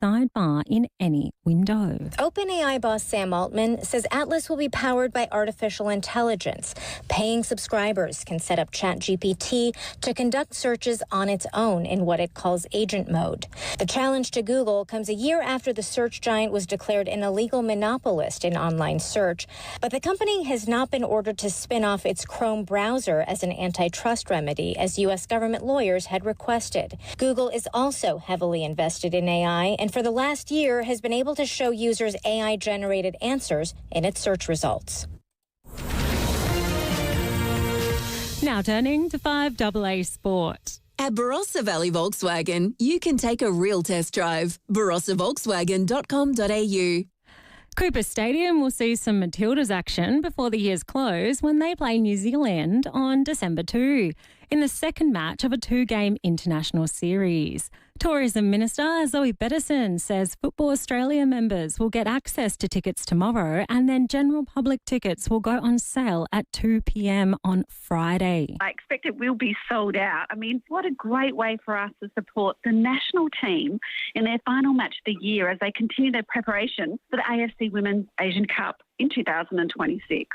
sidebar in any window. OpenAI boss Sam Altman says Atlas will be powered by artificial intelligence. Paying subscribers can set up ChatGPT to conduct searches on its own in what it calls agent mode. The challenge to Google comes a year after the search giant was declared an illegal monopolist in online search, but the company has not been ordered to spin off its Chrome browser as an antitrust remedy, as U.S. government lawyers had requested. Google is also heavily invested in AI, and for the last year has been able to show users AI-generated answers in its search results. Now turning to 5AA Sport. At Barossa Valley Volkswagen, you can take a real test drive. barossavolkswagen.com.au. Cooper Stadium will see some Matildas action before the year's close when they play New Zealand on December 2 in the second match of a two-game international series. Tourism Minister Zoe Bettison says Football Australia members will get access to tickets tomorrow, and then general public tickets will go on sale at 2 p.m. on Friday. I expect it will be sold out. I mean, what a great way for us to support the national team in their final match of the year as they continue their preparation for the AFC Women's Asian Cup in 2026.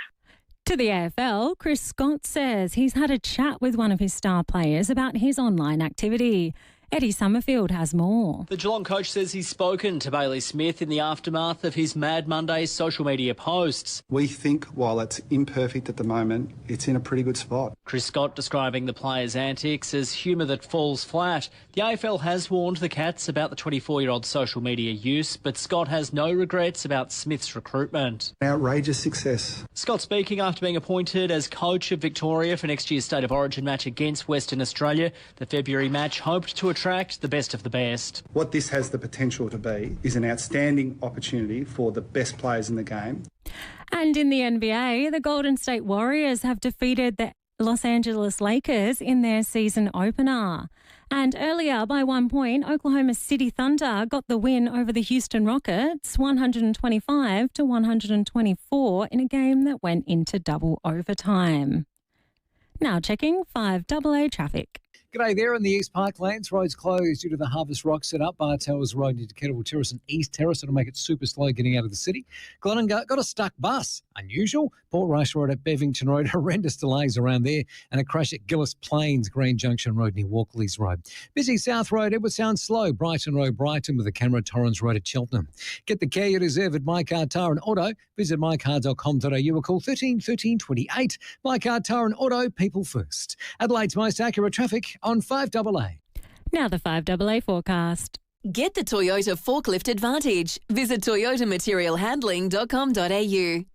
To the AFL, Chris Scott says he's had a chat with one of his star players about his online activity. Eddie Summerfield has more. The Geelong coach says he's spoken to Bailey Smith in the aftermath of his Mad Monday social media posts. We think while it's imperfect at the moment, it's in a pretty good spot. Chris Scott describing the players' antics as humour that falls flat. The AFL has warned the Cats about the 24-year-old social media use, but Scott has no regrets about Smith's recruitment. Outrageous success. Scott speaking after being appointed as coach of Victoria for next year's State of Origin match against Western Australia. The February match hoped to attract the best of the best. What this has the potential to be is an outstanding opportunity for the best players in the game. And in the NBA, the Golden State Warriors have defeated the Los Angeles Lakers in their season opener. And earlier, by 1 point, Oklahoma City Thunder got the win over the Houston Rockets, 125-124, in a game that went into double overtime. Now checking 5AA traffic. G'day there in the East Parklands. Roads closed due to the Harvest Rock set-up. Bartels Road into Kettleville Terrace and East Terrace. It'll make it super slow getting out of the city. Glennonga got a stuck bus. Unusual. Port Rush Road at Bevington Road. Horrendous delays around there. And a crash at Gillis Plains, Green Junction Road near Walkleys Road. Busy South Road. Edward Sound slow. Brighton Road, Brighton with a camera. Torrens Road at Cheltenham. Get the care you deserve at My Car Tire and Auto. Visit mycar.com.au or call 13 13 28. My Car Tire and Auto. People first. Adelaide's most accurate traffic on 5AA. Now the 5AA forecast. Get the Toyota Forklift Advantage. Visit toyotamaterialhandling.com.au.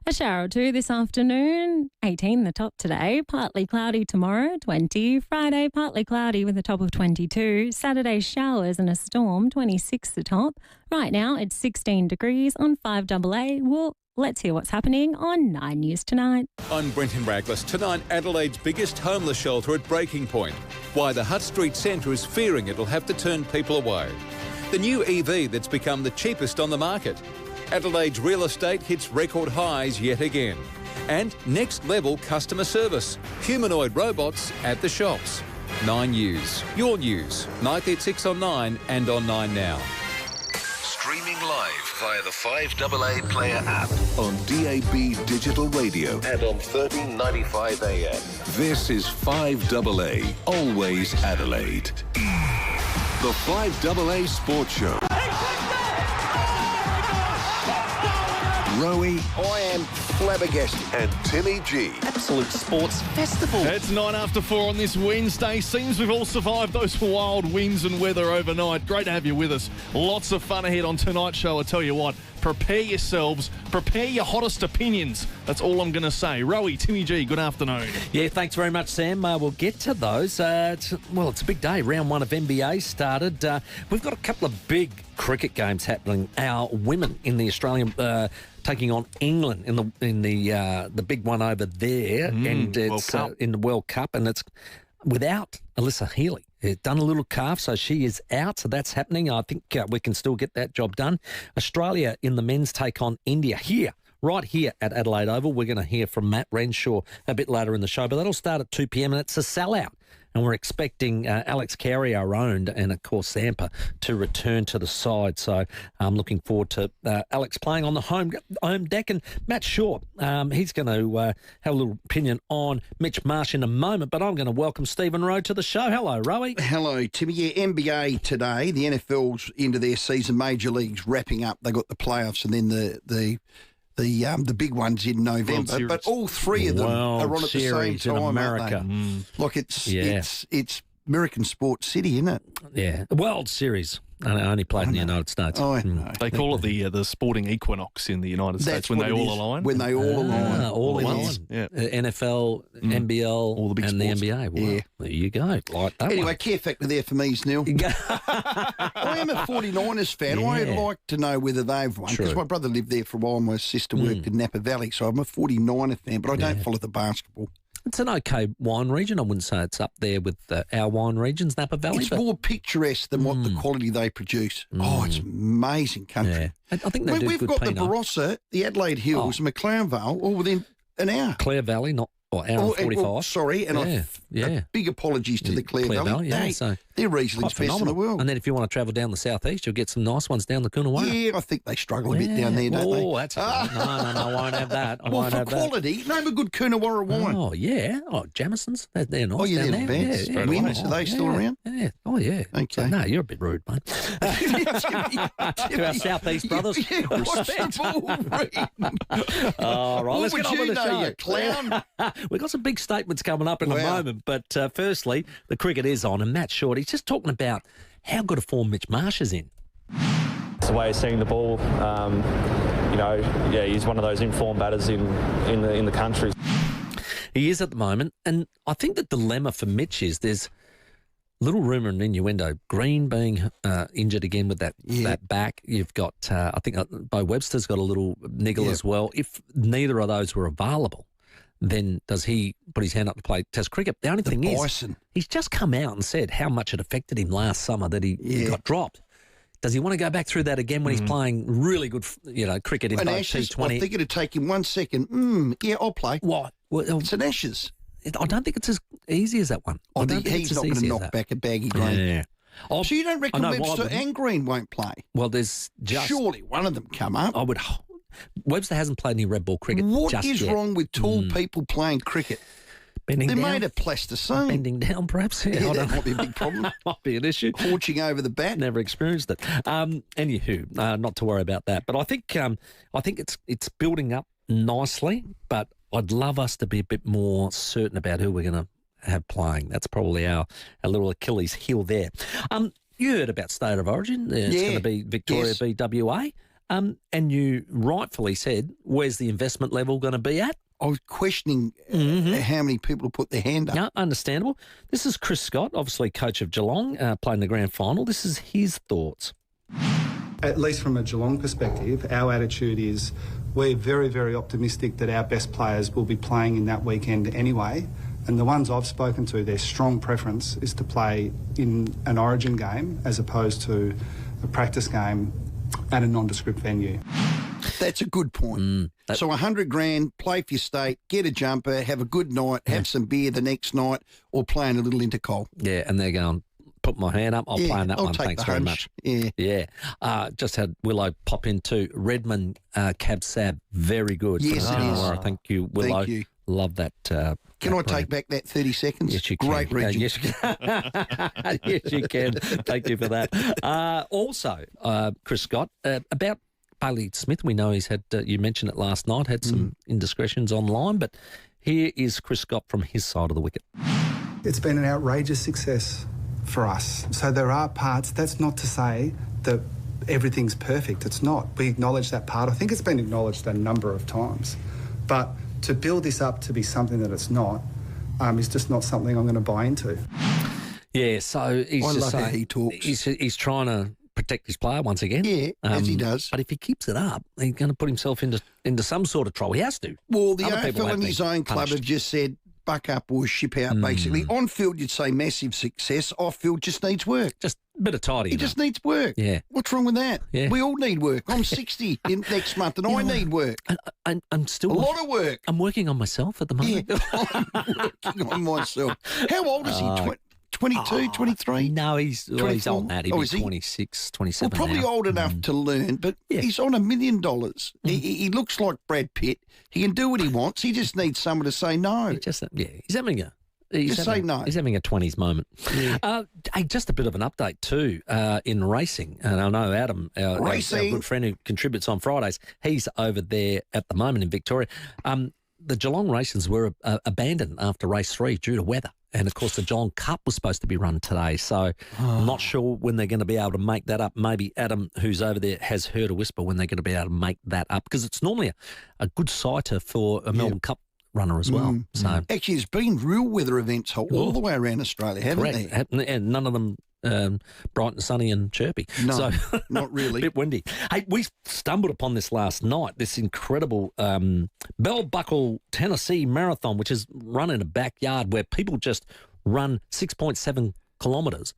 A shower or two this afternoon, 18 the top today, partly cloudy tomorrow, 20. Friday, partly cloudy with a top of 22. Saturday, showers and a storm, 26 the top. Right now, it's 16 degrees on 5AA. Well, let's hear what's happening on 9 News Tonight. I'm Brenton Raglas. Tonight, Adelaide's biggest homeless shelter at breaking point. Why the Hutt Street Centre is fearing it'll have to turn people away. The new EV that's become the cheapest on the market. Adelaide's real estate hits record highs yet again. And next level customer service. Humanoid robots at the shops. 9 News. Your news. 9:36 on 9 and on 9 Now. Streaming live via the 5AA Player app on DAB Digital Radio and on 1395 AM. This is 5AA, always Adelaide. The 5AA Sports Show. Rowey, I am flabbergasted, and Timmy G. Absolute sports festival. It's 9 after 4 on this Wednesday. Seems we've all survived those wild winds and weather overnight. Great to have you with us. Lots of fun ahead on tonight's show. I tell you what, prepare yourselves. Prepare your hottest opinions. That's all I'm going to say. Rowey, Timmy G, good afternoon. Yeah, thanks very much, Sam. We'll get to those. It's a big day. Round 1 of NBA started. We've got a couple of big cricket games happening. Our women in the Australian taking on England in the big one over there, and it's in the World Cup, and it's without Alyssa Healy. Done a little calf, so she is out. So that's happening. I think we can still get that job done. Australia in the men's take on India right here at Adelaide Oval. We're going to hear from Matt Renshaw a bit later in the show, but that'll start at 2 p.m. and it's a sellout. and we're expecting Alex Carey, our owned, and of course Zampa to return to the side. So I'm looking forward to Alex playing on the home deck. And Matt Shaw, he's going to have a little opinion on Mitch Marsh in a moment, but I'm going to welcome Stephen Rowe to the show. Hello, Rowey. Hello, Timmy. Yeah, NBA today. The NFL's into their season. Major League's wrapping up. They got the playoffs and then the big ones in November. But all three of them are on at the same time, in America. Like it's American Sports City, isn't it? Yeah, World Series. I only played in the United States. They call it the sporting equinox in the United States when they all align. When they all align. All align. Yeah. NFL, NBL, all the big and sports. The NBA. Well, there you go. Like that anyway, care factor there for me, Neil. I am a 49ers fan. Yeah. I'd like to know whether they've won, because my brother lived there for a while. My sister worked in Napa Valley, so I'm a 49er fan, but I don't follow the basketball. It's an okay wine region. I wouldn't say it's up there with our wine regions, Napa Valley. It's more picturesque than what the quality they produce. Oh, it's amazing country. Yeah. I think they do we've good got Pinot. The Barossa, the Adelaide Hills, and McLaren Vale, all within an hour. Clare Valley, not hour and 45. Sorry, and big apologies to the Clare Valley. They're easily the best in the world. And then if you want to travel down the southeast, you'll get some nice ones down the Coonawarra. Yeah, I think they struggle a bit down there, don't they? Oh, that's no, I won't have that. For quality, name a good Coonawarra wine. Oh, yeah. Oh, Jamison's, they're nice. Oh, yeah, down they're there. bad. Wins, are they still around? Yeah. Oh, yeah. Okay. So, no, you're a bit rude, mate. To our southeast brothers. All right, let's get on with the show. You clown? We've got some big statements coming up in a moment, but firstly, the cricket is on, and Matt Short, he's just talking about how good a form Mitch Marsh is in. It's the way he's seeing the ball. He's one of those informed batters in the country. He is at the moment, and I think the dilemma for Mitch is there's little rumour and innuendo. Green being injured again with that back. You've got, I think Bo Webster's got a little niggle as well. If neither of those were available, then does he put his hand up to play Test cricket? The only thing is, he's just come out and said how much it affected him last summer that he got dropped. Does he want to go back through that again when he's playing really good, cricket in both T20? I think it'd take him 1 second. I'll play. What? Well, it's an Ashes. I don't think it's as easy as that one. I think he's not going to knock back a baggy Green. Yeah. So you don't reckon Webster and Green won't play? Well, there's just... Surely one of them come up. I would... Webster hasn't played any red ball cricket What just is yet. wrong with tall people playing cricket? Bending down. They're made of plasticine. Bending down, perhaps. Yeah, that might be a big problem. Might be an issue. Porching over the bat. Never experienced it. Anywho, not to worry about that. But I think it's building up nicely, but I'd love us to be a bit more certain about who we're going to have playing. That's probably our little Achilles heel there. You heard about State of Origin. It's going to be Victoria v WA. And you rightfully said, where's the investment level going to be at? I was questioning how many people put their hand up. Yeah, understandable. This is Chris Scott, obviously coach of Geelong, playing the grand final. This is his thoughts. At least from a Geelong perspective, our attitude is we're very, very optimistic that our best players will be playing in that weekend anyway. And the ones I've spoken to, their strong preference is to play in an Origin game as opposed to a practice game at a nondescript venue. That's a good point. So $100,000, play for your state, get a jumper, have a good night, have some beer the next night, or play in a little intercol. Yeah, and they're going, put my hand up, I'll play in that one. Thanks very much. Yeah. Just had Willow pop into Redmond Cab Sab. Very good. Yes, it is. Thank you, Willow. Thank you. Love that. Can I take back that 30 seconds? Yes, you can. Great region. Yes, you can. Yes, you can. Thank you for that. Also, Chris Scott, about Bailey Smith, we know he's had, you mentioned it last night, had some indiscretions online, but here is Chris Scott from his side of the wicket. It's been an outrageous success for us. So there are parts, that's not to say that everything's perfect. It's not. We acknowledge that part. I think it's been acknowledged a number of times. But to build this up to be something that it's not is just not something I'm going to buy into. Yeah, so he's I just love how saying, he talks. He's trying to protect his player once again. Yeah, as he does. But if he keeps it up, he's going to put himself into some sort of trouble. He has to. Well, the AFL and his own club have just said, buck up or ship out, basically. On field, you'd say massive success. Off field, just needs work. Just a bit of tidying. He just needs work. Yeah. What's wrong with that? Yeah. We all need work. I'm 60 next month and I need work. I'm still... A lot of work. I'm working on myself at the moment. Yeah, I'm working on myself. How old is he? 22, 23? No, he's old now. He'll be 26, 27 Well, probably now. old enough to learn, but he's on $1 million. He looks like Brad Pitt. He can do what he wants. He just needs someone to say no. He's having a... say no. He's having a 20s moment. Yeah. Hey, just a bit of an update too in racing. And I know Adam, our good friend who contributes on Fridays, he's over there at the moment in Victoria. The Geelong races were abandoned after race 3 due to weather. And, of course, the Geelong Cup was supposed to be run today. So I'm not sure when they're going to be able to make that up. Maybe Adam, who's over there, has heard a whisper when they're going to be able to make that up, because it's normally a good sighter for a Melbourne Cup runner as well. So actually, there's been real weather events all the way around Australia, haven't there? And none of them bright and sunny and chirpy. No, so, not really. A bit windy. Hey, we stumbled upon this last night, this incredible Bell Buckle Tennessee Marathon, which is run in a backyard where people just run 6.7 kilometres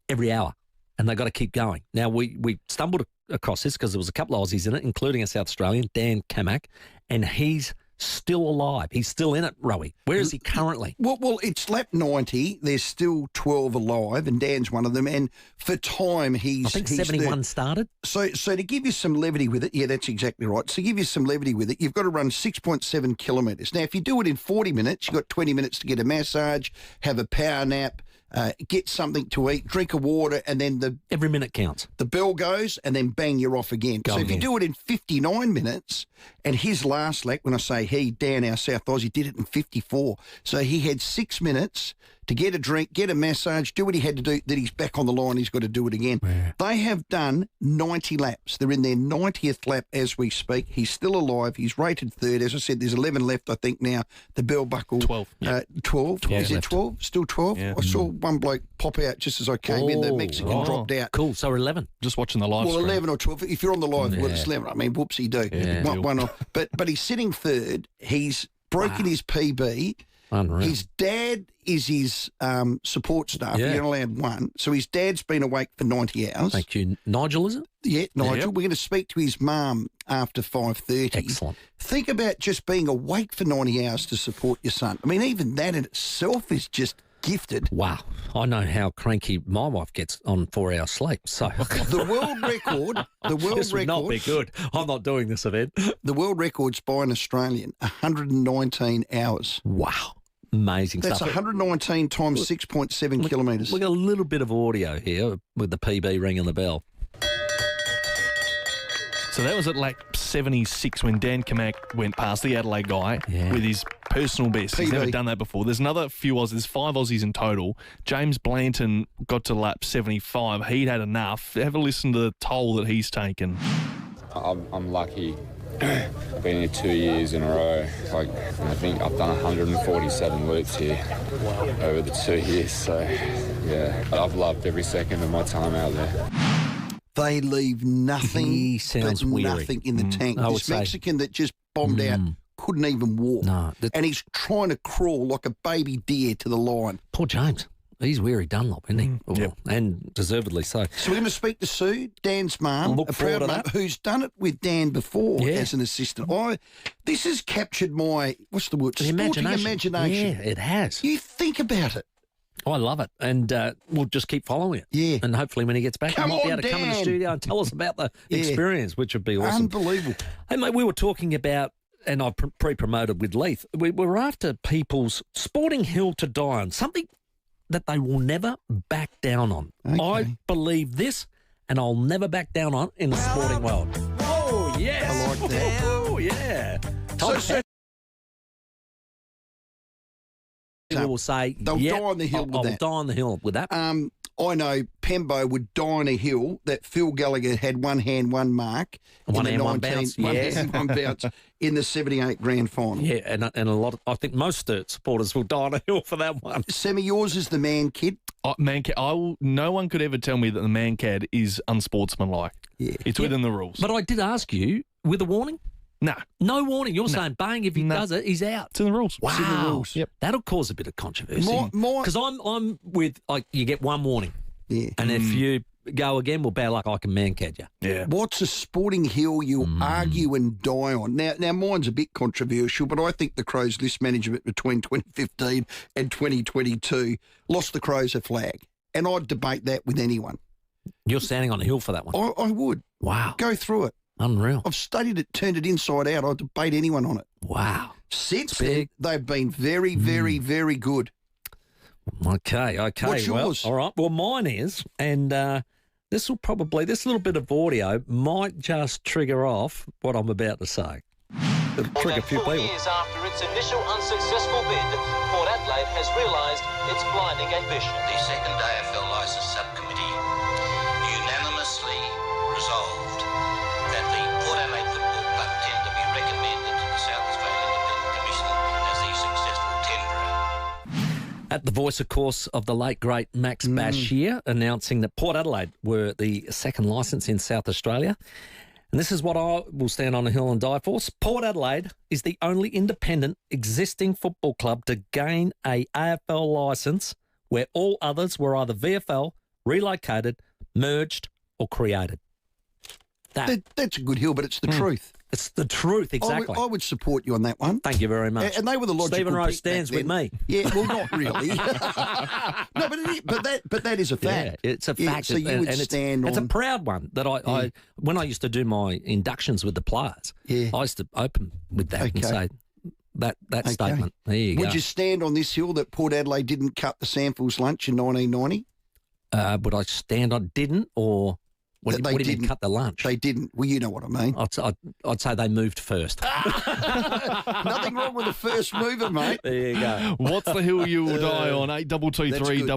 every hour, and they've got to keep going. Now, we stumbled across this because there was a couple of Aussies in it, including a South Australian, Dan Kamak, and he's still alive. He's still in it, Rowey. Where is he currently? Well, it's lap 90. There's still 12 alive, and Dan's one of them. And for time, I think 71 started. So to give you some levity with it, yeah, that's exactly right. So to give you some levity with it, you've got to run 6.7 kilometres. Now, if you do it in 40 minutes, you've got 20 minutes to get a massage, have a power nap, get something to eat, drink a water, and then every minute counts. The bell goes, and then bang, you're off again. So if you do it in 59 minutes, and his last lap, when I say he, Dan, our South Aussie, did it in 54. So he had 6 minutes to get a drink, get a massage, do what he had to do, then he's back on the line, he's got to do it again. Yeah. They have done 90 laps. They're in their 90th lap as we speak. He's still alive. He's rated third. As I said, there's 11 left, I think, now. The bell buckle. 12. 12? Yeah, is it left. 12? Still 12? Yeah. I saw one bloke pop out just as I came in. The Mexican dropped out. Cool, so 11. Just watching the live Well, stream. 11 or 12. If you're on the live, well, it's 11. I mean, whoopsie-do. Yeah. One off. But he's sitting third. He's broken his PB. Unreal. His dad is his support staff. Yeah. You're allowed one. So his dad's been awake for 90 hours. Thank you. Nigel, is it? Yeah, Nigel. Yep. We're going to speak to his mum after 5:30. Excellent. Think about just being awake for 90 hours to support your son. I mean, even that in itself is just gifted. Wow. I know how cranky my wife gets on 4 hours sleep. So The world record, this would not be good. I'm not doing this event. The world record's by an Australian, 119 hours. Wow. Amazing That's stuff. 119 times 6.7 kilometres. We've got a little bit of audio here with the PB ringing the bell. So that was at lap 76 when Dan Kamak went past the Adelaide guy with his personal best. He's PB. never done that before. There's another few Aussies. There's 5 Aussies in total. James Blanton got to lap 75. He'd had enough. Have a listen to the toll that he's taken. I'm lucky. I've been here 2 years in a row. I think I've done 147 loops here over the 2 years. So, yeah, I've loved every second of my time out there. They leave nothing He sounds but weary. nothing in the tank. I would This say. Mexican that just bombed out couldn't even walk. No, and he's trying to crawl like a baby deer to the line. Poor James. He's weary Dunlop, isn't he? Well, and deservedly so. So we're going to speak to Sue, Dan's mum, Look a forward proud to mum, that. who's done it with Dan before Yeah. as an assistant. This has captured my, what's the word? The Sporting imagination. imagination. Yeah, it has. You think about it. I love it. And we'll just keep following it. Yeah. And hopefully when he gets back, Come he might be on, able to come in the Dan. studio and tell us about the Yeah. experience, which would be awesome. Unbelievable. Hey, mate, we were talking about, and I pre-promoted with Leith, we were after people's sporting hill to die on, something that they will never back down on. Okay. I believe this, and I'll never back down on in the sporting world. Oh, yes. I like that. Oh, yeah. So We will say, They'll die on the hill with I'll that. die on the hill with that. I know Pembo would die on a hill that Phil Gallagher had one hand, one mark. One in hand, the one bounce. One Yeah. hand, one bounce in the 78 grand final. Yeah, and a lot of, I think most supporters will die on a hill for that one. Sammy, yours is the man kid. No one could ever tell me that the man cad is unsportsmanlike. Yeah. It's within the rules. But I did ask you, with a warning? No. No warning. You're saying, bang, if he does it, he's out. It's in the rules. Wow. It's in the rules. Yep. That'll cause a bit of controversy. More- Because I'm with, like, you get one warning. Yeah. And if you go again, well, bad luck, I can man-cad you. Yeah. What's a sporting hill you'll argue and die on? Now, mine's a bit controversial, but I think the Crows' list management between 2015 and 2022 lost the Crows a flag. And I'd debate that with anyone. You're standing on a hill for that one. I would. Wow. Go through it. Unreal. I've studied it, turned it inside out. I'd debate anyone on it. Wow. Since then, they've been very, very, very good. Okay. What's yours? All right. Well, mine is, and this little bit of audio might just trigger off what I'm about to say. It'll trigger a few people. 4 years after its initial unsuccessful bid, Port Adelaide has realised its blinding ambition. The second AFL Licence Subcommittee unanimously resolved that the Port Adelaide Football Club tender be recommended to the South Australian Independent Commission as the successful tenderer. At the voice, of course, of the late, great Max Bashir, announcing that Port Adelaide were the second licence in South Australia. And this is what I will stand on a hill and die for. Port Adelaide is the only independent existing football club to gain a AFL licence where all others were either VFL, relocated, merged or created. That's a good hill, but it's the truth. It's the truth, exactly. I would support you on that one. Thank you very much. And they were the logical Stephen Rowe pick stands back with then. me. Yeah, well, not really. No, but that is a fact. Yeah, it's a fact. So you would stand on... It's a proud one that I when I used to do my inductions with the players, I used to open with that and say that statement. There you go. Would you stand on this hill that Port Adelaide didn't cut the Samfels lunch in 1990? Would I stand on didn't or... What do you mean cut the lunch? They didn't. Well, you know what I mean. I'd say they moved first. Nothing wrong with the first mover, mate. There you go. What's the hill you will die on? 8223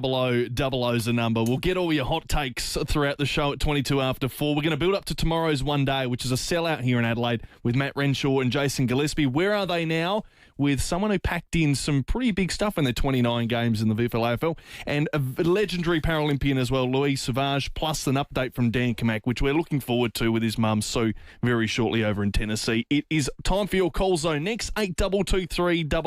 0000 is the number. We'll get all your hot takes throughout the show at 22 after 4. We're going to build up to tomorrow's One Day, which is a sellout here in Adelaide with Matt Renshaw and Jason Gillespie. Where are they now? With someone who packed in some pretty big stuff in their 29 games in the VFL AFL, and a legendary Paralympian as well, Louis Savage, plus an update from Dan Kamak, which we're looking forward to with his mum Sue very shortly over in Tennessee. It is time for your call zone next, 8223 0000.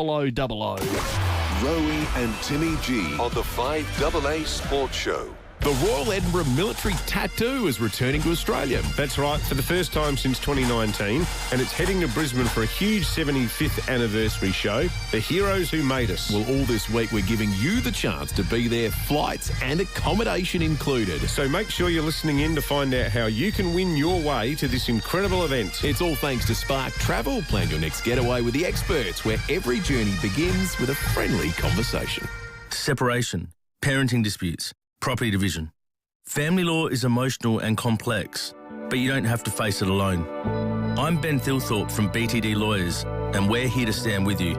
Rowey and Timmy G on the 5AA Sports Show. The Royal Edinburgh Military Tattoo is returning to Australia. That's right, for the first time since 2019, and it's heading to Brisbane for a huge 75th anniversary show, The Heroes Who Made Us. Well, all this week we're giving you the chance to be there, flights and accommodation included. So make sure you're listening in to find out how you can win your way to this incredible event. It's all thanks to Spark Travel. Plan your next getaway with the experts, where every journey begins with a friendly conversation. Separation, parenting disputes, property division. Family law is emotional and complex, but you don't have to face it alone. I'm Ben Thilthorpe from BTD Lawyers, and we're here to stand with you.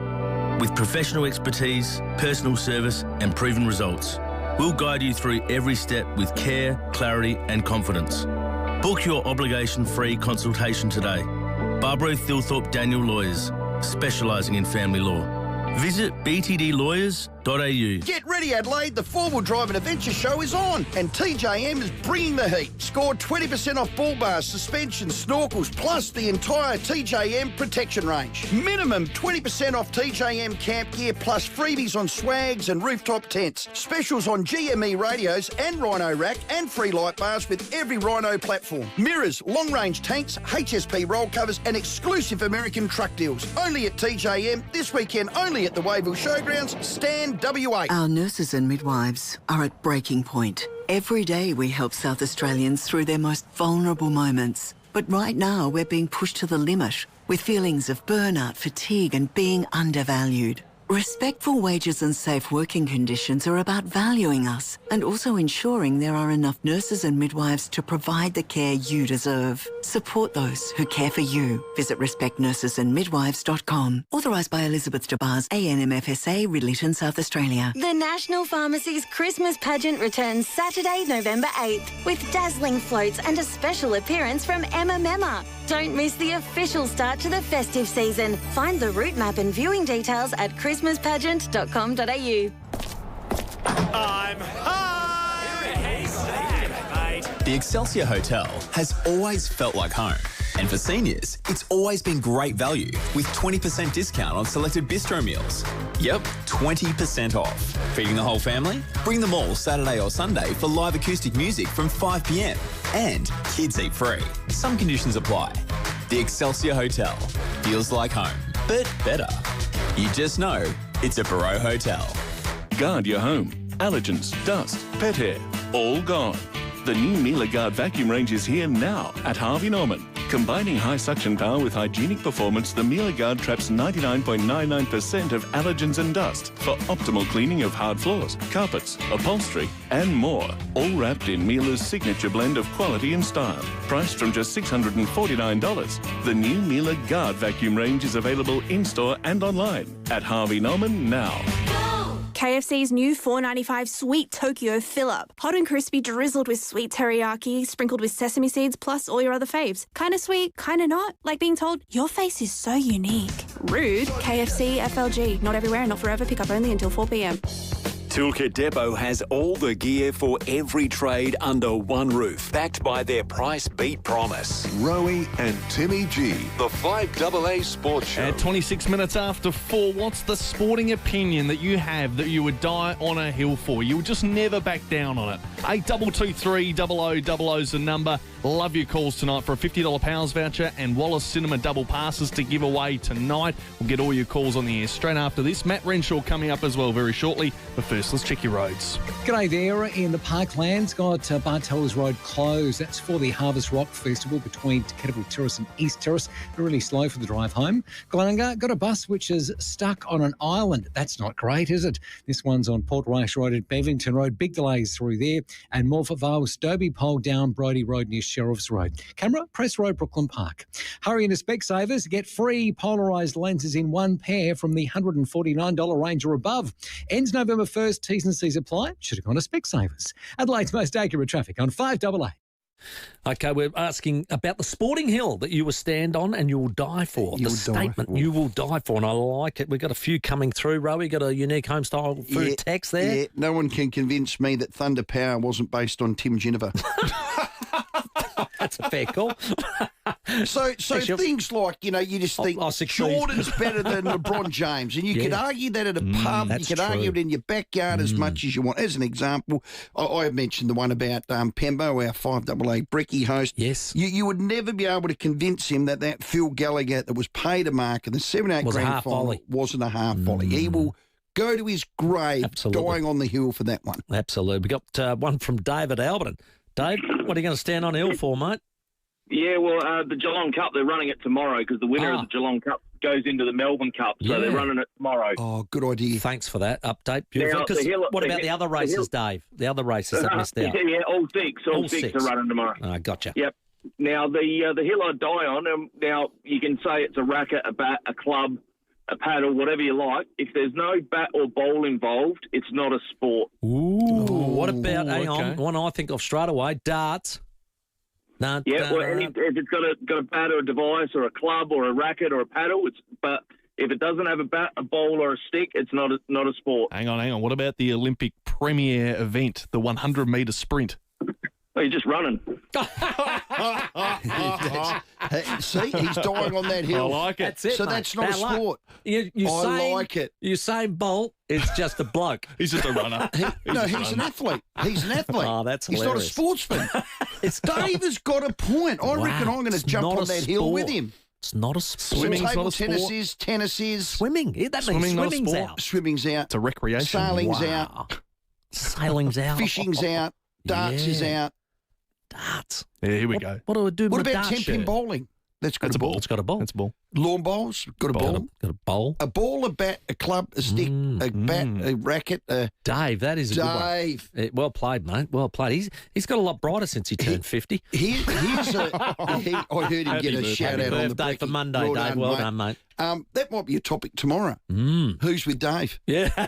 With professional expertise, personal service, and proven results, we'll guide you through every step with care, clarity, and confidence. Book your obligation-free consultation today. Barbara Thilthorpe Daniel Lawyers, specialising in family law. Visit btdlawyers.au. Get ready, Adelaide. The four-wheel drive and adventure show is on, and TJM is bringing the heat. Score 20% off bull bars, suspensions, snorkels, plus the entire TJM protection range. Minimum 20% off TJM camp gear, plus freebies on swags and rooftop tents. Specials on GME radios and Rhino rack, and free light bars with every Rhino platform. Mirrors, long-range tanks, HSP roll covers, and exclusive American truck deals. Only at TJM this weekend. Only at the Wayville Showgrounds, Stand WA. Our nurses and midwives are at breaking point. Every day we help South Australians through their most vulnerable moments. But right now we're being pushed to the limit with feelings of burnout, fatigue and being undervalued. Respectful wages and safe working conditions are about valuing us and also ensuring there are enough nurses and midwives to provide the care you deserve. Support those who care for you. Visit respectnursesandmidwives.com. Authorised by Elizabeth DeBars, ANMFSA, Ridleyton, South Australia. The National Pharmacy's Christmas pageant returns Saturday, November 8th with dazzling floats and a special appearance from Emma Memma. Don't miss the official start to the festive season. Find the route map and viewing details at christmaspageant.com.au. I'm home! The Excelsior Hotel has always felt like home. And for seniors, it's always been great value with 20% discount on selected bistro meals. Yep, 20% off. Feeding the whole family? Bring them all Saturday or Sunday for live acoustic music from 5 p.m. And kids eat free. Some conditions apply. The Excelsior Hotel feels like home, but better. You just know it's a Barreau Hotel. Guard your home. Allergens, dust, pet hair, all gone. The new Miele Guard vacuum range is here now at Harvey Norman. Combining high suction power with hygienic performance, the Miele Guard traps 99.99% of allergens and dust for optimal cleaning of hard floors, carpets, upholstery and more. All wrapped in Miele's signature blend of quality and style. Priced from just $649. The new Miele Guard vacuum range is available in-store and online at Harvey Norman now. KFC's new $4.95 Sweet Tokyo fill-up. Hot and crispy, drizzled with sweet teriyaki, sprinkled with sesame seeds, plus all your other faves. Kind of sweet, kind of not. Like being told, your face is so unique. Rude. KFC FLG. Not everywhere and not forever. Pick up only until 4 p.m. Toolkit Depot has all the gear for every trade under one roof, backed by their price beat promise. Rowey and Timmy G, the 5AA Sports Show. At 26 minutes after 4, what's the sporting opinion that you have that you would die on a hill for? You would just never back down on it. 8223 0000 is the number. Love your calls tonight for a $50 Powers voucher and Wallace Cinema double passes to give away tonight. We'll get all your calls on the air straight after this. Matt Renshaw coming up as well very shortly. But first, let's check your roads. G'day there in the Parklands. Got Bartels Road closed. That's for the Harvest Rock Festival between Kettleville Terrace and East Terrace. Really slow for the drive home. Glenunga got a bus which is stuck on an island. That's not great, is it? This one's on Port Rice Road at Bevington Road. Big delays through there. And Morphet Vale, Stobie Pole down Brodie Road near Sheriff's Road. Camera, Press Road, Brooklyn Park. Hurry into Specsavers. Get free polarised lenses in one pair from the $149 range or above. Ends November 1st. T's and C's apply. Should have gone to Specsavers. Adelaide's most accurate traffic on 5AA. Okay, we're asking about the sporting hill that you will stand on and you will die for. The statement you will die for, and I like it. We've got a few coming through. Rowey, got a unique home-style food text there. Yeah, no one can convince me that Thunder Power wasn't based on Tim Ginniver. That's a fair call. So things like, you just think Jordan's better than LeBron James, and you could argue that at a pub, you could argue it in your backyard as much as you want. As an example, I mentioned the one about Pembo, our 5AA Bricky host. Yes. You would never be able to convince him that Phil Gallagher that was paid a mark in the 7-8 grand final wasn't a half volley. He will go to his grave dying on the hill for that one. Absolutely. We got one from David Alberton. Dave, what are you going to stand on hill for, mate? Yeah, well, the Geelong Cup, they're running it tomorrow because the winner of the Geelong Cup goes into the Melbourne Cup, so they're running it tomorrow. Oh, good idea. Thanks for that update. Beautiful. What about the other races, Dave? The other races that missed out? Yeah, all six are running tomorrow. Gotcha. Yep. Now, the hill I die on, now you can say it's a racket, a bat, a club, a paddle, whatever you like. If there's no bat or bowl involved, it's not a sport. Ooh, what about, hang on, one I think of straight away, darts. Well, if it's got a bat or a device or a club or a racket or a paddle, but if it doesn't have a bat, a bowl or a stick, it's not a sport. Hang on. What about the Olympic premier event, the 100-metre sprint? Oh, you're just running. See, he's dying on that hill. I like it. That's it, so mate. that's not a sport. I like it. Usain Bolt is just a bloke. He's just a runner. He's an athlete. He's an athlete. Oh, that's hilarious. He's not a sportsman. Dave has got a point. I reckon I'm going to jump on that hill with him. It's not a sport. Swimming's not a sport. Tennis is. Swimming. That means swimming's out. Swimming's out. It's a recreation. Sailing's out. Sailing's out. Fishing's out. Darts is out. Darts. Yeah, here we go. What do I do What with about 10-pin bowling? That's got a ball. It's got a ball. That's a ball. Lawn bowls, got a ball. Got a bowl. A ball, a bat, a club, a stick, a bat, a racket. Dave, that is a good one. Well played, mate. Well played. He's got a lot brighter since he turned 50. I heard him get a shout-out on the birthday for Monday, Dave. Well done, mate. That might be a topic tomorrow. Who's with Dave? Yeah.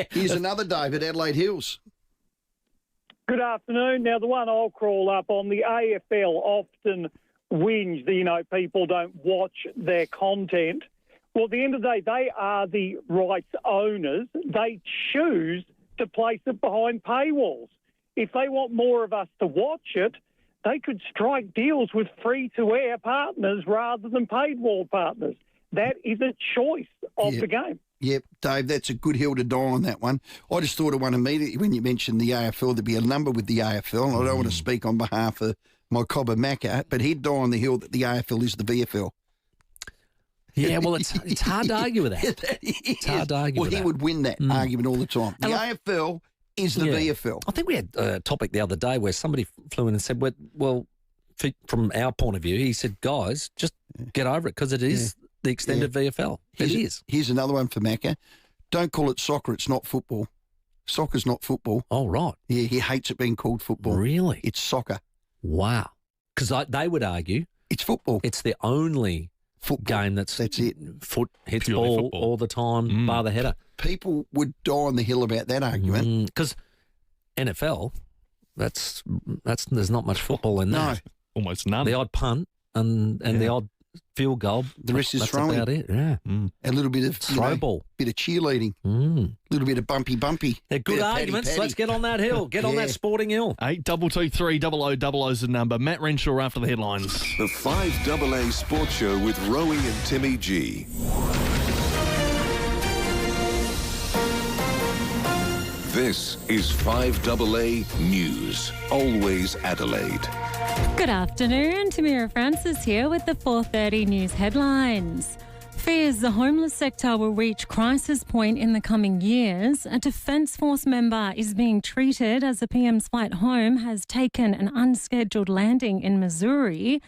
Here's another Dave at Adelaide Hills. Good afternoon. Now, the one I'll crawl up on, the AFL often whinge that, people don't watch their content. Well, at the end of the day, they are the rights owners. They choose to place it behind paywalls. If they want more of us to watch it, they could strike deals with free-to-air partners rather than paid-wall partners. That is a choice of the game. Yep, Dave, that's a good hill to die on, that one. I just thought of one immediately when you mentioned the AFL. There'd be a number with the AFL, and I don't want to speak on behalf of my cobber Macca, but he'd die on the hill that the AFL is the VFL. Yeah, well, it's hard to argue with that. It's hard to argue with that. Well, he would win that argument all the time. The AFL is the VFL. I think we had a topic the other day where somebody flew in and said, well, from our point of view, he said, guys, just get over it because it is the extended VFL. Here's another one for Macca. Don't call it soccer. It's not football. Soccer's not football. Oh, right. Yeah, he hates it being called football. Really? It's soccer. Wow. Because they would argue it's football. It's the only game that's it. Foot hits Purely ball football. all the time, bar the header. People would die on the hill about that argument. Because NFL, that's there's not much football in that. No. Almost none. The odd punt and the odd field goal. The rest is that's throwing. About it. Yeah. A little bit of throw ball, bit of cheerleading, a little bit of bumpy. They're good arguments. Patty. Let's get on that hill. Get on that sporting hill. 8223000 is the number. Matt Renshaw after the headlines. The 5AA Sports Show with Rowey and Timmy G. This is 5AA News. Always Adelaide. Good afternoon. Tamira Francis here with the 4:30 news headlines. Fears the homeless sector will reach crisis point in the coming years. A Defence Force member is being treated as the PM's flight home has taken an unscheduled landing in Missouri.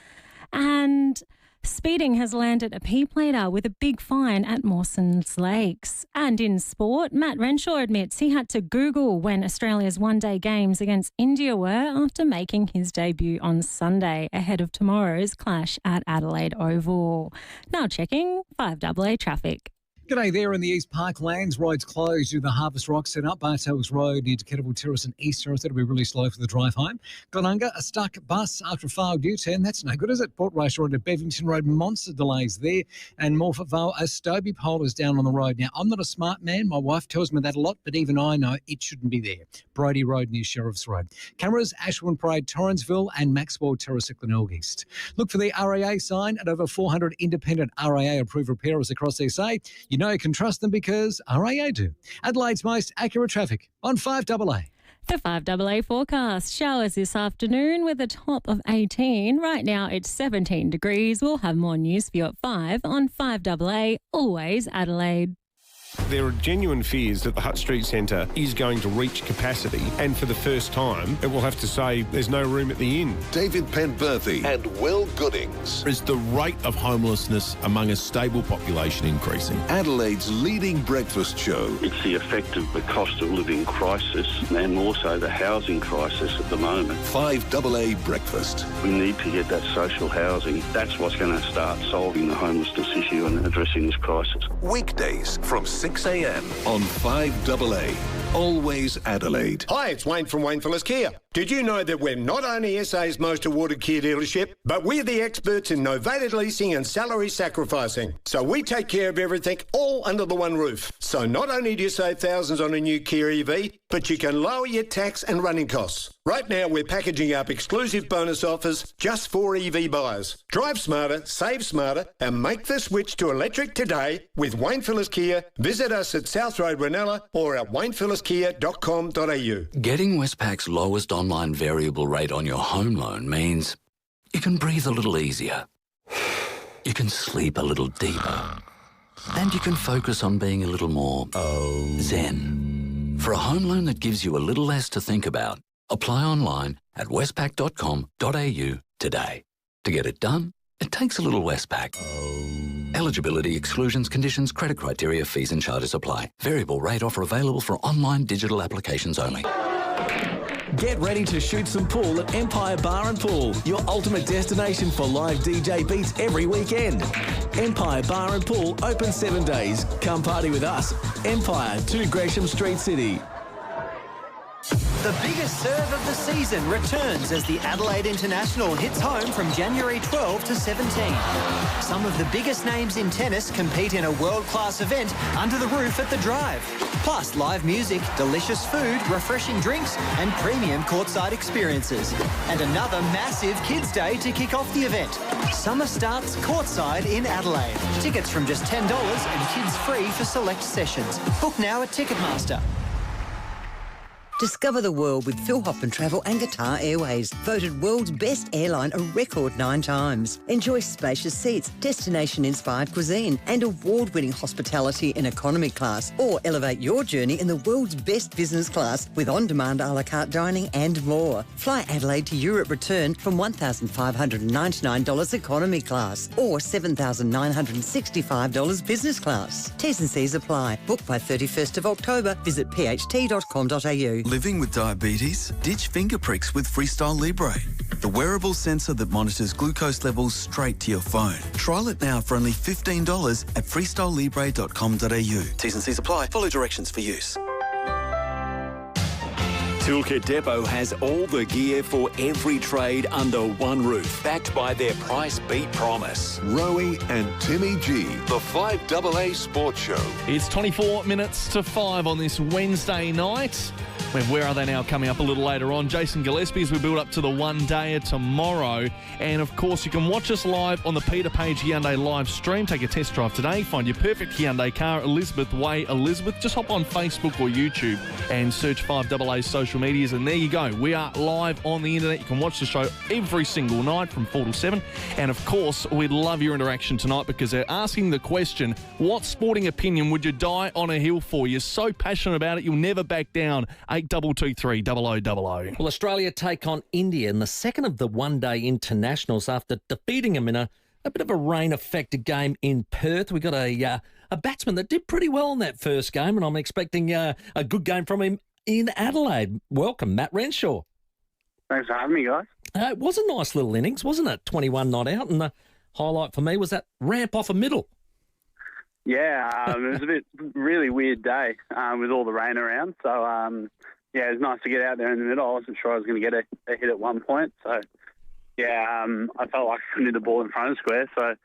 And speeding has landed a P-plater with a big fine at Mawson's Lakes. And in sport, Matt Renshaw admits he had to Google when Australia's one-day games against India were after making his debut on Sunday ahead of tomorrow's clash at Adelaide Oval. Now checking 5AA traffic. G'day there in the East Parklands. Roads closed due to the Harvest Rock set up. Bartels Road near Kettleville Terrace and East Terrace. That'll be really slow for the drive home. Glenunga, a stuck bus after a failed U-turn. That's no good, is it? Port Race Road to Bevington Road, monster delays there. And Morphett Vale, a Stobie pole is down on the road. Now, I'm not a smart man. My wife tells me that a lot, but even I know it shouldn't be there. Brody Road near Sheriff's Road. Cameras, Ashwin Parade, Torrensville and Maxwell Terrace at Glenelg East. Look for the RAA sign at over 400 independent RAA-approved repairers across SA. You know you can trust them because RAA do. Adelaide's most accurate traffic on 5AA. The 5AA forecast. Showers this afternoon with a top of 18. Right now it's 17 degrees. We'll have more news for you at 5 on 5AA, always Adelaide. There are genuine fears that the Hutt Street Centre is going to reach capacity, and for the first time, it will have to say there's no room at the inn. David Penberthy and Will Goodings. Is the rate of homelessness among a stable population increasing? Adelaide's leading breakfast show. It's the effect of the cost of living crisis and also the housing crisis at the moment. 5AA Breakfast. We need to get that social housing. That's what's going to start solving the homelessness issue and addressing this crisis. Weekdays from 6 a.m. on 5AA. Always Adelaide. Hi, it's Wayne from Wayne Phillips Kia. Did you know that we're not only SA's most awarded Kia dealership, but we're the experts in novated leasing and salary sacrificing. So we take care of everything all under the one roof. So not only do you save thousands on a new Kia EV, but you can lower your tax and running costs. Right now, we're packaging up exclusive bonus offers just for EV buyers. Drive smarter, save smarter, and make the switch to electric today with Wayne Phillips Kia. Visit us at South Road, Ranella, or at waynephillipskia.com.au. Getting Westpac's lowest online variable rate on your home loan means you can breathe a little easier, you can sleep a little deeper, and you can focus on being a little more zen. For a home loan that gives you a little less to think about, apply online at westpac.com.au today. To get it done, it takes a little Westpac. Eligibility, exclusions, conditions, credit criteria, fees and charges apply. Variable rate offer available for online digital applications only. Get ready to shoot some pool at Empire Bar and Pool, your ultimate destination for live DJ beats every weekend. Empire Bar and Pool open 7 days. Come party with us. Empire, 2 Gresham Street, City. The biggest serve of the season returns as the Adelaide International hits home from January 12 to 17. Some of the biggest names in tennis compete in a world-class event under the roof at the Drive. Plus live music, delicious food, refreshing drinks and premium courtside experiences. And another massive Kids Day to kick off the event. Summer starts courtside in Adelaide. Tickets from just $10 and kids free for select sessions. Book now at Ticketmaster. Discover the world with Phil Hoffman Travel and Qatar Airways, voted world's best airline a record 9 times. Enjoy spacious seats, destination-inspired cuisine and award-winning hospitality in economy class, or elevate your journey in the world's best business class with on-demand a la carte dining and more. Fly Adelaide to Europe return from $1,599 economy class or $7,965 business class. T's and C's apply. Book by 31st of October. Visit pht.com.au. Living with diabetes? Ditch finger pricks with Freestyle Libre, the wearable sensor that monitors glucose levels straight to your phone. Trial it now for only $15 at freestylelibre.com.au. T's and C's apply. Follow directions for use. Toolkit Depot has all the gear for every trade under one roof, backed by their price beat promise. Rowey and Timmy G, the 5AA Sports Show. It's 24 minutes to 5 on this Wednesday night. Where are they now? Coming up a little later on. Jason Gillespie as we build up to the one-dayer tomorrow. And, of course, you can watch us live on the Peter Page Hyundai live stream. Take a test drive today. Find your perfect Hyundai car, Elizabeth Way, Elizabeth. Just hop on Facebook or YouTube and search 5AA social medias. And there you go. We are live on the internet. You can watch the show every single night from 4 till 7. And, of course, we'd love your interaction tonight because they're asking the question, what sporting opinion would you die on a hill for? You're so passionate about it, you'll never back down. 8223 0000. Well, Australia take on India in the second of the one-day internationals after defeating them in a bit of a rain-affected game in Perth. We got a batsman that did pretty well in that first game, and I'm expecting a good game from him in Adelaide. Welcome, Matt Renshaw. Thanks for having me, guys. It was a nice little innings, wasn't it? 21 not out, and the highlight for me was that ramp off a middle. Yeah, it was a really weird day with all the rain around. So, yeah, it was nice to get out there in the middle. I wasn't sure I was going to get a hit at one point. So, yeah, I felt like I couldn't hit the ball in front of square. So,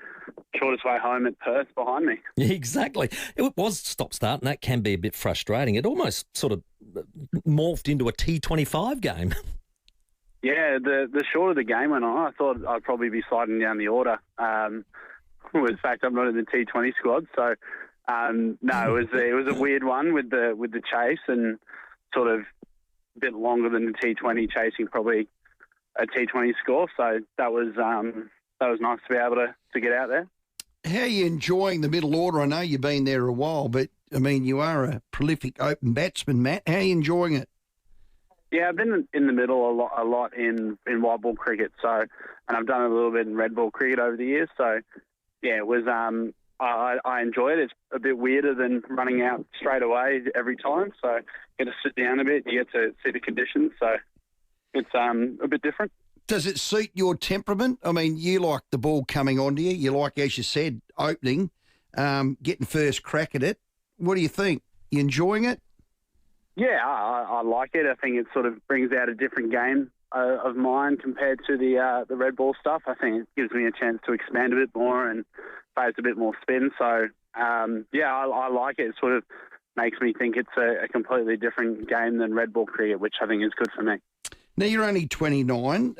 shortest way home at Perth behind me. Exactly. It was stop-start, and that can be a bit frustrating. It almost sort of morphed into a T25 game. Yeah, the shorter the game went on, I thought I'd probably be sliding down the order. In fact, I'm not in the T20 squad, so no, it was a weird one with the chase and sort of a bit longer than the T20, chasing probably a T20 score. So that was nice to be able to get out there. How are you enjoying the middle order? I know you've been there a while, but I mean you are a prolific open batsman, Matt. How are you enjoying it? Yeah, I've been in the middle a lot in white ball cricket, and I've done a little bit in red ball cricket over the years. So yeah, it was. I enjoy it. It's a bit weirder than running out straight away every time. So you get to sit down a bit. You get to see the conditions. So it's a bit different. Does it suit your temperament? I mean, you like the ball coming onto you. You like, as you said, opening, getting first crack at it. What do you think? You enjoying it? Yeah, I like it. I think it sort of brings out a different game of mine compared to the red ball stuff. I think it gives me a chance to expand a bit more and face a bit more spin. So, yeah, I like it. It sort of makes me think it's a completely different game than red ball cricket, which I think is good for me. Now, you're only 29.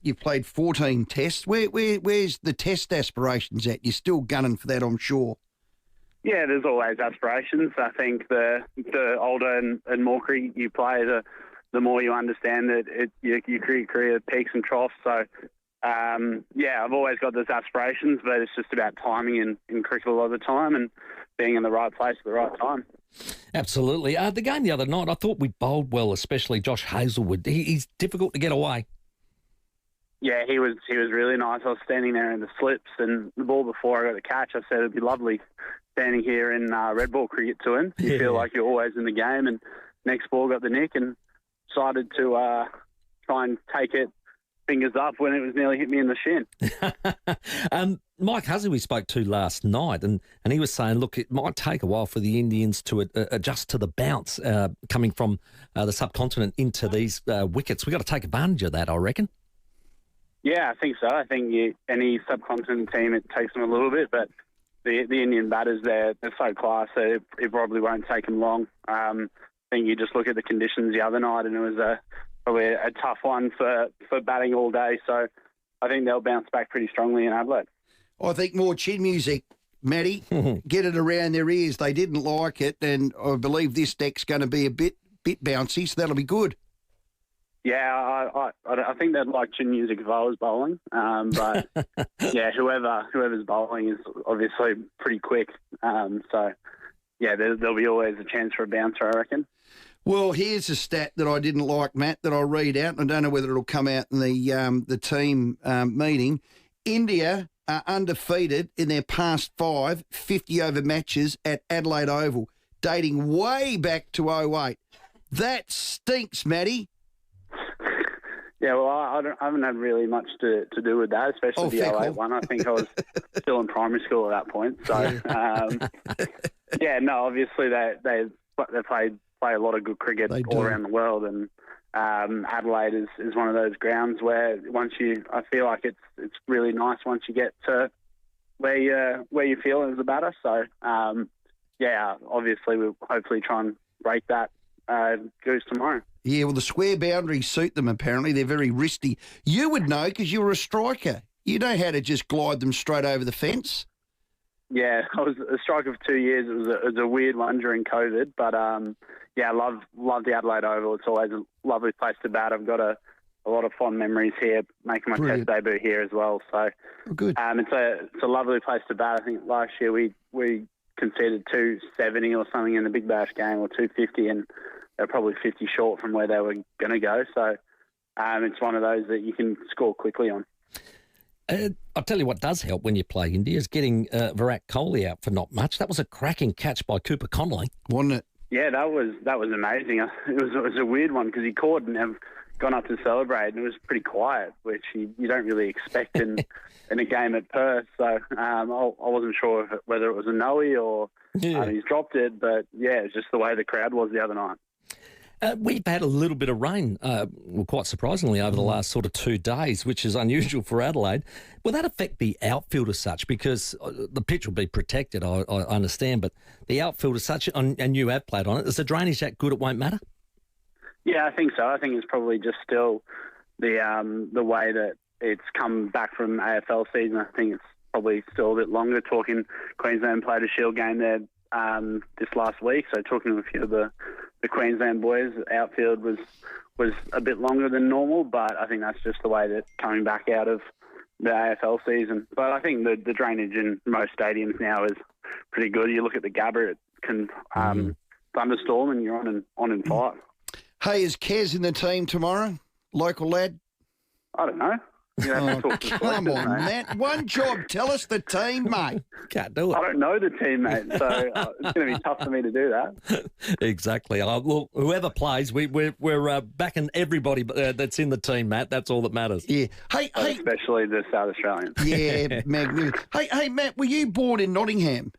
You've played 14 tests. Where's the test aspirations at? You're still gunning for that, I'm sure. Yeah, there's always aspirations. I think the older and more cricket you play, the more you understand that your cricket career peaks and troughs. So, yeah, I've always got those aspirations, but it's just about timing in cricket a lot of the time and being in the right place at the right time. Absolutely. The game the other night, I thought we bowled well, especially Josh Hazlewood. He's difficult to get away. Yeah, he was really nice. I was standing there in the slips, and the ball before I got the catch, I said it'd be lovely standing here in red ball cricket to him. You feel like you're always in the game, and next ball got the nick and decided to try and take it fingers up when it was nearly hit me in the shin. Mike Hussey we spoke to last night, and he was saying, look, it might take a while for the Indians to adjust to the bounce coming from the subcontinent into these wickets. We've got to take advantage of that, I reckon. Yeah, I think so. I think any subcontinent team, it takes them a little bit, but the Indian batters, they're so class that it probably won't take them long. I think you just look at the conditions the other night, and it was probably a tough one for batting all day. So I think they'll bounce back pretty strongly in Adelaide. I think more chin music, Matty. Get it around their ears. They didn't like it, and I believe this deck's going to be a bit bouncy, so that'll be good. Yeah, I think they'd like chin music if I was bowling. But, yeah, whoever's bowling is obviously pretty quick. So, yeah, there'll be always a chance for a bouncer, I reckon. Well, here's a stat that I didn't like, Matt, that I'll read out, and I don't know whether it'll come out in the team meeting. India are undefeated in their past 5 50-over matches at Adelaide Oval, dating way back to 2008. That stinks, Matty. Yeah, well, I haven't had really much to do with that, especially the 08 one. I think I was still in primary school at that point. So, yeah, no, obviously they play a lot of good cricket all around the world, and Adelaide is one of those grounds where I feel like it's really nice once you get to where you feel as a batter. So, yeah, obviously we'll hopefully try and break that goose tomorrow. Yeah, well, the square boundaries suit them, apparently. They're very wristy. You would know because you were a striker. You know how to just glide them straight over the fence. Yeah, I was a striker for 2 years. It was a weird one during COVID, but yeah, I love the Adelaide Oval. It's always a lovely place to bat. I've got a lot of fond memories here, making my Test debut here as well. So good. It's a lovely place to bat. I think last year we conceded 270 or something in the Big Bash game, or 250, and they're probably 50 short from where they were going to go. So it's one of those that you can score quickly on. I'll tell you what does help when you play India is getting Virat Kohli out for not much. That was a cracking catch by Cooper Connolly, wasn't it? Yeah, that was amazing. It was a weird one because he caught and have gone up to celebrate, and it was pretty quiet, which you don't really expect in a game at Perth. So I wasn't sure whether it was a no-y or he's dropped it, but yeah, it's just the way the crowd was the other night. We've had a little bit of rain, quite surprisingly, over the last sort of 2 days, which is unusual for Adelaide. Will that affect the outfield as such? Because the pitch will be protected, I understand, but the outfield as such, and you have played on it, is the drainage that good it won't matter? Yeah, I think so. I think it's probably just still the way that it's come back from AFL season. I think it's probably still a bit longer. Talking Queensland played a Shield game there this last week, so talking to a few of the Queensland boys, outfield was a bit longer than normal, but I think that's just the way that coming back out of the AFL season. But I think the drainage in most stadiums now is pretty good. You look at the Gabba, it can thunderstorm and you're on in 5. Hey, is Kez in the team tomorrow? Local lad? I don't know. Come on, Matt. One job. Tell us the team, mate. Can't do it. I don't know the team, mate, so it's going to be tough for me to do that. Exactly. Well, whoever plays, we're backing everybody that's in the team, Matt. That's all that matters. Yeah. Hey, especially the South Australians. Yeah, magnificent. Hey, Matt, were you born in Nottingham?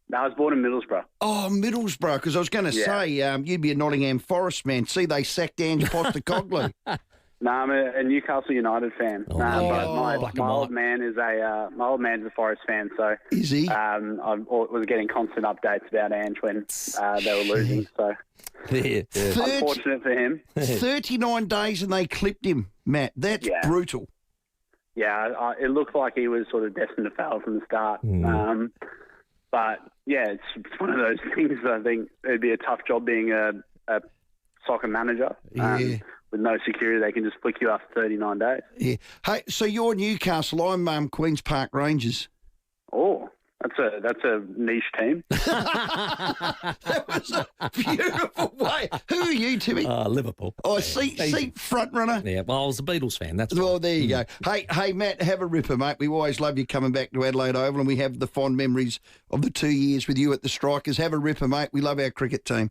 No, I was born in Middlesbrough. Oh, Middlesbrough, because I was going to say you'd be a Nottingham Forest man. See, they sacked Ange Postecoglou. No, I'm a Newcastle United fan. But my old man is a Forest fan. So is he? I was getting constant updates about Ange when they were losing. So unfortunate for him. 39 days and they clipped him, Matt. That's brutal. Yeah, it looked like he was sort of destined to fail from the start. But yeah, it's one of those things. I think it'd be a tough job being a soccer manager. With no security, they can just flick you after 39 days. Yeah. Hey, so you're Newcastle. I'm Queen's Park Rangers. Oh, that's a niche team. That was a beautiful way. Who are you, Timmy? Liverpool. Oh, see, front runner. Yeah, well, I was a Beatles fan. That's well, there you go. Hey, Matt, have a ripper, mate. We always love you coming back to Adelaide Oval, and we have the fond memories of the 2 years with you at the Strikers. Have a ripper, mate. We love our cricket team.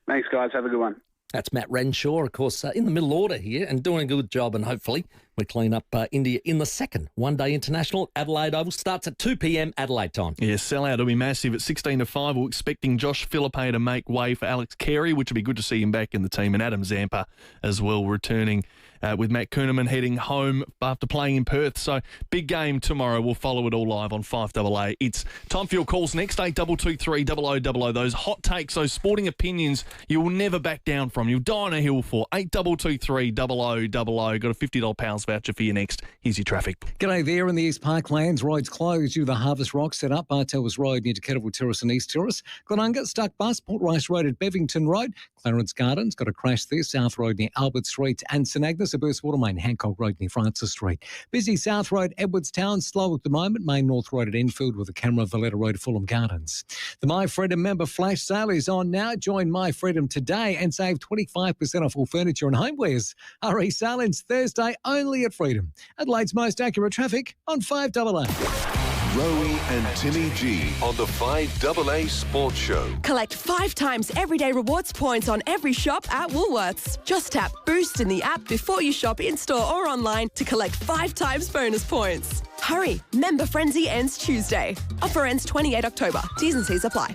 Thanks, guys. Have a good one. That's Matt Renshaw, of course, in the middle order here and doing a good job, and hopefully we clean up India in the second one-day international. Adelaide Oval starts at 2 p.m. Adelaide time. Yeah, sellout will be massive at 16-5. We're expecting Josh FIVEAA to make way for Alex Carey, which would be good to see him back in the team, and Adam Zampa as well returning with Matt Kuhneman heading home after playing in Perth. So big game tomorrow. We'll follow it all live on 5AA. It's time for your calls next, 8223 0000. Those hot takes, those sporting opinions you will never back down from. You'll die on a hill for. 8223 0000. Got a $50 pounds voucher for you next. Here's your traffic. G'day there in the East Parklands. Roads closed due to the Harvest Rock set up. Bartels Road near to Kettleville Terrace and East Terrace. Glenunga, stuck bus. Port Rice Road at Bevington Road. Clarence Gardens, got a crash there. South Road near Albert Street and St Agnes. A burst water main, Hancock Road near Francis Street. Busy South Road, Edwardstown. Slow at the moment. Main North Road at Enfield with a camera. Valletta Road, Fulham Gardens. The My Freedom member flash sale is on now. Join My Freedom today and save 25% off all furniture and homewares. Hurry, sale ends Thursday only at Freedom. Adelaide's most accurate traffic on 5AA. Rowey and Timmy G on the 5AA Sports Show. Collect 5 times everyday rewards points on every shop at Woolworths. Just tap Boost in the app before you shop in-store or online to collect 5 times bonus points. Hurry, Member Frenzy ends Tuesday. Offer ends 28 October. T's and C's apply.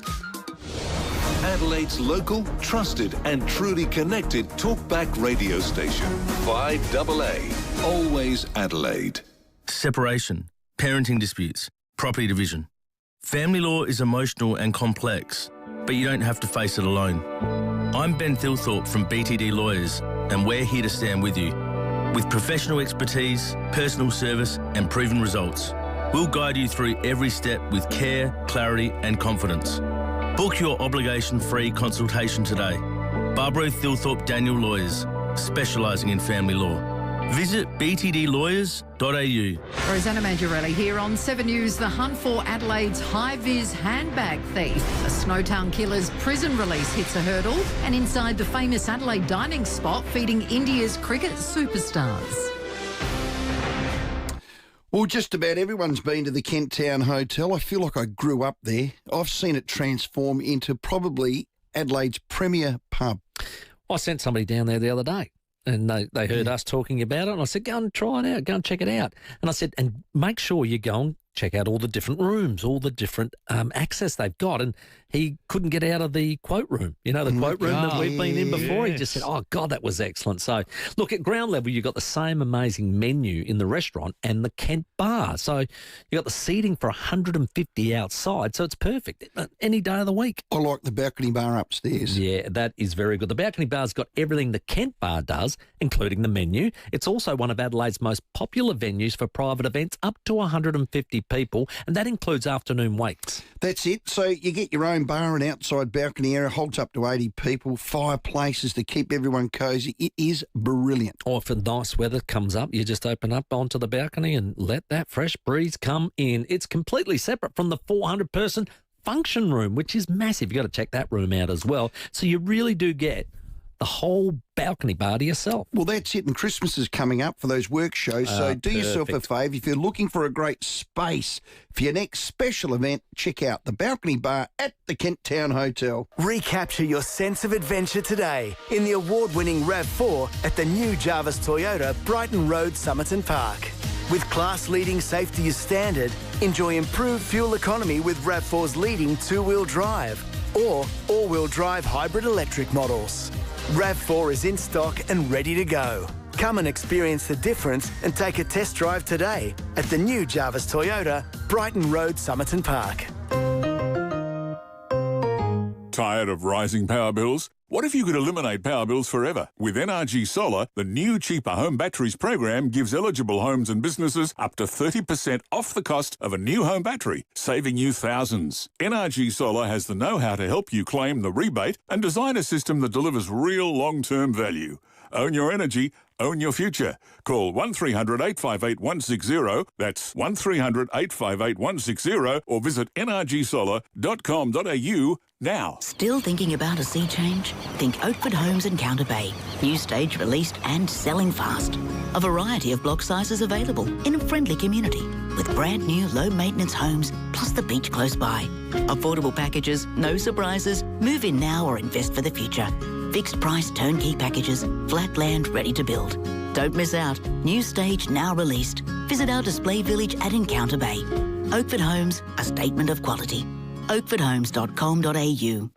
Adelaide's local, trusted and truly connected talkback radio station. 5AA. Always Adelaide. Separation, parenting disputes, property division. Family law is emotional and complex, but you don't have to face it alone. I'm Ben Thilthorpe from BTD Lawyers, and we're here to stand with you. With professional expertise, personal service and proven results, we'll guide you through every step with care, clarity and confidence. Book your obligation-free consultation today. Barbara Thilthorpe Daniel Lawyers, specialising in family law. Visit btdlawyers.au. Rosanna Mangiarelli here on 7 News. The hunt for Adelaide's high-vis handbag thief. A Snowtown killer's prison release hits a hurdle, and inside the famous Adelaide dining spot feeding India's cricket superstars. Well, just about everyone's been to the Kent Town Hotel. I feel like I grew up there. I've seen it transform into probably Adelaide's premier pub. I sent somebody down there the other day. And they heard us talking about it, and I said, go and try it out, go and check it out. And I said, and make sure you go and check out all the different rooms, all the different access they've got. And he couldn't get out of the quote room, the quote room that we've been in before. Yes. He just said, oh, God, that was excellent. So, look, at ground level, you've got the same amazing menu in the restaurant and the Kent bar. So you've got the seating for 150 outside, so it's perfect any day of the week. I like the balcony bar upstairs. Yeah, that is very good. The balcony bar's got everything the Kent bar does, including the menu. It's also one of Adelaide's most popular venues for private events, up to 150 people, and that includes afternoon wakes. That's it. So you get your own bar and outside balcony area, holds up to 80 people, fireplaces to keep everyone cosy. It is brilliant. Or if nice weather comes up, you just open up onto the balcony and let that fresh breeze come in. It's completely separate from the 400-person function room, which is massive. You've got to check that room out as well. So you really do get the whole balcony bar to yourself. Well, that's it, and Christmas is coming up for those work shows, so do yourself a favour. If you're looking for a great space for your next special event, check out the balcony bar at the Kent Town Hotel. Recapture your sense of adventure today in the award-winning RAV4 at the new Jarvis Toyota, Brighton Road, Somerton Park. With class-leading safety as standard, enjoy improved fuel economy with RAV4's leading two-wheel drive or all-wheel drive hybrid electric models. RAV4 is in stock and ready to go. Come and experience the difference and take a test drive today at the new Jarvis Toyota, Brighton Road, Somerton Park. Tired of rising power bills? What if you could eliminate power bills forever? With NRG Solar, the new cheaper home batteries program gives eligible homes and businesses up to 30% off the cost of a new home battery, saving you thousands. NRG Solar has the know-how to help you claim the rebate and design a system that delivers real long-term value. Own your energy, own your future. Call 1300 858 160, that's 1300 858 160, or visit nrgsolar.com.au now. Still thinking about a sea change? Think Oakford Homes in Counter Bay. New stage released and selling fast. A variety of block sizes available in a friendly community with brand new low maintenance homes plus the beach close by. Affordable packages, no surprises. Move in now or invest for the future. Fixed price turnkey packages, flat land ready to build. Don't miss out. New stage now released. Visit our display village at Encounter Bay. Oakford Homes, a statement of quality. oakfordhomes.com.au.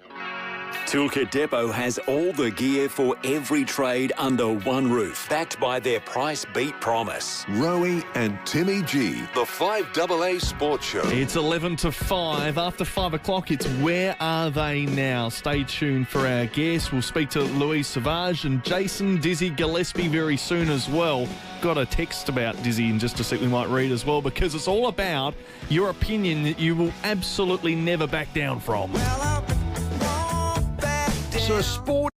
Toolkit Depot has all the gear for every trade under one roof, backed by their price beat promise. Rowey and Timmy G, the 5AA Sports Show. It's 11 to 5. After 5 o'clock, it's Where Are They Now? Stay tuned for our guests. We'll speak to Louise Savage and Jason Dizzy Gillespie very soon as well. Got a text about Dizzy in just a sec we might read as well, because it's all about your opinion that you will absolutely never back down from. So sport.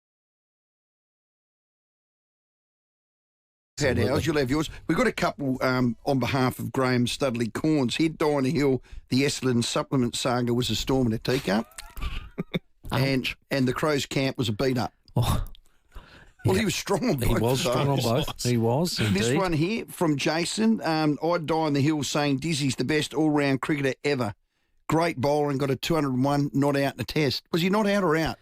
Had ours, you'll have yours. We've got a couple on behalf of Graham Studley Corns. He'd die on a hill. The Essendon supplement saga was a storm in a teacup. and the Crows camp was a beat up. Oh. Well, he was strong on both. He was strong on both. He was, indeed. This one here from Jason. I'd die on the hill saying Dizzy's the best all-round cricketer ever. Great bowler and got a 201 not out in a test. Was he not out or out?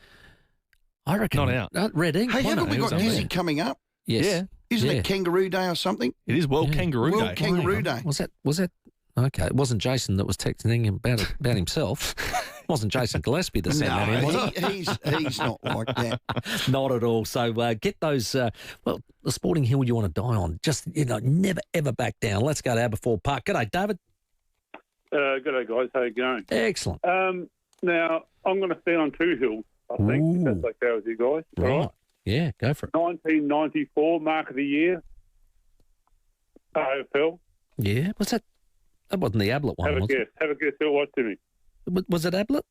I reckon. Not out. Red ink. Hey, haven't we got Dizzy coming up? Yes. Yeah. Isn't it Kangaroo Day or something? It is World Kangaroo Day. World Kangaroo Day. Was that? Okay, it wasn't Jason that was texting him about himself. It wasn't Jason Gillespie that sent that in, was it? He's not like that. Not at all. So get those, the sporting hill you want to die on. Just, never, ever back down. Let's go to Aberfoyle Park. G'day, David. G'day, guys. How you going? Excellent. Now, I'm going to stay on two hills, I think, if that's okay with you guys. Right. All right? Yeah, go for it. 1994, Mark of the Year, AFL. Yeah, what's that? That wasn't the Ablett one, Have a guess who it was, Timmy. Was it Ablett?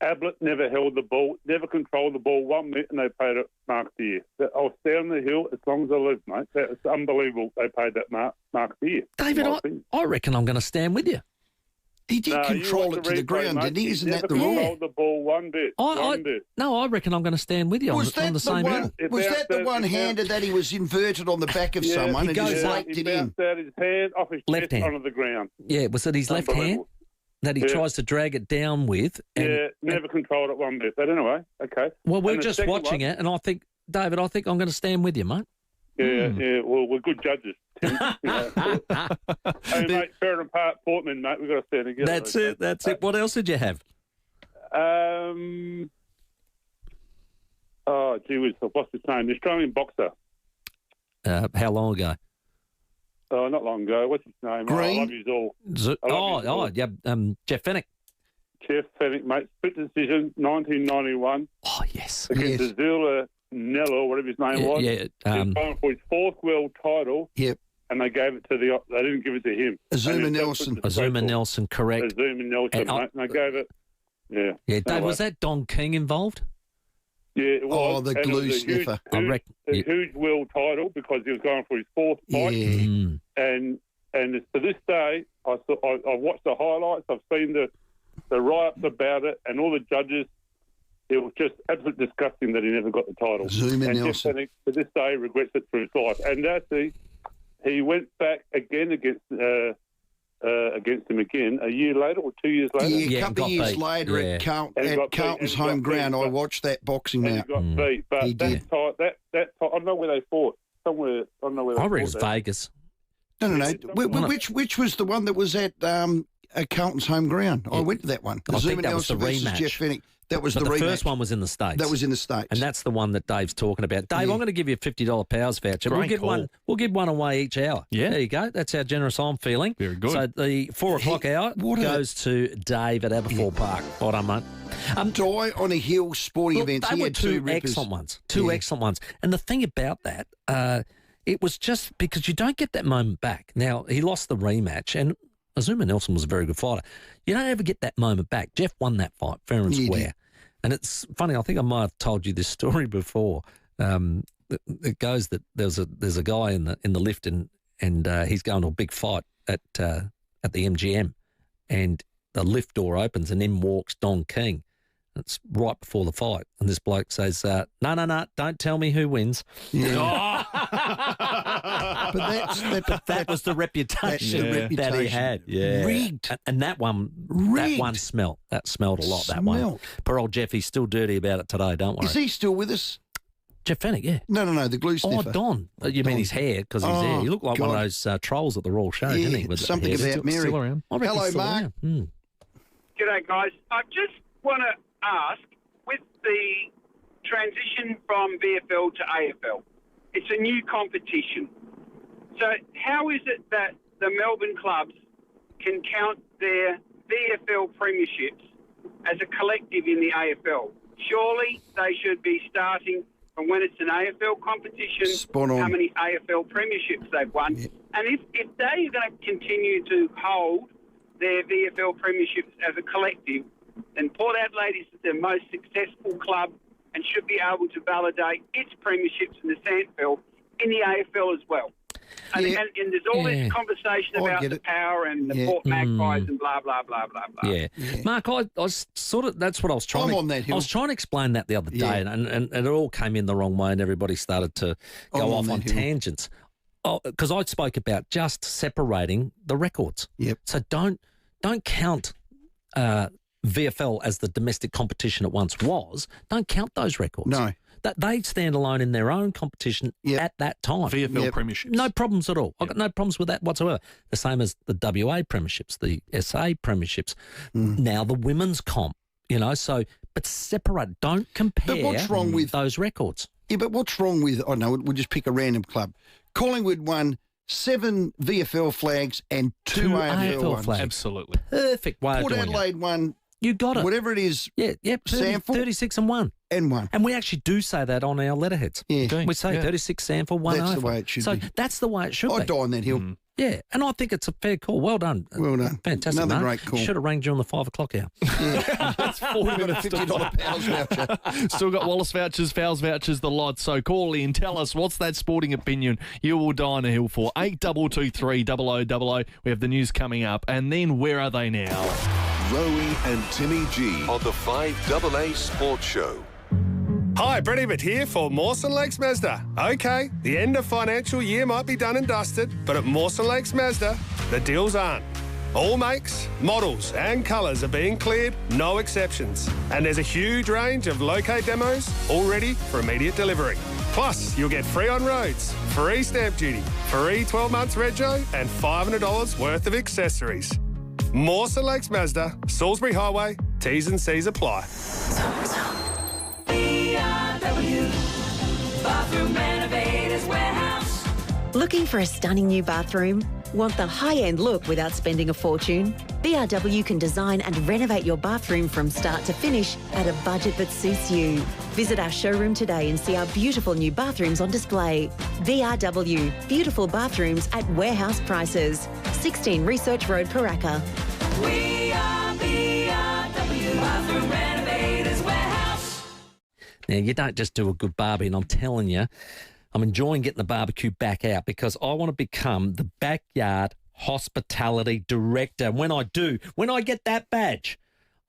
Ablett never held the ball, never controlled the ball 1 minute, and they paid it Mark of the Year. I'll stay on the hill as long as I live, mate. It's unbelievable they paid that Mark of the Year. David, I reckon I'm going to stand with you. He did control it to the ground, didn't he? Isn't that the rule? Never controlled the ball one bit. No, I reckon I'm going to stand with you on the same hill. Was that the one-handed that he was inverted on the back of someone and just flaked it in? He bounced out his hand off his left chest hand onto the ground. Yeah, was it his left hand that he tries to drag it down with? Never controlled it one bit. But anyway, okay. Well, we're just watching it, and I think, David, I'm going to stand with you, mate. Yeah, well, we're good judges. Hey, mate, Ferret Park, Portman, mate, we've got to stand together. That's it. What else did you have? Oh, gee whiz, what's his name? The Australian boxer. How long ago? Oh, not long ago. What's his name? Green? I love you all. Jeff Fennick. Jeff Fennick, mate. Split decision, 1991. Oh, yes. Against Azula Nello, whatever his name was. Yeah. He was going for his fourth world title. Yep. And they gave it to they didn't give it to him. Azuma Nelson, correct. Azuma Nelson, mate. And they gave it, Yeah, Dave, was that Don King involved? Yeah, it was. Oh, the glue sniffer. A huge world title because he was going for his fourth fight. Yeah. And to this day, I've watched the highlights. I've seen the write-ups about it and all the judges. It was just absolutely disgusting that he never got the title. Zuma Nelson. Jeff Fennick, to this day, regrets it through his life. And actually, he went back again against him again a year later or 2 years later. Yeah, a couple of years later at Carlton's home ground. I watched that boxing match. He got beat, but he did. that I don't know where they fought. Somewhere, I don't know where they fought. I reckon it's Vegas. No. Which was the one that was at Carlton's home ground? I went to that one. I think that was the versus rematch. Jeff Fennick. That was the rematch. The first one was in the States. That was in the States. And that's the one that Dave's talking about. Dave, I'm going to give you a $50 Powers voucher. Great We'll give one away each hour. Yeah. There you go. That's how generous I'm feeling. Very good. So the 4 o'clock hour goes to Dave at Aberfoyle Park. Well done, mate. Die on a hill sporting events. They He were had two rippers. excellent ones. Two excellent ones. And the thing about that, it was just because you don't get that moment back. Now, he lost the rematch, and Azuma Nelson was a very good fighter. You don't ever get that moment back. Jeff won that fight, fair and square. And it's funny, I think I might have told you this story before. It goes that there's a guy in the lift and he's going to a big fight at the MGM, and the lift door opens and in walks Don King. It's right before the fight. And this bloke says, no, don't tell me who wins. Yeah. But that was the reputation that he had. Yeah. Rigged. And that one smelt. That smelled a lot, that one. Poor old Jeffy's still dirty about it today, don't worry. Is he still with us? Jeff Fennick, yeah. No, the glue sniffer. Oh, Don. You mean his hair, because he's there. He looked like one of those trolls at the Royal Show, didn't he? With something about Mary. Still around. Hello, Mark. G'day, guys. I just want to ask, with the transition from VFL to AFL, it's a new competition. So how is it that the Melbourne clubs can count their VFL premierships as a collective in the AFL? Surely they should be starting from when it's an AFL competition, how many AFL premierships they've won. Yeah. And if they are going to continue to hold their VFL premierships as a collective, then Port Adelaide is the most successful club and should be able to validate its premierships in the SANFL in the AFL as well. And there's all this conversation about the power and the Port Magpies and blah, blah, blah, blah, blah. Yeah. Mark, I was sort of, that's what I was trying I was trying to explain that the other day, and it all came in the wrong way and everybody started to go off on tangents. Because I spoke about just separating the records. Yep. So don't count VFL as the domestic competition it once was. Don't count those records. No. That they stand alone in their own competition at that time. VFL premierships. No problems at all. I've got no problems with that whatsoever. The same as the WA premierships, the SA premierships, now the women's comp, so, but separate, don't compare but what's wrong with those records. Yeah, but what's wrong with, we'll just pick a random club. Collingwood won 7 VFL flags and 2 AFL flags. Absolutely. Perfect way Port of doing Adelaide won. You got it. Whatever it is. Yeah, 36 and 1. And 1. And we actually do say that on our letterheads. Yeah. We say 36 SANFL, 1 That's AFL. the way it should be. So that's the way it should be. I'd die on that hill. Yeah, and I think it's a fair call. Well done. Well done. Fantastic, Another Mark. great call. Should have rang you on the 5 o'clock hour. That's 40 minutes to $50 Pals voucher. Still got Wallace vouchers, Fowles vouchers, the lot. So call in, tell us what's that sporting opinion you will die on a hill for. 8223 0000. We have the news coming up. And then where are they now? Rowey and Timmy G on the 5AA Sports Show. Hi, Brett Hibbert here for Mawson Lakes Mazda. OK, the end of financial year might be done and dusted, but at Mawson Lakes Mazda, the deals aren't. All makes, models and colours are being cleared, no exceptions. And there's a huge range of locate demos all ready for immediate delivery. Plus, you'll get free on roads, free stamp duty, free 12 months rego and $500 worth of accessories. Mawson Lakes Mazda, Salisbury Highway, T's and C's apply. Bathroom Renovators Warehouse. Looking for a stunning new bathroom? Want the high-end look without spending a fortune? BRW can design and renovate your bathroom from start to finish at a budget that suits you. Visit our showroom today and see our beautiful new bathrooms on display. BRW, beautiful bathrooms at warehouse prices. 16 Research Road, Paraka. We are BRW Bathroom Renovators Warehouse. Now, you don't just do a good barbie, and I'm telling you, I'm enjoying getting the barbecue back out because I want to become the backyard hospitality director. And when I get that badge,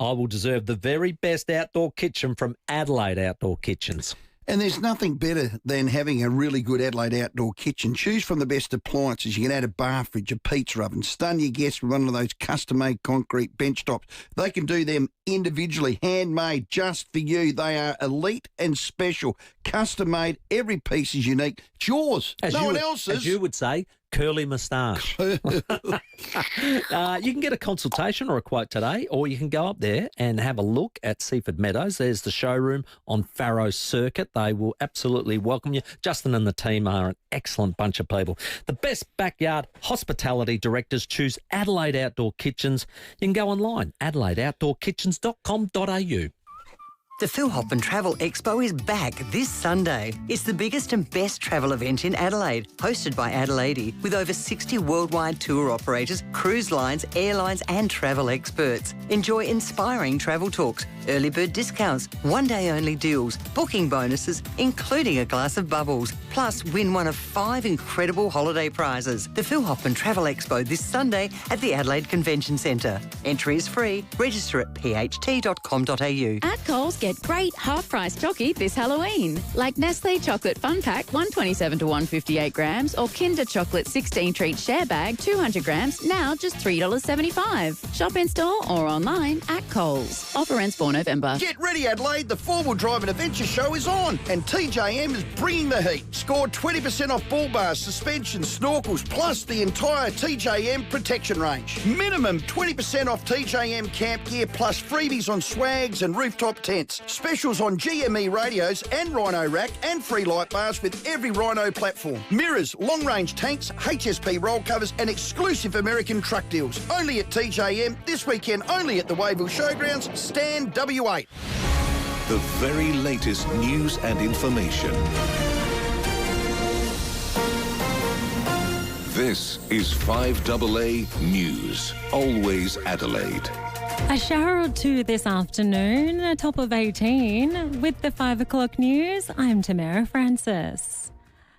I will deserve the very best outdoor kitchen from Adelaide Outdoor Kitchens. And there's nothing better than having a really good Adelaide outdoor kitchen. Choose from the best appliances. You can add a bar fridge, a pizza oven, stun your guests with one of those custom-made concrete bench tops. They can do them individually, handmade, just for you. They are elite and special, custom-made. Every piece is unique. It's yours. No one else's. As you would say, curly moustache. You can get a consultation or a quote today, or you can go up there and have a look at Seaford Meadows. There's the showroom on Farrow Circuit. They will absolutely welcome you. Justin and the team are an excellent bunch of people. The best backyard hospitality directors choose Adelaide Outdoor Kitchens. You can go online, adelaideoutdoorkitchens.com.au. The Phil Hoffman Travel Expo is back this Sunday. It's the biggest and best travel event in Adelaide, hosted by Adelaide, with over 60 worldwide tour operators, cruise lines, airlines and travel experts. Enjoy inspiring travel talks, early bird discounts, one-day only deals, booking bonuses, including a glass of bubbles. Plus, win one of 5 incredible holiday prizes. The Phil Hoffman Travel Expo this Sunday at the Adelaide Convention Centre. Entry is free. Register at pht.com.au. At Coles, get great half-price jockey this Halloween. Like Nestle Chocolate Fun Pack, 127 to 158 grams, or Kinder Chocolate 16-treat share bag, 200 grams, now just $3.75. Shop in-store or online at Coles. Offer ends for November. Get ready, Adelaide. The 4-wheel drive and adventure show is on, and TJM is bringing the heat. Score 20% off bull bars, suspensions, snorkels, plus the entire TJM protection range. Minimum 20% off TJM camp gear, plus freebies on swags and rooftop tents. Specials on GME radios and Rhino rack, and free light bars with every Rhino platform. Mirrors, long-range tanks, HSP roll covers, and exclusive American truck deals. Only at TJM, this weekend only at the Wayville Showgrounds, Stand W8. The very latest news and information. This is 5AA News. Always Adelaide. A shower or two this afternoon, a top of 18. With the 5 o'clock news, I'm Tamara Francis.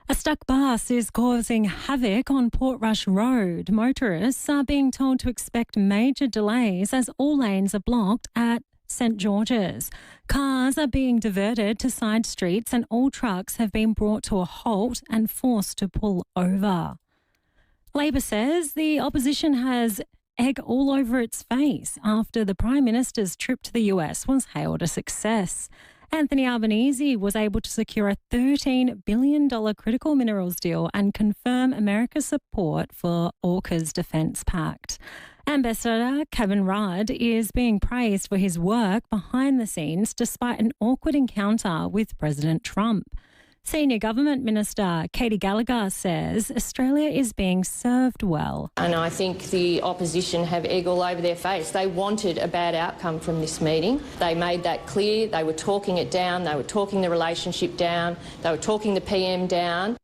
A stuck bus is causing havoc on Portrush Road. Motorists are being told to expect major delays as all lanes are blocked at St George's. Cars are being diverted to side streets and all trucks have been brought to a halt and forced to pull over. Labor says the opposition has egg all over its face after the Prime Minister's trip to the US was hailed a success. Anthony Albanese was able to secure a $13 billion critical minerals deal and confirm America's support for AUKUS Defence Pact. Ambassador Kevin Rudd is being praised for his work behind the scenes despite an awkward encounter with President Trump. Senior Government Minister Katie Gallagher says Australia is being served well. And I think the opposition have egg all over their face. They wanted a bad outcome from this meeting. They made that clear. They were talking it down. They were talking the relationship down. They were talking the PM down.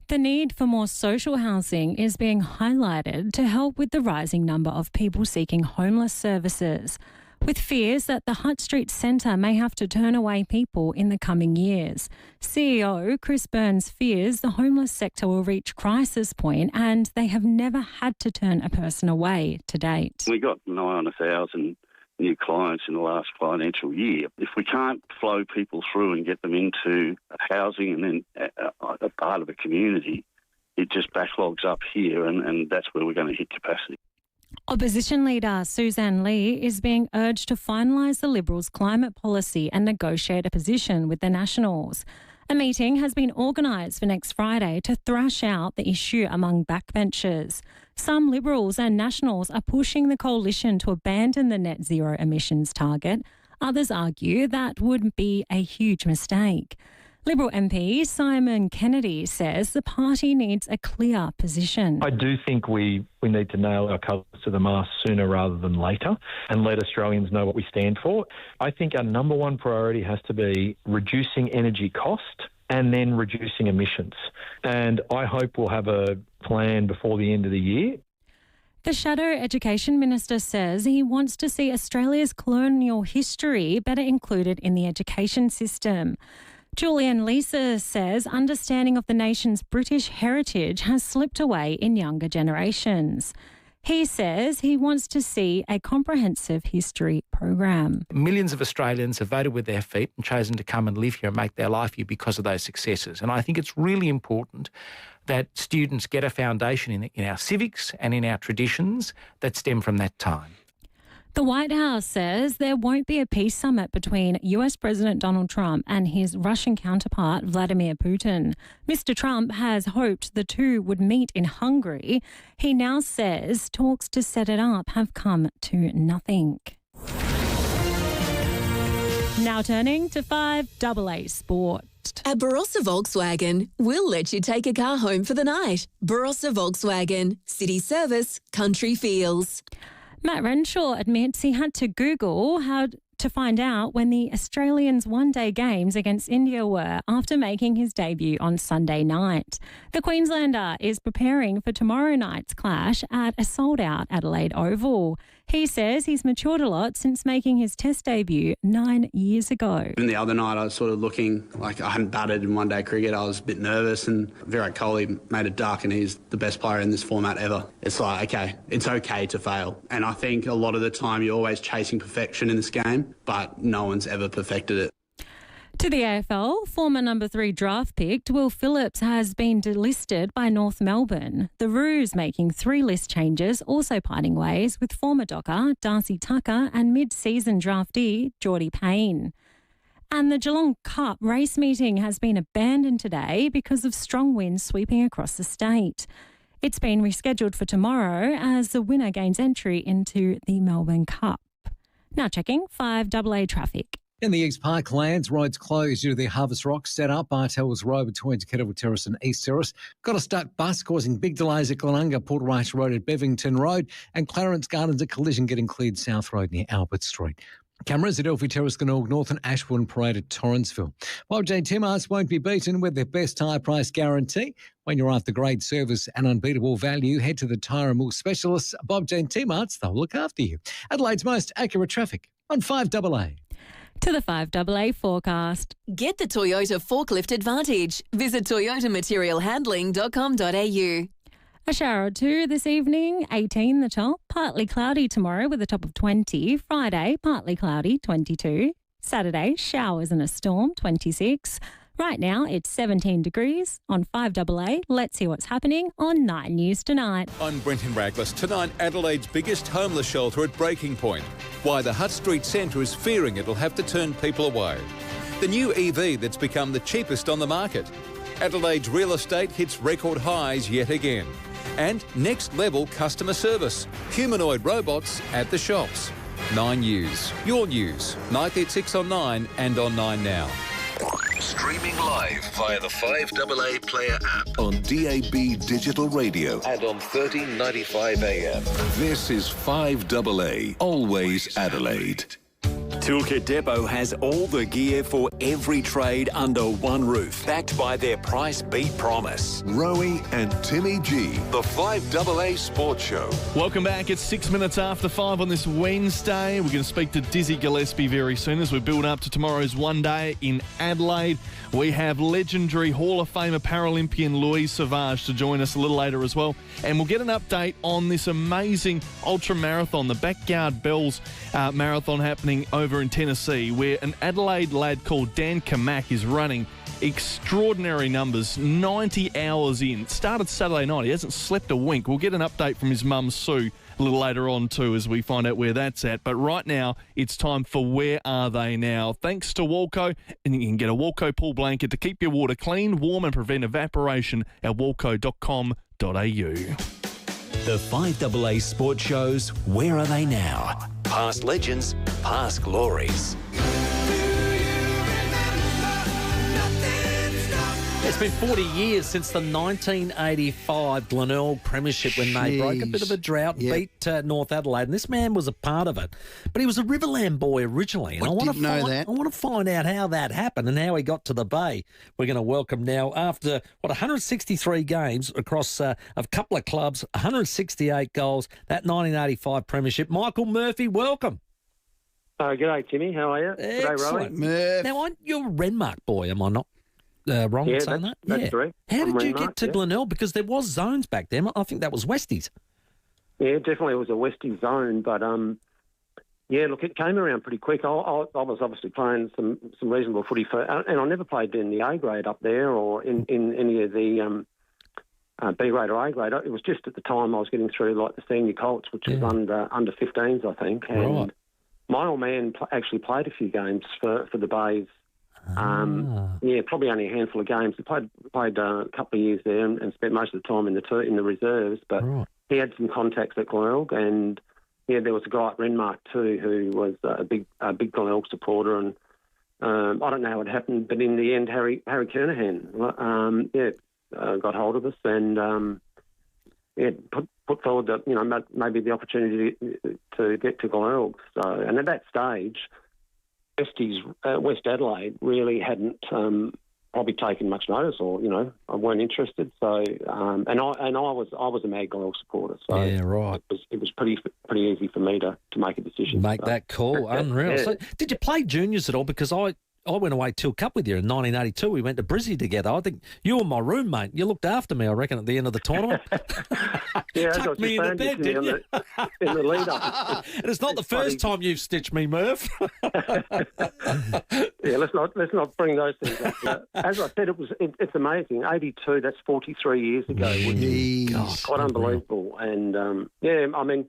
The need for more social housing is being highlighted to help with the rising number of people seeking homeless services, with fears that the Hutt Street Centre may have to turn away people in the coming years. CEO Chris Burns fears the homeless sector will reach crisis point and they have never had to turn a person away to date. We got nigh on 1,000 new clients in the last financial year. If we can't flow people through and get them into housing and then a part of a community, it just backlogs up here and that's where we're going to hit capacity. Opposition leader Suzanne Lee is being urged to finalise the Liberals' climate policy and negotiate a position with the Nationals. A meeting has been organised for next Friday to thrash out the issue among backbenchers. Some Liberals and Nationals are pushing the coalition to abandon the net zero emissions target. Others argue that would be a huge mistake. Liberal MP Simon Kennedy says the party needs a clear position. I do think we need to nail our colours to the mast sooner rather than later and let Australians know what we stand for. I think our number one priority has to be reducing energy cost and then reducing emissions. And I hope we'll have a plan before the end of the year. The Shadow Education Minister says he wants to see Australia's colonial history better included in the education system. Julian Lisa says understanding of the nation's British heritage has slipped away in younger generations. He says he wants to see a comprehensive history program. Millions of Australians have voted with their feet and chosen to come and live here and make their life here because of those successes. And I think it's really important that students get a foundation in our civics and in our traditions that stem from that time. The White House says there won't be a peace summit between US President Donald Trump and his Russian counterpart Vladimir Putin. Mr. Trump has hoped the two would meet in Hungary. He now says talks to set it up have come to nothing. Now turning to 5AA Sport. At Barossa Volkswagen, we'll let you take a car home for the night. Barossa Volkswagen, city service, country feels. Matt Renshaw admits he had to Google how to find out when the Australians' one-day games against India were after making his debut on Sunday night. The Queenslander is preparing for tomorrow night's clash at a sold-out Adelaide Oval. He says he's matured a lot since making his Test debut 9 years ago. Even the other night, I was sort of looking like I hadn't batted in one-day cricket. I was a bit nervous, and Virat Kohli made a duck, and he's the best player in this format ever. It's like, okay, it's okay to fail. And I think a lot of the time you're always chasing perfection in this game, but no one's ever perfected it. To the AFL, former number 3 draft pick Will Phillips has been delisted by North Melbourne. The Roos making 3 list changes, also parting ways with former Docker Darcy Tucker and mid-season draftee Geordie Payne. And the Geelong Cup race meeting has been abandoned today because of strong winds sweeping across the state. It's been rescheduled for tomorrow as the winner gains entry into the Melbourne Cup. Now checking 5AA traffic. In the East Parklands, roads closed due to the Harvest Rock set-up. Bartels Road between Kettle Terrace and East Terrace. Got a stuck bus causing big delays at Glenunga, Portrush Road at Bevington Road, and Clarence Gardens at Collision getting cleared South Road near Albert Street. Cameras at Elfie Terrace, Glenelg North and Ashbourne Parade at Torrensville. Bob J. Timmars won't be beaten with their best tyre price guarantee. When you're after great service and unbeatable value, head to the Tyre and Wool specialists. Bob J. Timmars, they'll look after you. Adelaide's most accurate traffic on 5AA. To the 5AA forecast. Get the Toyota Forklift Advantage. Visit toyotamaterialhandling.com.au. A shower or two this evening, 18 the top. Partly cloudy tomorrow with a top of 20. Friday, partly cloudy, 22. Saturday, showers and a storm, 26. Right now, it's 17 degrees on 5AA. Let's see what's happening on 9 News Tonight. I'm Brenton Raglas. Tonight, Adelaide's biggest homeless shelter at breaking point. Why the Hutt Street Centre is fearing it'll have to turn people away. The new EV that's become the cheapest on the market. Adelaide's real estate hits record highs yet again. And next level customer service. Humanoid robots at the shops. 9 News. Your news. Nightly at 6 on 9 and on 9 Now. Streaming live via the 5AA Player app on DAB Digital Radio and on 1395 AM. This is 5AA, always Adelaide. Toolkit Depot has all the gear for every trade under one roof, backed by their price beat promise. Rowey and Timmy G, the 5AA Sports Show. Welcome back. It's 6 minutes after 5 on this Wednesday. We're going to speak to Dizzy Gillespie very soon as we build up to tomorrow's one day in Adelaide. We have legendary Hall of Famer Paralympian Louise Savage to join us a little later as well. And we'll get an update on this amazing ultra marathon, the Backyard Bells marathon happening over in Tennessee, where an Adelaide lad called Dan Kamak is running extraordinary numbers, 90 hours in. Started Saturday night. He hasn't slept a wink. We'll get an update from his mum, Sue, a little later on too as we find out where that's at. But right now, it's time for Where Are They Now? Thanks to Walco, and you can get a Walco pool blanket to keep your water clean, warm and prevent evaporation at walco.com.au. The 5AA Sports Show's Where Are They Now? Past legends, past glories. It's been 40 years since the 1985 Glenelg Premiership when they broke a bit of a drought, beat North Adelaide, and this man was a part of it. But he was a Riverland boy originally, and I want to find out how that happened and how he got to the Bay. We're going to welcome now, after 163 games across a couple of clubs, 168 goals, that 1985 Premiership. Michael Murphy, welcome. G'day, Timmy. How are you? Excellent. G'day, Rowey. Now, you're a Renmark boy, am I not? Wrong in saying that? That's correct. How did you Renmark, get to Glenelg? Because there was zones back then. I think that was Westies. Yeah, definitely it was a Westies zone, but look, it came around pretty quick. I was obviously playing some reasonable footy and I never played in the A grade up there or in any of the B grade or A grade. It was just at the time I was getting through like the senior Colts, which was under 15s, I think. And my old man actually played a few games for the Bays. Probably only a handful of games. He played a couple of years there and spent most of the time in the reserves. But he had some contacts at Glenelg, and there was a guy at Renmark too who was a big Glenelg supporter. And I don't know how it happened, but in the end, Harry Kernahan, got hold of us and put forward that maybe the opportunity to get to Glenelg. So, and at that stage, West Adelaide really hadn't probably taken much notice, or I weren't interested. So and I was a Mag Gloyle supporter. So yeah, right. It was pretty easy for me to make a decision. Make that call. Unreal. Yeah. So, did you play juniors at all? Because I went away Teal Cup with you in 1982. We went to Brizzy together. I think you were my roommate. You looked after me, I reckon, at the end of the tournament. Yeah, Tucked me in the bed, didn't you? In the lead up. And it's not the first time you've stitched me, Murph. Yeah, let's not bring those things up. As I said, it's amazing. 82, that's 43 years ago, which is quite unbelievable. And I mean,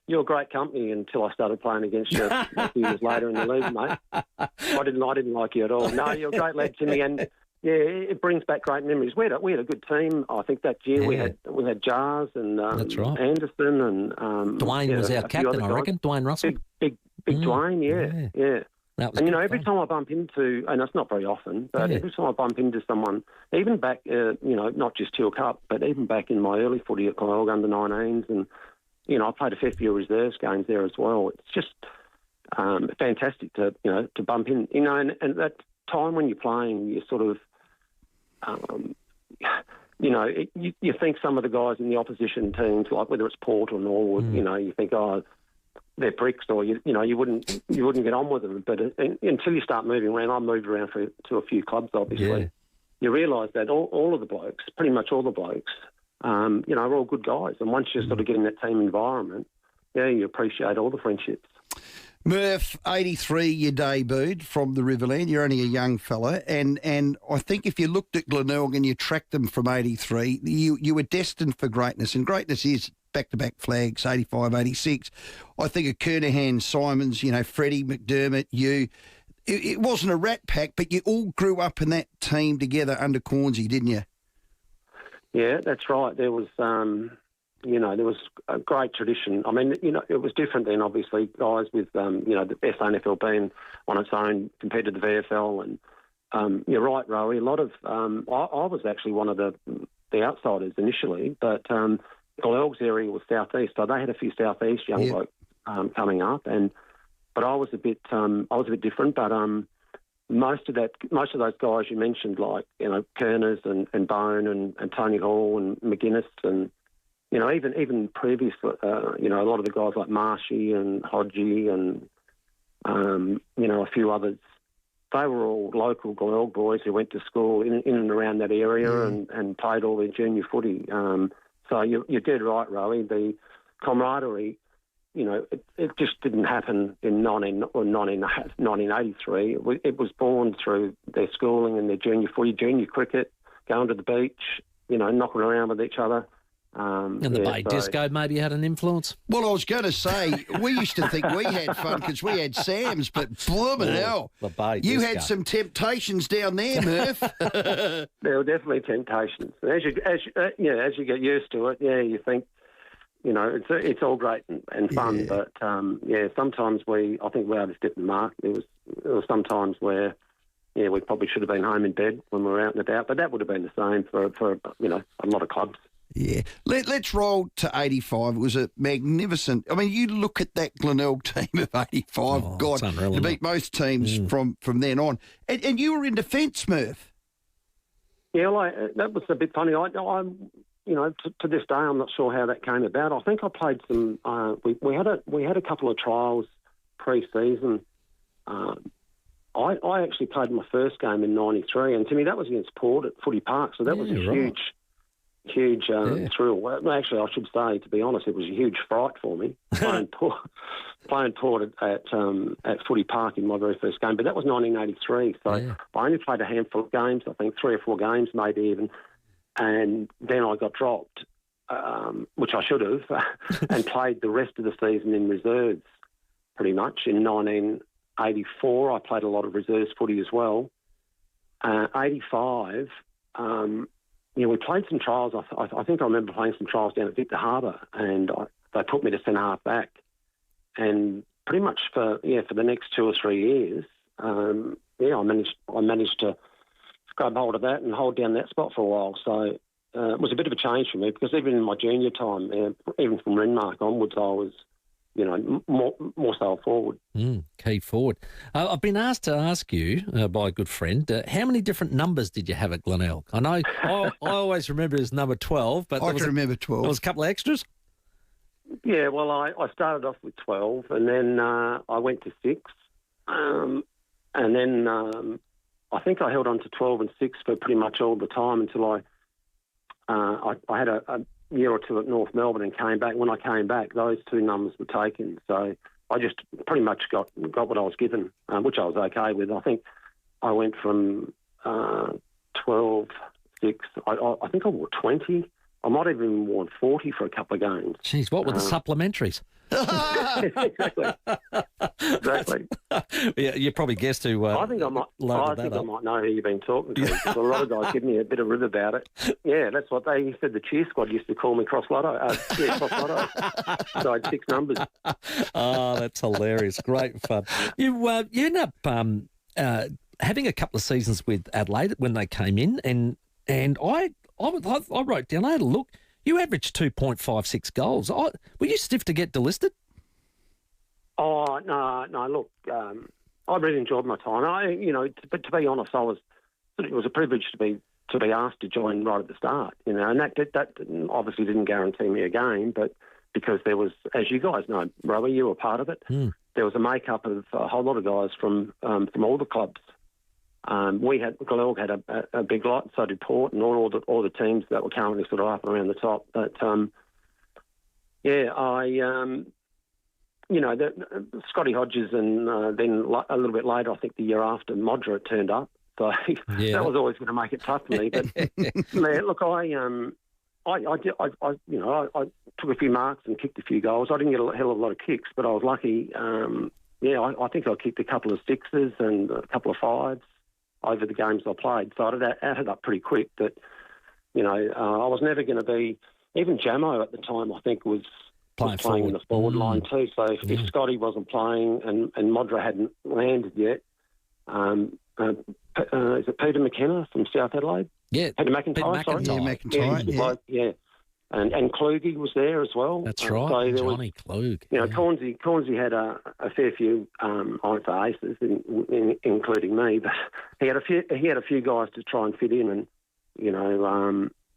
you're a great company until I started playing against you a few years later in the league, mate. I didn't like you at all. No, you're a great lad, Timmy, and yeah, it brings back great memories. We had a good team. I think that year we had Jars and That's right. Anderson and Dwayne was our captain, I reckon. Dwayne Russell. Big Dwayne, yeah. That was and every time I bump into, and that's not very often, but every time I bump into someone, even back, not just Teal Cup, but even back in my early footy at Kyle under 19s, and I played a fair few reserves games there as well. It's just fantastic to bump in, and that time when you're playing, you sort of, you think some of the guys in the opposition teams, like whether it's Port or Norwood, you think, oh, they're pricks, or you wouldn't get on with them. But until you start moving around, I moved around to a few clubs, obviously. Yeah. You realise that all of the blokes, pretty much all the blokes, are all good guys. And once you sort of get in that team environment, you appreciate all the friendships. Murph, 83, you debuted from the Riverland. You're only a young fella. And I think if you looked at Glenelg and you tracked them from 83, you were destined for greatness. And greatness is back-to-back flags, 85, 86. I think of Kernahan, Simons, Freddie, McDermott, you. It wasn't a rat pack, but you all grew up in that team together under Cornsey, didn't you? Yeah, that's right. There was, there was a great tradition. I mean, it was different then, obviously, guys with, the SANFL being on its own compared to the VFL. And you're right, Rowey. A lot of, I was actually one of the outsiders initially, but Glenelg's area was southeast, so they had a few southeast young blokes coming up, but I was a bit different. But most of those guys you mentioned, like Kerners and Bone and Tony Hall and McGuinness, and even previous, a lot of the guys like Marshy and Hodgie and a few others. They were all local Glenelg boys who went to school in and around that area and played all their junior footy. So you're dead right, Rowey. The camaraderie, it just didn't happen in 1983. It was born through their schooling and their junior footy, junior cricket, going to the beach, knocking around with each other. And the Bay Disco maybe had an influence? Well, I was going to say, we used to think we had fun because we had Sam's, but bloomin' hell, the Bay you Disco. had some temptations down there, Murph. There were definitely temptations. As you get used to it, you think, it's all great and fun, but sometimes I think we overstepped the mark. There was sometimes where we probably should have been home in bed when we were out and about, but that would have been the same for a lot of clubs. Yeah. Let's roll to 85. It was a magnificent... I mean, you look at that Glenelg team of 85. Oh, God, to beat most teams from then on. And you were in defence, Murph. Yeah, that was a bit funny. To this day, I'm not sure how that came about. I think I played some... we had a couple of trials pre-season. I actually played my first game in 93, and to me, that was against Port at Footy Park, so that was a huge thrill. Well, actually, I should say, to be honest, it was a huge fright for me playing Port at Footy Park in my very first game. But that was 1983, so I only played a handful of games. I think 3 or 4 games, maybe even, and then I got dropped, which I should have, and played the rest of the season in reserves. Pretty much in 1984, I played a lot of reserves footy as well. 85. We played some trials. I think I remember playing some trials down at Victor Harbour, and they put me to centre half back. And pretty much for the next 2 or 3 years, I managed to grab hold of that and hold down that spot for a while. So it was a bit of a change for me because even in my junior time, even from Renmark onwards, I was more so forward. Key forward. I've been asked to ask you by a good friend, how many different numbers did you have at Glenelg? I know I always remember it as number 12, but I can remember 12. There was a couple of extras. Yeah, well, I started off with 12, and then I went to 6, and then I think I held on to 12 and 6 for pretty much all the time until I had a year or two at North Melbourne and came back. When I came back, those 2 numbers were taken, so I just pretty much got what I was given, which I was okay with. I think I went from 12, 6, I think I wore 20. I might have even worn 40 for a couple of games. Jeez, what were the supplementaries? Exactly. Yeah, you probably guessed who. I think I might know who you've been talking to. Because a lot of guys give me a bit of rib about it. Yeah, that's what they said. The cheer squad used to call me Cross Lotto. Cross Lotto. So I had 6 numbers. Oh, that's hilarious! Great fun. You end up having a couple of seasons with Adelaide when they came in, and I wrote down. I had a look. You averaged 2.56 goals. Were you stiff to get delisted? Oh no. Look, I really enjoyed my time. But to be honest, it was a privilege to be asked to join right at the start. And that obviously didn't guarantee me a game, but because there was, as you guys know, Rowey, you were part of it. There was a makeup of a whole lot of guys from all the clubs. Glenelg had a big lot, so did Port, and all the teams that were currently sort of up and around the top. But Scotty Hodges, and then a little bit later, I think the year after, Modra turned up. So that was always going to make it tough for me. But man, look, I took a few marks and kicked a few goals. I didn't get a hell of a lot of kicks, but I was lucky. I think I kicked a couple of 6s and a couple of 5s over the games I played. So it added up pretty quick. But, I was never going to be... Even Jamo at the time, I think, was playing in the forward line too. So if Scotty wasn't playing and Modra hadn't landed yet, is it Peter McKenna from South Adelaide? Yeah. Peter McIntyre, sorry. Yeah, McIntyre. Yeah. And Kluge was there as well. That's right, so Johnny Kluge. Cornsey had a fair few for aces, including me, but he had a few guys to try and fit in, and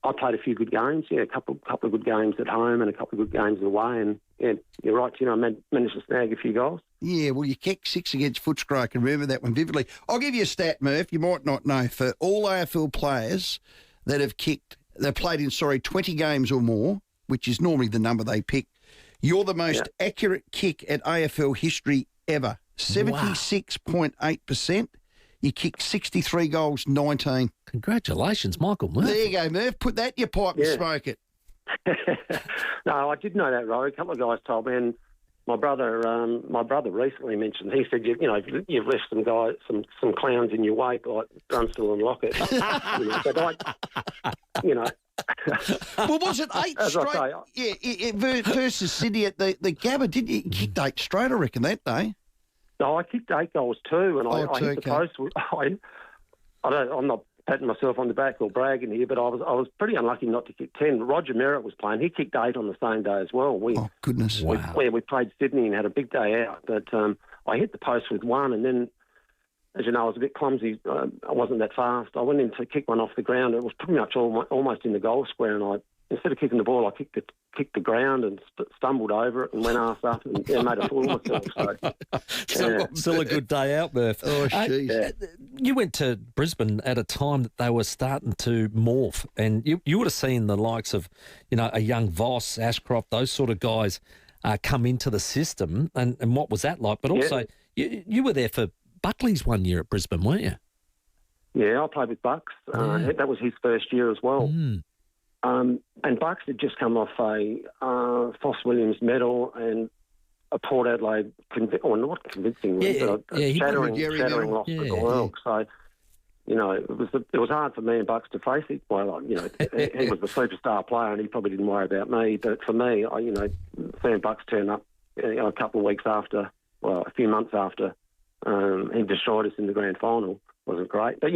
I played a few good games. Yeah, a couple of good games at home and a couple of good games away, and yeah, you're right. I managed to snag a few goals. Yeah, well, you kicked 6 against Footscray. I can remember that one vividly. I'll give you a stat, Murph. You might not know. For all AFL players that have played in 20 games or more, which is normally the number they pick, you're the most accurate kick at AFL history ever. 76.8%. You kicked 63 goals, 19. Congratulations, Michael Murphy. There you go, Murph. Put that in your pipe and smoke it. No, I did know that, Rory. A couple of guys told me, and my brother recently mentioned. He said, you've left some guys, some clowns in your wake like Dunstall and Lockett. Well, was it 8 straight? Versus Sydney at the Gabba, didn't you? You kicked 8 straight, I reckon, that day. No, I kicked 8 goals too, and I hit the post. I'm not patting myself on the back or bragging here, but I was pretty unlucky not to kick 10. Roger Merritt was playing. He kicked 8 on the same day as well. Oh, goodness. Wow. We played Sydney and had a big day out, but I hit the post with 1, and then, as you know, I was a bit clumsy. I wasn't that fast. I went in to kick one off the ground. It was pretty much almost in the goal square, and instead of kicking the ball, I kicked the ground and stumbled over it and went arse up and made a fool of myself. So, still a good day out, Murph. Oh, jeez. You went to Brisbane at a time that they were starting to morph, and you would have seen the likes of, a young Voss, Ashcroft, those sort of guys come into the system, and what was that like? But also, you were there for Buckley's one year at Brisbane, weren't you? Yeah, I played with Bucks. That was his first year as well. And Bucks had just come off a Foss Williams medal and a Port Adelaide, not convincing, but a shattering loss to the world. So, it was hard for me and Bucks to face it. Well, he was the superstar player and he probably didn't worry about me. But for me, seeing Bucks turn up a couple of weeks after, a few months after he destroyed us in the grand final wasn't great. But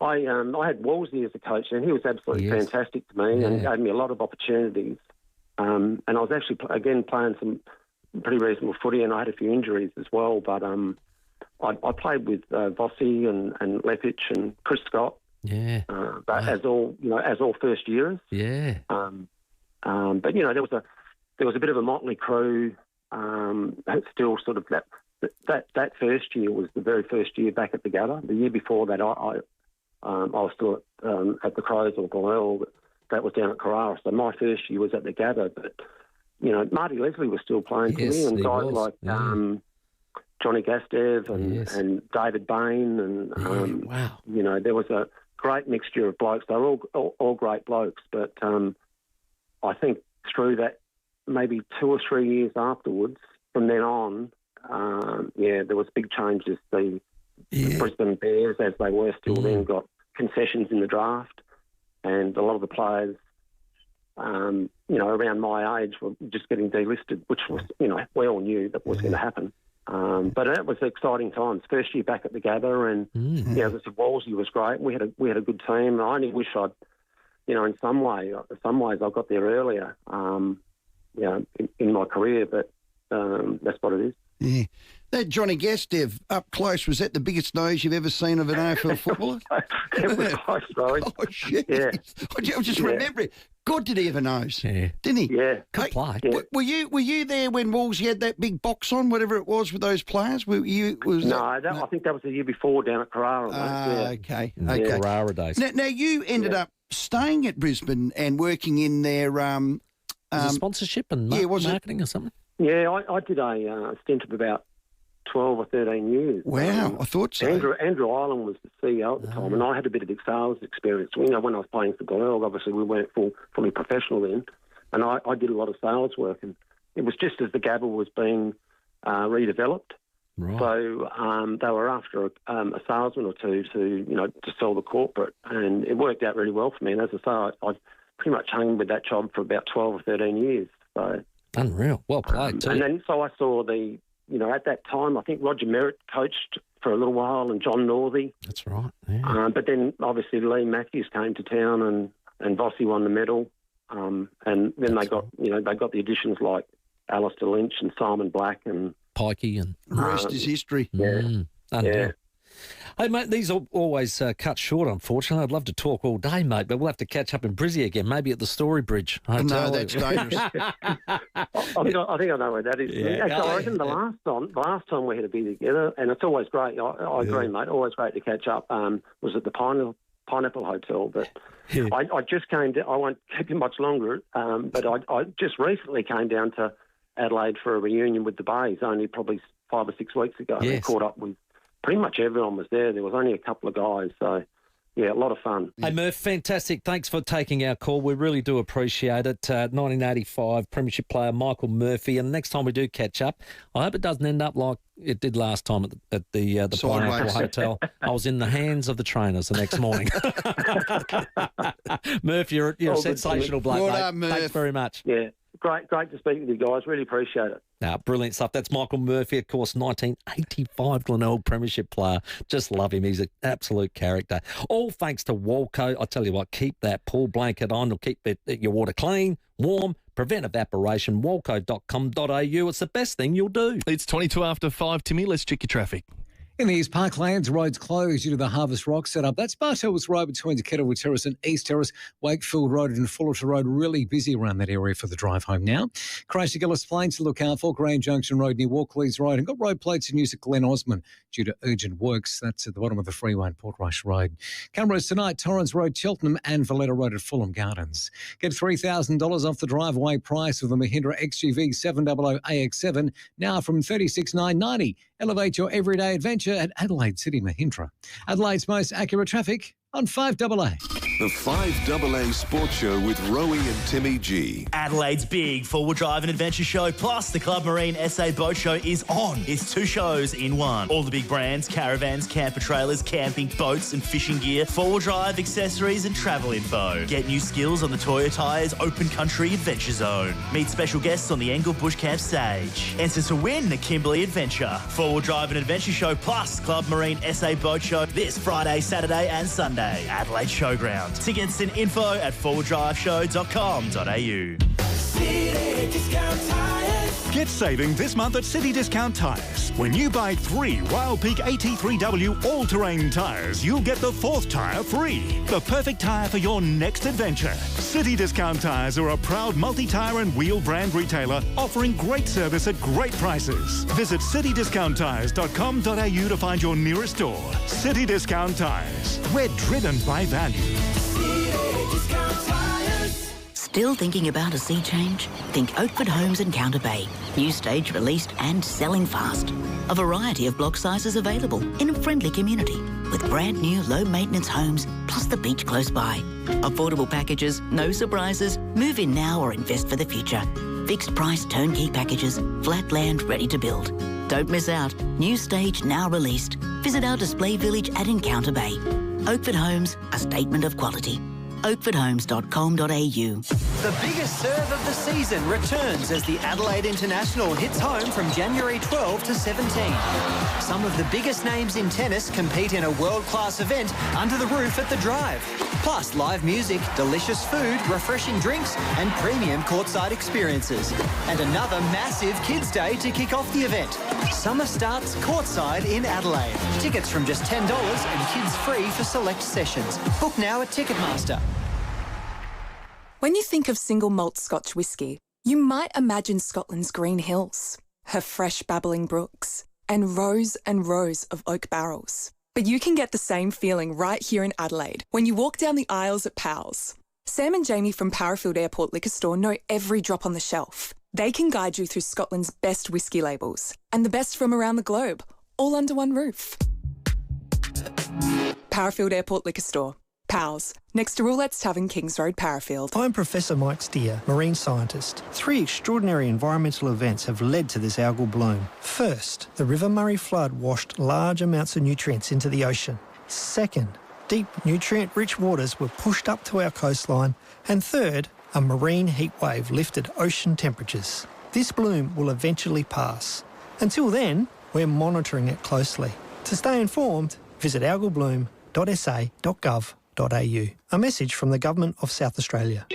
I had Wolsey as a coach, and he was absolutely fantastic to me and gave me a lot of opportunities. And I was actually, again, playing some pretty reasonable footy, and I had a few injuries as well. But I played with Vossi and Lepic and Chris Scott. Yeah. But as all first years. Yeah. But there was a bit of a motley crew. Still sort of that first year was the very first year back at the Gather. The year before that, I was still at the Crows or Glenelg. That was down at Carrara. So my first year was at the Gather. But Marty Leslie was still playing for me, and guys like Johnny Gastev and David Bain, and wow. There was a great mixture of blokes. They were all great blokes. But I think through that, maybe 2 or 3 years afterwards, from then on, there was big changes. The Brisbane Bears, as they were still then, got concessions in the draft, and a lot of the players, around my age were just getting delisted, which was, we all knew that was going to happen. But it was exciting times. First year back at the Gather, and Wolsey was great. We had a good team. I only wish I'd, in some ways I got there earlier. In my career, but that's what it is. Yeah. That Johnny Gastev up close, was that the biggest nose you've ever seen of an AFL footballer? It was close, though. Oh, shit. Yeah. I just remember it. God, did he have a nose? Yeah. Didn't he? Yeah. Good play. Yeah. Were you there when Wolsey had that big box on, whatever it was, with those players? I think that was the year before down at Carrara. Okay. Carrara days. Now you ended up staying at Brisbane and working in their... was it sponsorship and marketing or something? Yeah, I did a stint of about 12 or 13 years. Wow, I thought so. Andrew Ireland was the CEO at the time, and I had a bit of sales experience. When I was playing for Glenelg, obviously we weren't fully professional then, and I did a lot of sales work, and it was just as the Gabba was being redeveloped. Right. So they were after a salesman or two to sell the corporate, and it worked out really well for me. And as I say, I pretty much hung with that job for about 12 or 13 years. So unreal. Well played too. And then so I saw at that time, I think Roger Merritt coached for a little while, and John Northey. That's right. Yeah. But then obviously Lee Matthews came to town, and Vossi won the medal. And then they got the additions like Alistair Lynch and Simon Black and Pikey, and the rest is history. Unreal. Hey, mate, these are always cut short, unfortunately. I'd love to talk all day, mate, but we'll have to catch up in Brizzy again, maybe at the Story Bridge. No, that's dangerous. I think I know where that is. Yeah. Actually, I reckon the last time we had a beer together, and it's always great, I agree, mate, always great to catch up, was at the Pineapple Hotel. But I just came down, I won't keep you much longer, but I just recently came down to Adelaide for a reunion with the Bays, only probably 5 or 6 weeks ago. Yes. I caught up with pretty much everyone was there. There was only a couple of guys, so yeah, a lot of fun. Hey, Murph, fantastic. Thanks for taking our call. We really do appreciate it. 1985 Premiership player Michael Murphy. And next time we do catch up, I hope it doesn't end up like it did last time at the Pineapple Hotel. I was in the hands of the trainers the next morning. Murph, you're a sensational bloke, mate. Thanks very much. Yeah. Great to speak with you guys. Really appreciate it. Brilliant stuff. That's Michael Murphy, of course, 1985 Glenelg Premiership player. Just love him. He's an absolute character. All thanks to Walco. I tell you what, keep that pool blanket on. It'll keep your water clean, warm, prevent evaporation. Walco.com.au. It's the best thing you'll do. It's 22 after 5, Timmy. Let's check your traffic. In the East Parklands, roads closed due to the Harvest Rock setup. That's Bartels Road between the Kettlewell Terrace and East Terrace. Wakefield Road and Fullerton Road really busy around that area for the drive home now. Crash to Gillis Plains to look out for. Grand Junction Road near Walkleys Road, and got road plates in use at Glen Osmond due to urgent works. That's at the bottom of the freeway in Portrush Road. Cameras tonight, Torrens Road, Cheltenham and Valletta Road at Fulham Gardens. Get $3,000 off the driveway price of the Mahindra XGV 700 AX7 now from $36,990. Elevate your everyday adventure at Adelaide City Mahindra. Adelaide's most accurate traffic on 5AA. The 5AA Sports Show with Rowey and Timmy G. Adelaide's big four-wheel drive and adventure show plus the Club Marine SA Boat Show is on. It's 2 shows in one. All the big brands, caravans, camper trailers, camping, boats and fishing gear, four-wheel drive, accessories and travel info. Get new skills on the Toyo Tyres Open Country Adventure Zone. Meet special guests on the Engle Bush Camp stage. Enter to win the Kimberley Adventure. Four-wheel drive and adventure show plus Club Marine SA Boat Show this Friday, Saturday and Sunday. Adelaide Showground. Tickets and info at fourwheeldriveshow.com.au. City Discount Tires. Get saving this month at City Discount Tyres. When you buy 3 Wild Peak AT3W all-terrain tyres, you'll get the 4th tyre free. The perfect tyre for your next adventure. City Discount Tyres are a proud multi-tyre and wheel brand retailer offering great service at great prices. Visit citydiscounttyres.com.au to find your nearest store. City Discount Tyres. We're driven by value. Still thinking about a sea change? Think Oakford Homes Encounter Bay. New stage released and selling fast. A variety of block sizes available in a friendly community with brand new low maintenance homes plus the beach close by. Affordable packages, no surprises. Move in now or invest for the future. Fixed price turnkey packages, flat land ready to build. Don't miss out. New stage now released. Visit our display village at Encounter Bay. Oakford Homes, a statement of quality. oakfordhomes.com.au. The biggest serve of the season returns as the Adelaide International hits home from January 12 to 17. Some of the biggest names in tennis compete in a world-class event under the roof at the Drive. Plus live music, delicious food, refreshing drinks and premium courtside experiences. And another massive Kids Day to kick off the event. Summer starts courtside in Adelaide. Tickets from just $10 and kids free for select sessions. Book now at Ticketmaster. When you think of single malt Scotch whisky, you might imagine Scotland's green hills, her fresh babbling brooks, and rows of oak barrels. But you can get the same feeling right here in Adelaide when you walk down the aisles at Powell's. Sam and Jamie from Parafield Airport Liquor Store know every drop on the shelf. They can guide you through Scotland's best whisky labels and the best from around the globe, all under one roof. Parafield Airport Liquor Store. Powell's, next to Roulette's Tavern, Kings Road, Parafield. I'm Professor Mike Steer, marine scientist. 3 extraordinary environmental events have led to this algal bloom. First, the River Murray flood washed large amounts of nutrients into the ocean. Second, deep nutrient-rich waters were pushed up to our coastline. And third, a marine heat wave lifted ocean temperatures. This bloom will eventually pass. Until then, we're monitoring it closely. To stay informed, visit algalbloom.sa.gov.au. A message from the Government of South Australia.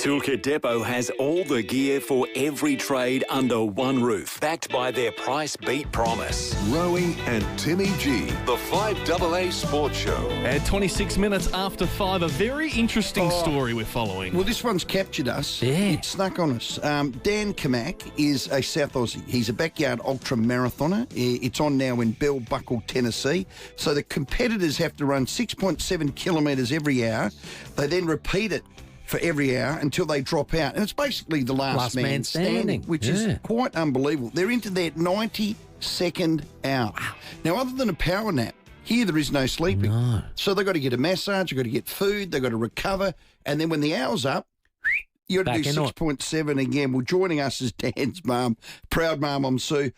Toolkit Depot has all the gear for every trade under one roof, backed by their price beat promise. Rowey and Timmy G, the 5AA Sports Show. At 26 minutes after 5, a very interesting story we're following. Well, this one's captured us. Yeah. It snuck on us. Dan Kamak is a South Aussie. He's a backyard ultra marathoner. It's on now in Bell Buckle, Tennessee. So the competitors have to run 6.7 kilometres every hour. They then repeat it for every hour until they drop out. And it's basically the last man standing, which is quite unbelievable. They're into their 92nd hour. Wow. Now, other than a power nap, here there is no sleeping. No. So they've got to get a massage, they've got to get food, they've got to recover. And then when the hour's up, you've got to do 6.7 again. Well, joining us is Dan's mum, proud mum, I'm Sue.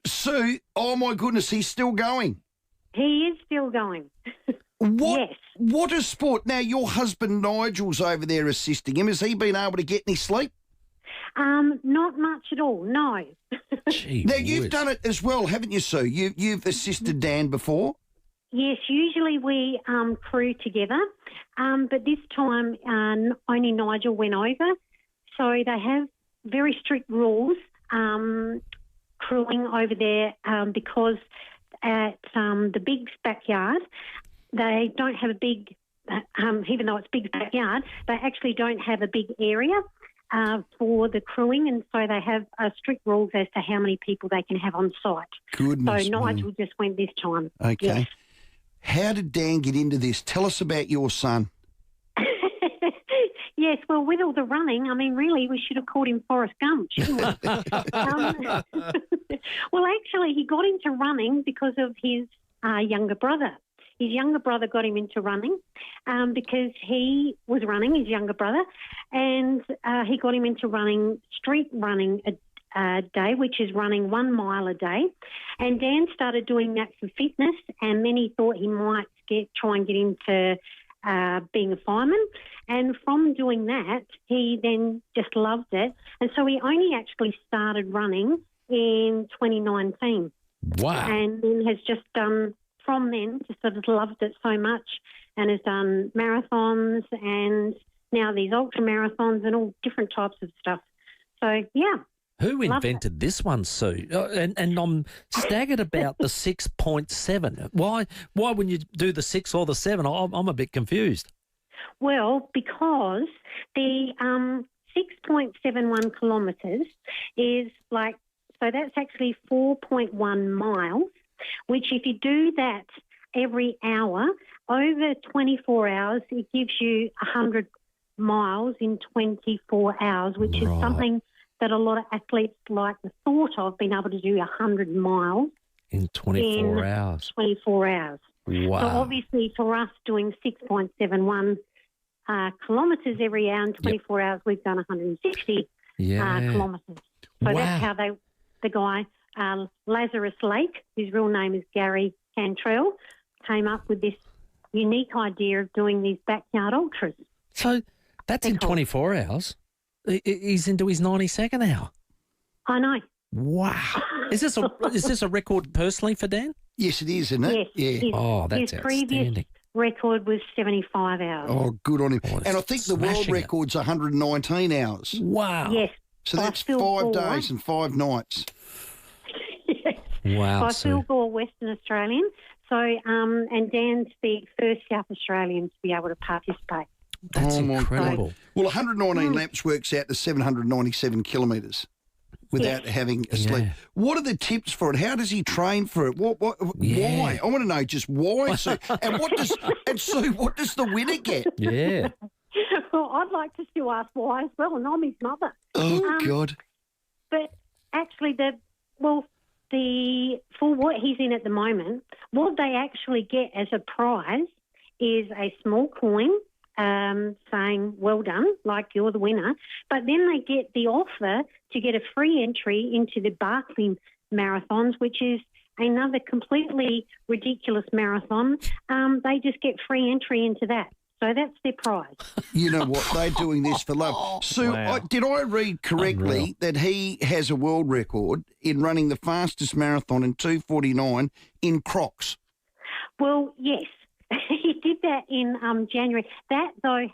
Sue, oh my goodness, he's still going. He is still going. What a sport. Now, your husband Nigel's over there assisting him. Has he been able to get any sleep? Not much at all, no. Now, you've done it as well, haven't you, Sue? You've assisted Dan before? Yes, usually we crew together, but this time only Nigel went over. So they have very strict rules crewing over there because at the Big's backyard, they don't have a big, even though it's Big's backyard, they actually don't have a big area for the crewing, and so they have strict rules as to how many people they can have on site. Goodness So Nigel just went this time. Okay. Yes. How did Dan get into this? Tell us about your son. Yes, well, with all the running, I mean, really, we should have called him Forrest Gump, shouldn't we? Well, actually, he got into running because of his younger brother. His younger brother got him into running because he was running, his younger brother, and he got him into running, street running a day, which is running 1 mile a day. And Dan started doing that for fitness, and then he thought he might try and get into being a fireman. And from doing that, he then just loved it. And so he only actually started running in 2019. Wow. And then has just done... From then, just sort of loved it so much and has done marathons and now these ultra marathons and all different types of stuff. So, yeah, Who invented this one, Sue? And I'm staggered about the 6.7. Why when you do the 6 or the 7? I'm a bit confused. Well, because the 6.71 kilometres is like, so that's actually 4.1 miles, which if you do that every hour, over 24 hours, it gives you 100 miles in 24 hours, which is something that a lot of athletes like the thought of, being able to do 100 miles in 24 hours. 24 hours. Wow. So obviously for us doing 6.71 kilometres every hour in 24 hours, we've done 160 kilometres. So that's how the guy, Lazarus Lake, whose real name is Gary Cantrell, came up with this unique idea of doing these backyard ultras. So that's in 24 hours. He's into his 92nd hour. I know. Wow. Is this a record personally for Dan? Yes, it is, isn't it? Yes. Yeah. Oh, that's his previous record was 75 hours. Oh, good on him. And I think the world record's 119 hours. Wow. Yes. So that's 5 days and 5 nights. Wow. By Phil Gore, Western Australian. So, and Dan's the first South Australian to be able to participate. That's incredible. Well, 119 laps works out to 797 kilometres without having a sleep. Yeah. What are the tips for it? How does he train for it? Why? I want to know just why. So, and Sue, what does the winner get? Yeah. Well, I'd like to still ask why as well, and I'm his mother. Oh, God. But actually, for what he's in at the moment, what they actually get as a prize is a small coin saying, well done, like you're the winner. But then they get the offer to get a free entry into the Barclay Marathons, which is another completely ridiculous marathon. They just get free entry into that. So that's their prize. You know what? They're doing this for love. Sue, did I read correctly that he has a world record in running the fastest marathon in 2:49 in Crocs? Well, yes. He did that in January. That, though,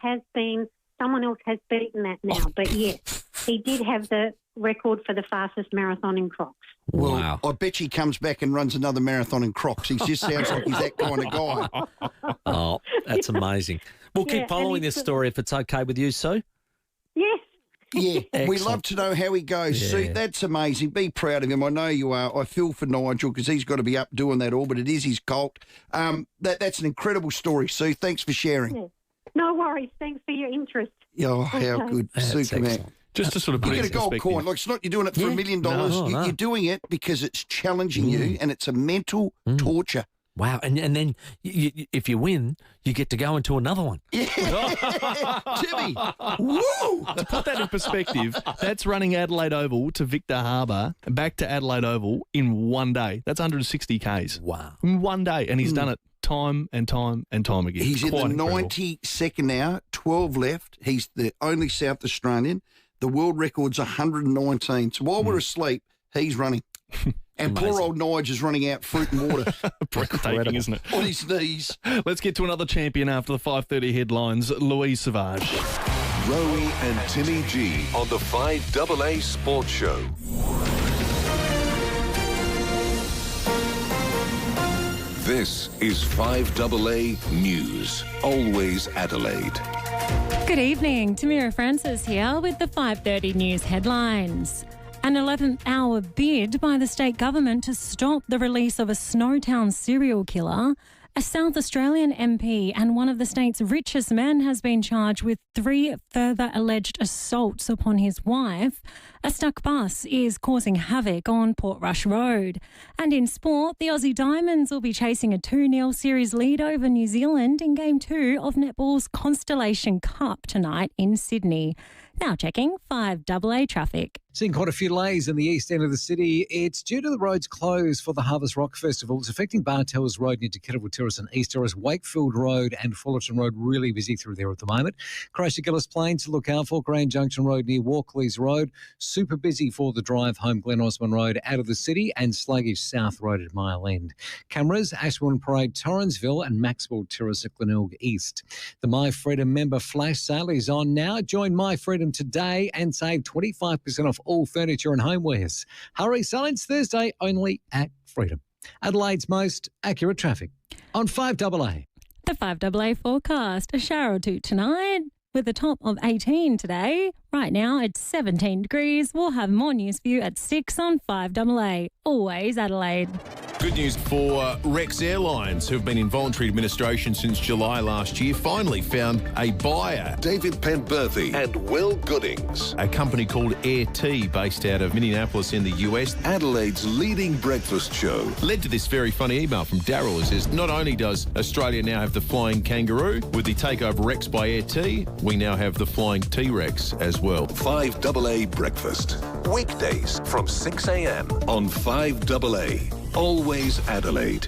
someone else has beaten that now. But, yes, he did have the record for the fastest marathon in Crocs. Well, I bet he comes back and runs another marathon in Crocs. He just sounds like he's that kind of guy. Oh, that's amazing. We'll keep following this story if it's okay with you, Sue. Yes. Yeah, Excellent. we love to know how he goes. Yeah. Sue, that's amazing. Be proud of him. I know you are. I feel for Nigel because he's got to be up doing that all, but it is his colt. That's an incredible story, Sue. Thanks for sharing. Yeah. No worries. Thanks for your interest. Oh, how good. Sue, come out. Just to sort of put you it get a in gold perspective. coin. Like, it's not you're doing it for $1 million. No. You're doing it because it's challenging you and it's a mental torture. Wow. And then if you win, you get to go into another one. Yeah. Timmy. Woo! To put that in perspective, that's running Adelaide Oval to Victor Harbour and back to Adelaide Oval in one day. That's 160 Ks. Wow. In one day. And he's done it time and time and time again. He's Quite in the incredible. 92nd now, 12 left. He's the only South Australian. The world record's 119. So while we're asleep, he's running. And poor old Nige is running out fruit and water. Breathtaking, isn't it? On his knees. Let's get to another champion after the 5:30 headlines, Louise Savage. Rowey and Timmy G on the 5AA Sports Show. This is 5AA News, always Adelaide. Good evening, Tamira Francis here with the 5:30 news headlines. An 11th hour bid by the state government to stop the release of a Snowtown serial killer. A South Australian MP and one of the state's richest men has been charged with 3 further alleged assaults upon his wife. A stuck bus is causing havoc on Portrush Road. And in sport, the Aussie Diamonds will be chasing a 2-0 series lead over New Zealand in Game 2 of netball's Constellation Cup tonight in Sydney. Now checking 5AA traffic. Seeing quite a few delays in the east end of the city. It's due to the roads closed for the Harvest Rock Festival. It's affecting Bartels Road near Kettleville Terrace and East Terrace, Wakefield Road and Fullerton Road. Really busy through there at the moment. Crash at Gillis Plains to look out for. Grand Junction Road near Walkleys Road. Super busy for the drive home Glen Osmond Road out of the city and sluggish South Road at Mile End. Cameras, Ashbourne Parade, Torrensville and Maxwell Terrace at Glenelg East. The My Freedom member flash sale is on now. Join My Freedom today and save 25% off all furniture and homewares. Hurry, sell ends Thursday only at Freedom. Adelaide's most accurate traffic on 5AA. The 5AA forecast, a shower or two tonight with a top of 18 today. Right now it's 17 degrees. We'll have more news for you at 6 on 5AA. Always Adelaide. Good news for Rex Airlines, who have been in voluntary administration since July last year, finally found a buyer. David Penberthy and Will Goodings. A company called Air T, based out of Minneapolis in the US. Adelaide's leading breakfast show. Led to this very funny email from Daryl, who says, not only does Australia now have the flying kangaroo, with the takeover Rex by Air T, we now have the flying T-Rex as well. 5AA breakfast. Weekdays from 6 a.m. on 5AA. Always Adelaide.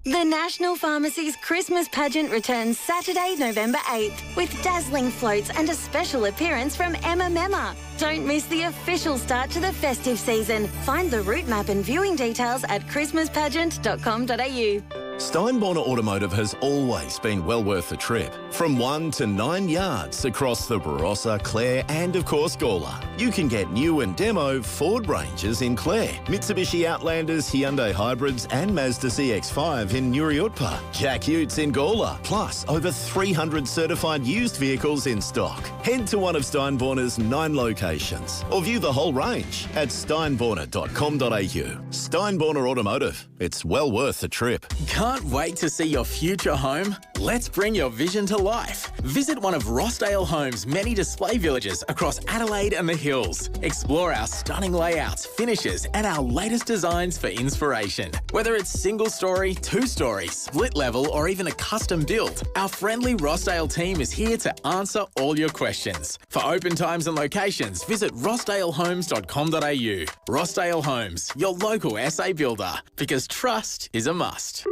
The National Pharmacy's Christmas pageant returns Saturday, November 8th with dazzling floats and a special appearance from Emma Memma. Don't miss the official start to the festive season. Find the route map and viewing details at christmaspageant.com.au. Steinborner Automotive has always been well worth the trip. From 1 to 9 yards across the Barossa, Clare and, of course, Gawler. You can get new and demo Ford Rangers in Clare, Mitsubishi Outlanders, Hyundai Hybrids and Mazda CX-5 in Nuriutpa, Jack Utes in Gawler, plus over 300 certified used vehicles in stock. Head to one of Steinborner's 9 locations or view the whole range at steinborner.com.au. Steinborner Automotive. It's well worth the trip. Can't wait to see your future home? Let's bring your vision to life. Visit one of Rossdale Homes' many display villages across Adelaide and the Hills. Explore our stunning layouts, finishes and our latest designs for inspiration. Whether it's single story, 2-story, split level or even a custom build, our friendly Rossdale team is here to answer all your questions. For open times and locations, visit rossdalehomes.com.au. Rossdale Homes, your local SA builder, because trust is a must.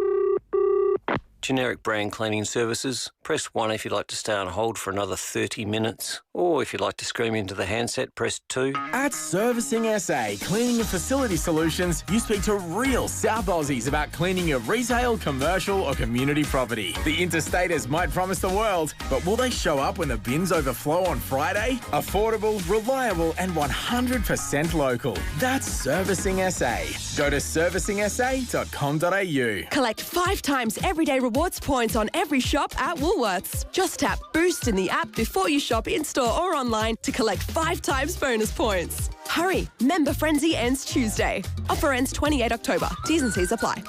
Generic brand cleaning services. Press 1 if you'd like to stay on hold for another 30 minutes. Or if you'd like to scream into the handset, press 2. At Servicing SA, Cleaning and Facility Solutions, you speak to real South Aussies about cleaning your retail, commercial or community property. The interstaters might promise the world, but will they show up when the bins overflow on Friday? Affordable, reliable and 100% local. That's Servicing SA. Go to servicingsa.com.au. Collect 5 times everyday rewards points on every shop at Woolworths. Just tap Boost in the app before you shop in-store or online to collect 5 times bonus points. Hurry, Member Frenzy ends Tuesday. Offer ends 28 October. T's and C's apply.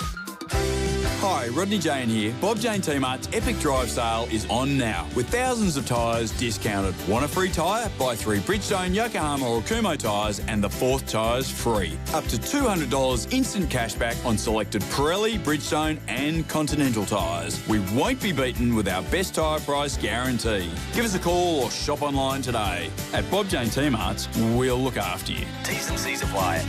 Hi, Rodney Jane here. Bob Jane T-Mart's Epic Drive Sale is on now, with thousands of tyres discounted. Want a free tyre? Buy 3 Bridgestone, Yokohama or Kumho tyres and the 4th tyre's free. Up to $200 instant cashback on selected Pirelli, Bridgestone and Continental tyres. We won't be beaten with our best tyre price guarantee. Give us a call or shop online today. At Bob Jane T-Mart's, we'll look after you. T's and C's apply.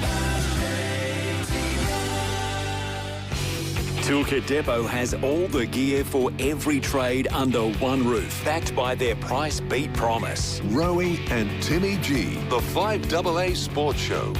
Toolkit Depot has all the gear for every trade under one roof, backed by their price beat promise. Rowey and Timmy G, the 5AA Sports Show.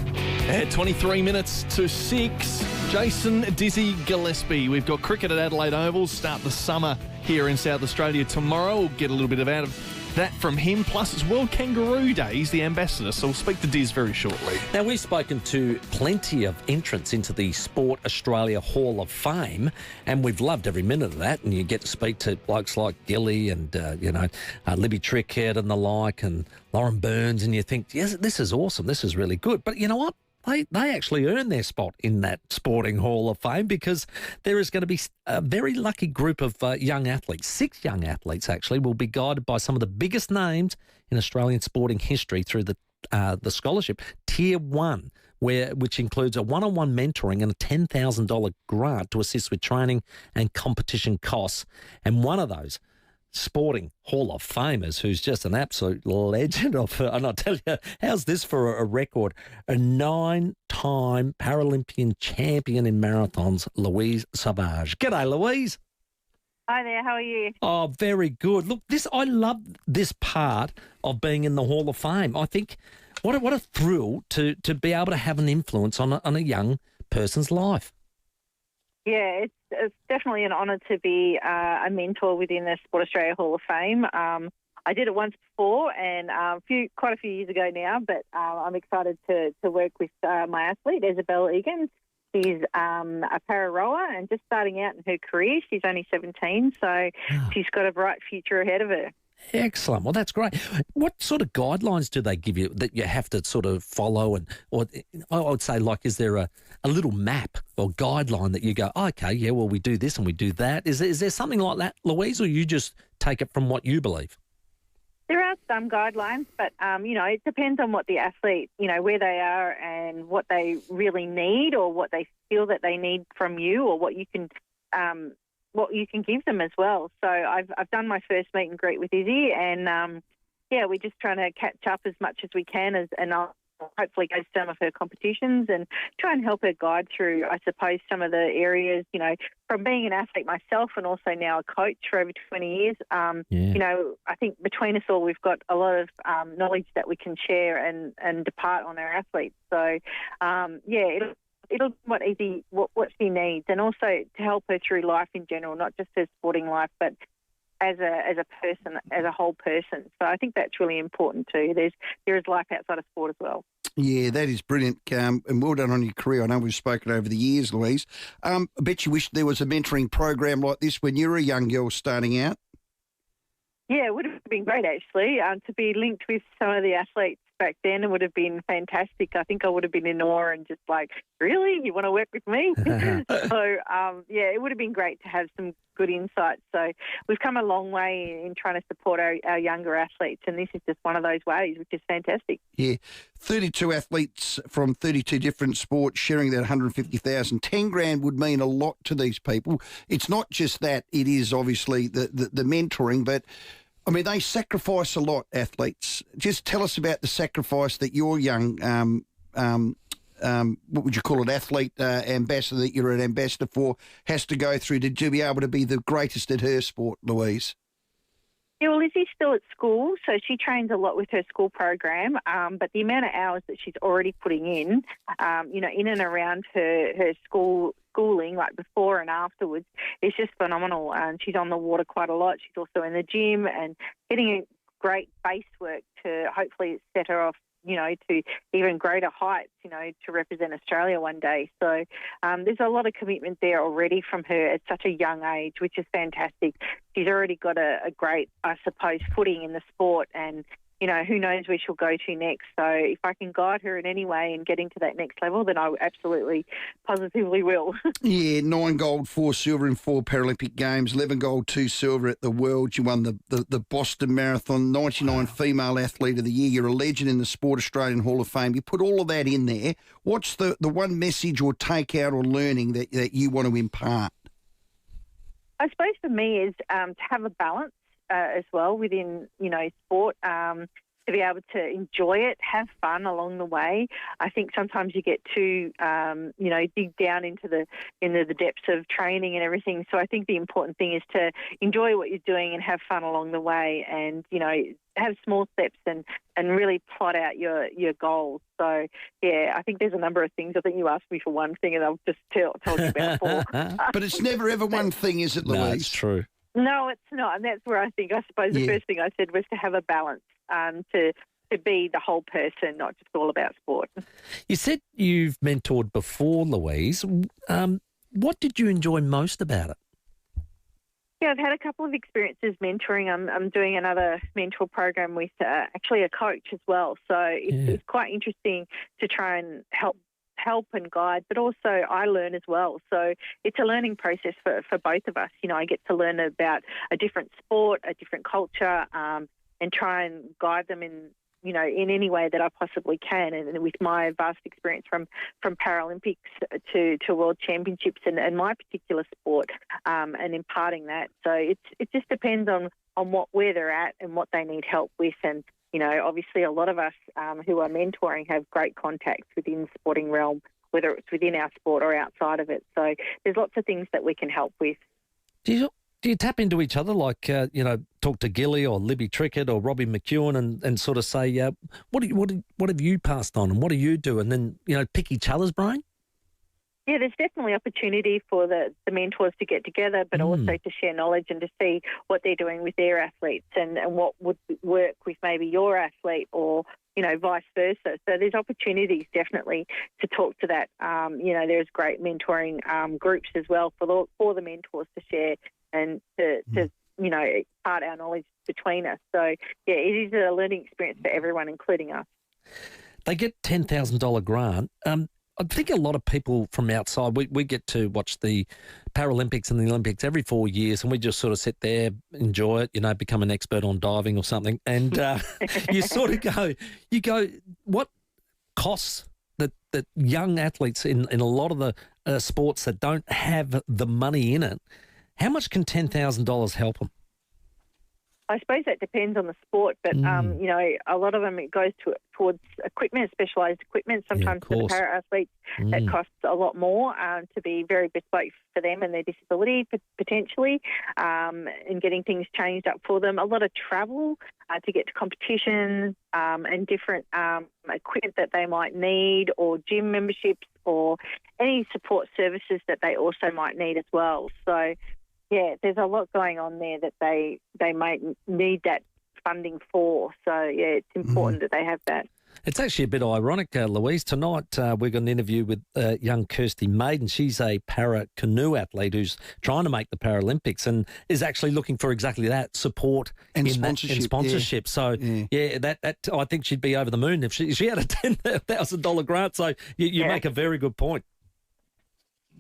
At 23 minutes to 6, Jason Dizzy Gillespie. We've got cricket at Adelaide Oval, start the summer here in South Australia tomorrow. We'll get a little bit of out of that from him. Plus, it's World Kangaroo Day. He's the ambassador, so we'll speak to Diz very shortly. Now, we've spoken to plenty of entrants into the Sport Australia Hall of Fame, and we've loved every minute of that. And you get to speak to blokes like Gilly and, Libby Trickhead and the like, and Lauren Burns, and you think, yes, this is awesome. This is really good. But you know what? They actually earn their spot in that Sporting Hall of Fame, because there is going to be a very lucky group of young athletes. 6 young athletes, actually, will be guided by some of the biggest names in Australian sporting history through the scholarship Tier 1, which includes a one-on-one mentoring and a $10,000 grant to assist with training and competition costs. And one of those Sporting Hall of Famers, who's just an absolute legend of, and I'll tell you, how's this for a record? A 9-time Paralympian champion in marathons, Louise Savage. G'day, Louise. Hi there, how are you? Oh, very good. Look, I love this part of being in the Hall of Fame. I think what a thrill to be able to have an influence on a young person's life. Yeah, it's definitely an honour to be a mentor within the Sport Australia Hall of Fame. I did it once before, and quite a few years ago now. But I'm excited to work with my athlete, Isabel Egan. She's a para rower and just starting out in her career. She's only 17, so she's got a bright future ahead of her. Excellent. Well, that's great. What sort of guidelines do they give you that you have to sort of follow? Or I would say, like, is there a little map or guideline that you go, okay, yeah, well, we do this and we do that? Is there something like that, Louise, or you just take it from what you believe? There are some guidelines, but, it depends on what the athlete, where they are and what they really need or what they feel that they need from you or what you can give them as well. So I've done my first meet and greet with Izzy and, we're just trying to catch up as much as we can and I'll hopefully go to some of her competitions and try and help her guide through, I suppose, some of the areas, from being an athlete myself and also now a coach for over 20 years. I think between us all, we've got a lot of knowledge that we can share and depart on our athletes. So, it'll what she needs and also to help her through life in general, not just her sporting life, but as a person, as a whole person. So I think that's really important too. There is life outside of sport as well. Yeah, that is brilliant. And well done on your career. I know we've spoken over the years, Louise. I bet you wish there was a mentoring program like this when you were a young girl starting out. Yeah, it would have been great, actually, to be linked with some of the athletes back then. It would have been fantastic. I think I would have been in awe and just like, really? You want to work with me? So, it would have been great to have some good insights. So we've come a long way in trying to support our younger athletes, and this is just one of those ways, which is fantastic. Yeah, 32 athletes from 32 different sports sharing that 150,000. 10 grand would mean a lot to these people. It's not just that, it is obviously the mentoring, but I mean, they sacrifice a lot, athletes. Just tell us about the sacrifice that your young, what would you call it, athlete ambassador that you're an ambassador for has to go through to be able to be the greatest at her sport, Louise. Yeah, well, Lizzie's still at school, so she trains a lot with her school program, but the amount of hours that she's already putting in and around her schooling, like before and afterwards, is just phenomenal. She's on the water quite a lot. She's also in the gym and getting a great base work to hopefully set her off, to even greater heights, to represent Australia one day. So there's a lot of commitment there already from her at such a young age, which is fantastic. She's already got a great, I suppose, footing in the sport and, who knows where she'll go to next. So if I can guide her in any way and getting to that next level, then I absolutely, positively will. Yeah, 9 gold, 4 silver in 4 Paralympic Games, 11 gold, 2 silver at the Worlds. You won the Boston Marathon, 99 Female Athlete of the Year. You're a legend in the Sport Australian Hall of Fame. You put all of that in there. What's the one message or takeout or learning that you want to impart? I suppose for me is to have a balance. As well within, sport, to be able to enjoy it, have fun along the way. I think sometimes you get too, dig down into the depths of training and everything. So I think the important thing is to enjoy what you're doing and have fun along the way and, have small steps and really plot out your goals. So, yeah, I think there's a number of things. I think you asked me for one thing and I've just told you about 4. But it's never ever one thing, is it, Louise? No, it's true. No, it's not. And that's where I suppose the first thing I said was to have a balance, to be the whole person, not just all about sport. You said you've mentored before, Louise. What did you enjoy most about it? Yeah, I've had a couple of experiences mentoring. I'm doing another mentor program with actually a coach as well. So it's quite interesting to try and help and guide, but also I learn as well. So it's a learning process for both of us. I get to learn about a different sport, a different culture, and try and guide them in any way that I possibly can. And with my vast experience from Paralympics to World Championships and my particular sport, and imparting that. So it just depends on where they're at and what they need help with. And obviously a lot of us who are mentoring have great contacts within the sporting realm, whether it's within our sport or outside of it. So there's lots of things that we can help with. Do you tap into each other, like, talk to Gilly or Libby Trickett or Robbie McEwen and sort of say, what have you passed on and what do you do? And then, pick each other's brain? Yeah, there's definitely opportunity for the mentors to get together, but also to share knowledge and to see what they're doing with their athletes and what would work with maybe your athlete or, vice versa. So there's opportunities definitely to talk to that. There's great mentoring groups as well for the mentors to share and to part our knowledge between us. So, yeah, it is a learning experience for everyone, including us. They get $10,000 grant. I think a lot of people from outside, we get to watch the Paralympics and the Olympics every 4 years, and we just sort of sit there, enjoy it, become an expert on diving or something. And you sort of go, what costs that young athletes in a lot of the sports that don't have the money in it, how much can $10,000 help them? I suppose that depends on the sport, but, a lot of them, it goes towards equipment, specialised equipment. Sometimes for the para-athletes, that costs a lot more to be very bespoke for them and their disability, potentially, and getting things changed up for them. A lot of travel to get to competitions and different equipment that they might need, or gym memberships, or any support services that they also might need as well. So, yeah, there's a lot going on there that they might need that funding for. So, yeah, it's important that they have that. It's actually a bit ironic, Louise. Tonight we've got an interview with young Kirsty Maiden. She's a para-canoe athlete who's trying to make the Paralympics and is actually looking for exactly that, support and sponsorship. Yeah. So, that I think she'd be over the moon if she had a $10,000 grant. So you make a very good point.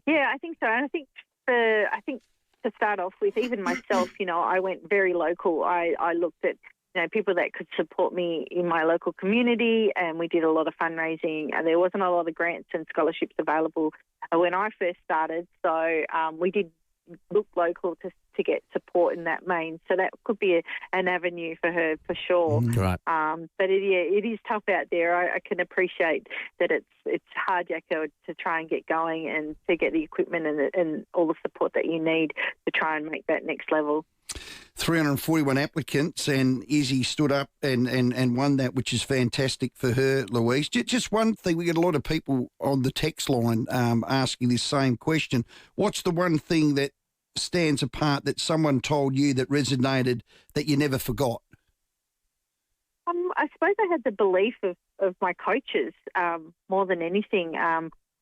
Yeah, I think so. And I think to start off with, even myself, I went very local. I looked at, people that could support me in my local community, and we did a lot of fundraising. There wasn't a lot of grants and scholarships available when I first started, so we did look local to get support in that vein. So that could be an avenue for her for sure. Right. But it is tough out there. I can appreciate that it's hard, Jacko, to try and get going and to get the equipment and all the support that you need to try and make that next level. 341 applicants, and Izzy stood up and won that, which is fantastic for her, Louise. Just one thing, we get a lot of people on the text line asking this same question. What's the one thing that stands apart that someone told you that resonated that you never forgot? I suppose I had the belief of my coaches more than anything.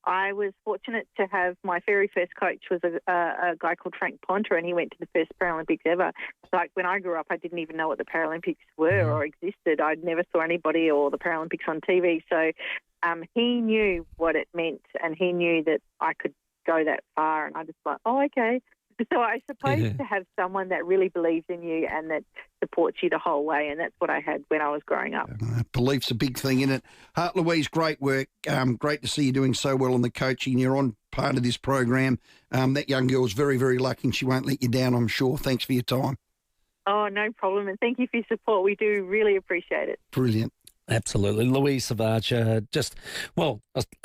I was fortunate to have my very first coach was a guy called Frank Ponter, and he went to the first Paralympics ever. Like when I grew up, I didn't even know what the Paralympics were or existed. I never saw anybody or the Paralympics on TV. So he knew what it meant, and he knew that I could go that far. And I just thought, oh, okay. So I suppose to have someone that really believes in you and that supports you the whole way, and that's what I had when I was growing up. Belief's a big thing, isn't it? Louise, great work. Great to see you doing so well on the coaching. You're on part of this program. That young girl's very, very lucky, and she won't let you down, I'm sure. Thanks for your time. Oh, no problem, and thank you for your support. We do really appreciate it. Brilliant. Absolutely. Louise Savage, an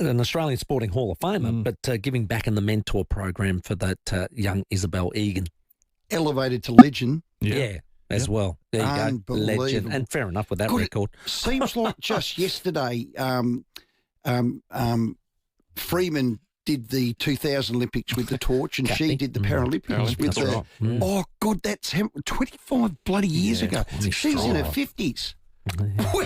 Australian Sporting Hall of Famer, but giving back in the mentor program for that young Isabel Egan. Elevated to legend. Yeah, as well. There you go. Legend. And fair enough with that record. Seems like just yesterday, Freeman did the 2000 Olympics with the torch, and she did the Paralympics with the... Oh, God, that's 25 bloody years ago. She's in her 50s. Where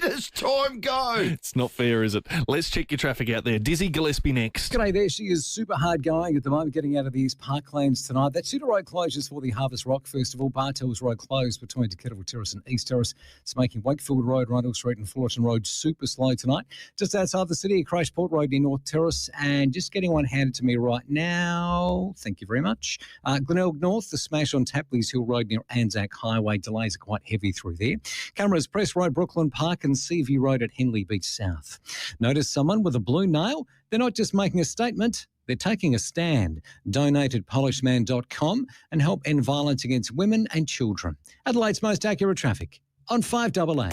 does time go? It's not fair, is it? Let's check your traffic out there. Dizzy Gillespie next. G'day there. She is super hard going at the moment, getting out of these parklands tonight. That Tudor Road closures for the Harvest Rock Festival. Bartels Road closed between Te Kettle Terrace and East Terrace. It's making Wakefield Road, Rundle Street and Fullerton Road super slow tonight. Just outside the city, Crashport Road near North Terrace, and just getting one handed to me right now. Thank you very much. Glenelg North, the smash on Tapley's Hill Road near Anzac Highway. Delays are quite heavy through there. Cameras Press Road, Brooklyn Park and Seaview Road at Henley Beach South. Notice someone with a blue nail? They're not just making a statement, they're taking a stand. Donate at polishman.com and help end violence against women and children. Adelaide's most accurate traffic on 5AA.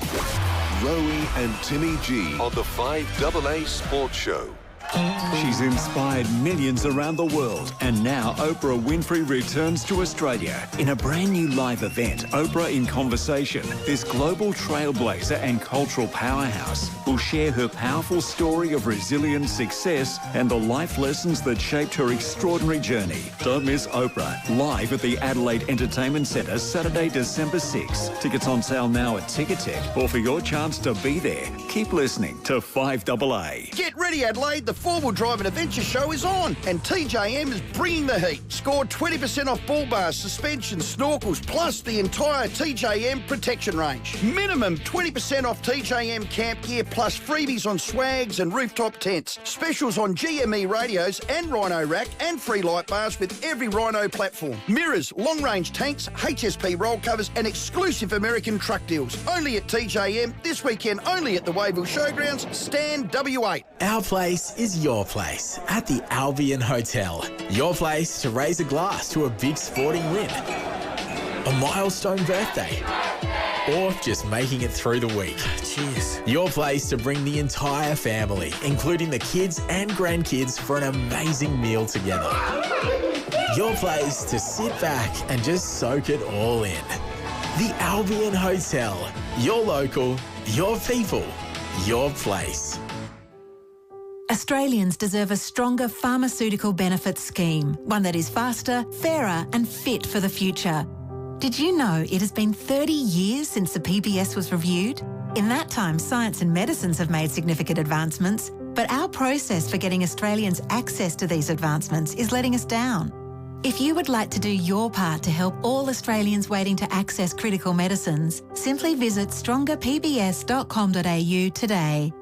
Rowey and Timmy G on the 5AA Sports Show. She's inspired millions around the world, and now Oprah Winfrey returns to Australia in a brand new live event, Oprah in Conversation. This global trailblazer and cultural powerhouse will share her powerful story of resilient success and the life lessons that shaped her extraordinary journey. Don't miss Oprah, live at the Adelaide Entertainment Centre, Saturday, December 6. Tickets on sale now at Ticketek, or for your chance to be there, keep listening to 5AA. Get ready, Adelaide. The four-wheel drive and adventure show is on, and TJM is bringing the heat. Score 20% off bull bars, suspensions, snorkels, plus the entire TJM protection range. Minimum 20% off TJM camp gear, plus freebies on swags and rooftop tents. Specials on GME radios and Rhino rack, and free light bars with every Rhino platform. Mirrors, long-range tanks, HSP roll covers, and exclusive American truck deals. Only at TJM, this weekend only at the Wayville Showgrounds, Stand W8. Our place is your place at the Albion Hotel. Your place to raise a glass to a big sporting win, a milestone birthday, or just making it through the week. Cheers. Your place to bring the entire family, including the kids and grandkids, for an amazing meal together. Your place to sit back and just soak it all in. The Albion Hotel. Your local, your people, your place. Australians deserve a stronger pharmaceutical benefits scheme, one that is faster, fairer and fit for the future. Did you know it has been 30 years since the PBS was reviewed? In that time, science and medicines have made significant advancements, but our process for getting Australians access to these advancements is letting us down. If you would like to do your part to help all Australians waiting to access critical medicines, simply visit strongerpbs.com.au today.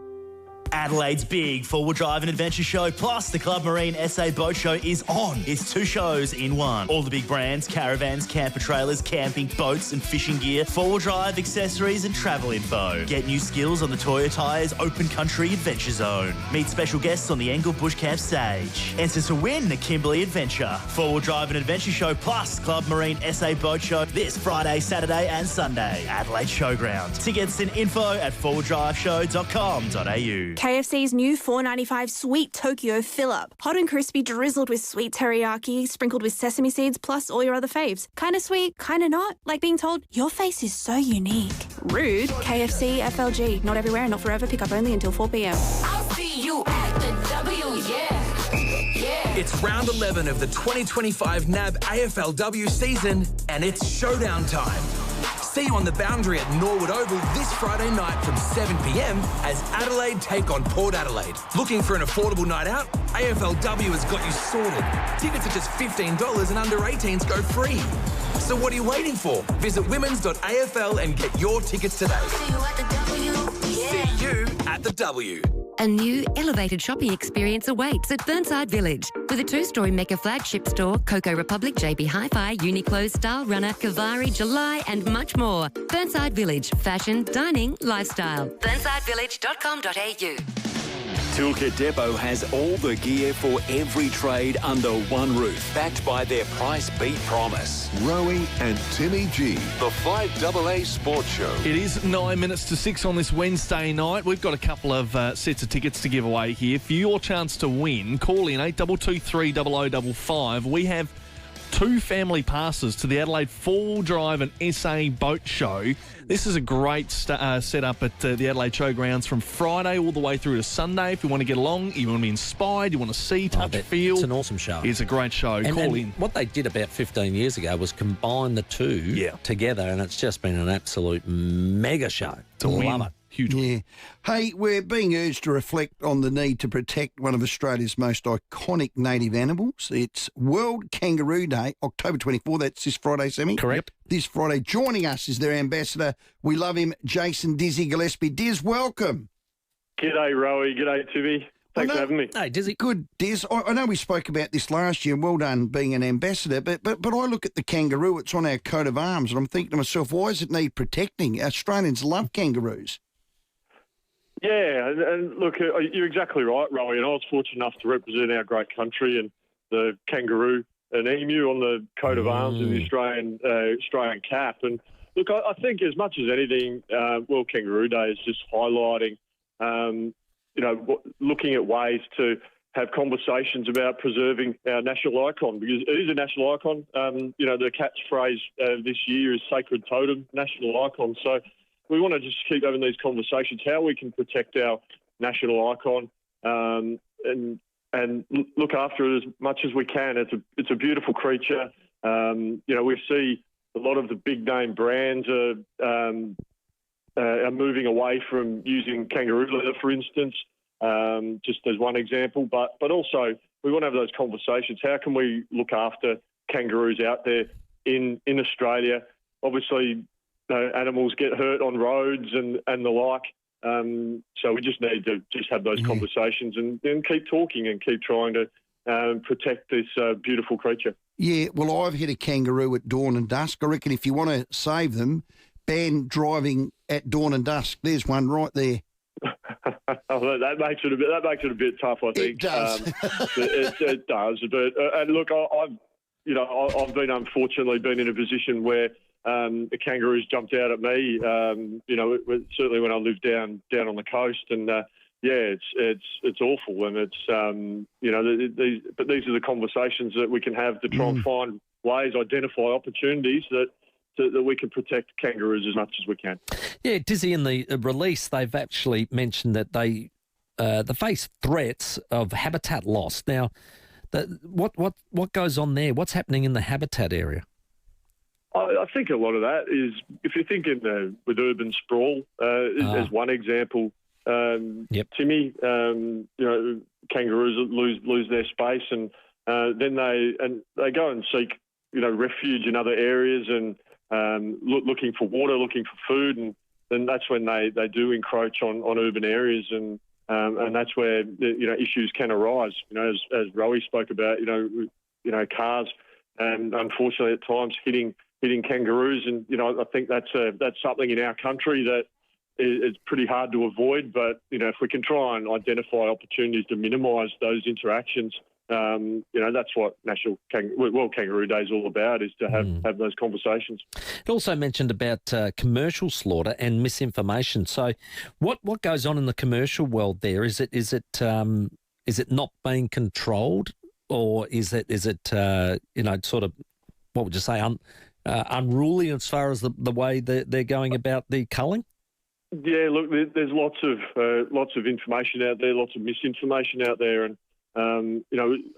Adelaide's big four-wheel drive and adventure show plus the Club Marine SA Boat Show is on. It's two shows in one. All the big brands, caravans, camper trailers, camping, boats and fishing gear, four-wheel drive, accessories and travel info. Get new skills on the Toyo Tyres Open Country Adventure Zone. Meet special guests on the Angle Bush Camp stage. Enter to win the Kimberley Adventure. Four-wheel drive and adventure show plus Club Marine SA Boat Show this Friday, Saturday and Sunday. Adelaide Showground. Tickets and info at fourwheeldriveshow.com.au. KFC's new $4.95 Sweet Tokyo fill-up. Hot and crispy, drizzled with sweet teriyaki, sprinkled with sesame seeds, plus all your other faves. Kinda sweet, kinda not. Like being told, your face is so unique. Rude. KFC, FLG. Not everywhere, not forever. Pick up only until 4 p.m. I'll see you at the W, yeah. It's round 11 of the 2025 NAB AFLW season, and it's showdown time. See you on the boundary at Norwood Oval this Friday night from 7 p.m. as Adelaide take on Port Adelaide. Looking for an affordable night out? AFLW has got you sorted. Tickets are just $15 and under 18s go free. So what are you waiting for? Visit women's.afl and get your tickets today. See you at the W. Yeah. See you at the W. A new elevated shopping experience awaits at Burnside Village. With a two-storey Mecca flagship store, Coco Republic, JB Hi-Fi, Uniqlo, Style Runner, Kavari, July and much more. Burnside Village. Fashion, dining, lifestyle. BurnsideVillage.com.au. Toolkit Depot has all the gear for every trade under one roof, backed by their price beat promise. Rowey and Timmy G, the 5AA Sports Show. It is 9 minutes to 6 on this Wednesday night. We've got a couple of sets of tickets to give away here. For your chance to win, call in 8223 0055. We have 2 family passes to the Adelaide Four-Wheel Drive and SA Boat Show. This is a great setup at the Adelaide Showgrounds from Friday all the way through to Sunday. If you want to get along, you want to be inspired, you want to see, touch, feel. It's an awesome show. It's a great show. Call in. What they did about 15 years ago was combine the two together, and it's just been an absolute mega show. It's a win. Love it. Huge. Yeah. Hey, we're being urged to reflect on the need to protect one of Australia's most iconic native animals. It's World Kangaroo Day, October 24. That's this Friday, Sammy. Correct. This Friday. Joining us is their ambassador. We love him, Jason Dizzy Gillespie. Diz, welcome. G'day, Rowey. G'day, Timmy. Thanks for having me. Hey, Dizzy. Good, Diz. I know we spoke about this last year. Well done being an ambassador. But I look at the kangaroo. It's on our coat of arms, and I'm thinking to myself, why does it need protecting? Australians love kangaroos. Yeah, and look, you're exactly right, Rowey, and I was fortunate enough to represent our great country and the kangaroo and emu on the coat of arms of the Australian cap. And look, I think as much as anything, World Kangaroo Day is just highlighting, looking at ways to have conversations about preserving our national icon, because it is a national icon. The catchphrase this year is sacred totem, national icon. So we want to just keep having these conversations, how we can protect our national icon and look after it as much as we can. It's a beautiful creature. We see a lot of the big name brands are moving away from using kangaroo leather, for instance, just as one example. But also we want to have those conversations. How can we look after kangaroos out there in Australia? Obviously, animals get hurt on roads and the like. So we just need to just have those conversations and keep talking and keep trying to protect this beautiful creature. Yeah, well, I've hit a kangaroo at dawn and dusk. I reckon if you want to save them, ban driving at dawn and dusk. There's one right there. That makes it a bit tough, I think. It does. It does. But and look, I've unfortunately been in a position where the kangaroos jumped out at me. Certainly when I lived down on the coast, and it's awful, and it's but these are the conversations that we can have to try and find ways, identify opportunities that we can protect kangaroos as much as we can. Yeah, Dizzy, in the release, they've actually mentioned that they face threats of habitat loss. Now, what goes on there? What's happening in the habitat area? I think a lot of that is, if you're thinking with urban sprawl, as one example. Timmy, kangaroos lose their space, and then they go and seek refuge in other areas and looking for water, looking for food, and then that's when they do encroach on urban areas, and that's where issues can arise. As Rowey spoke about, cars and unfortunately at times hitting kangaroos, and I think that's something in our country that is pretty hard to avoid. But if we can try and identify opportunities to minimise those interactions, that's what World Kangaroo Day is all about, is to have those conversations. It also mentioned about commercial slaughter and misinformation. So, what goes on in the commercial world there? Is it not being controlled, or is it sort of, what would you say, unruly as far as the way they're going about the culling? Yeah, look, there's lots of information out there, lots of misinformation out there, and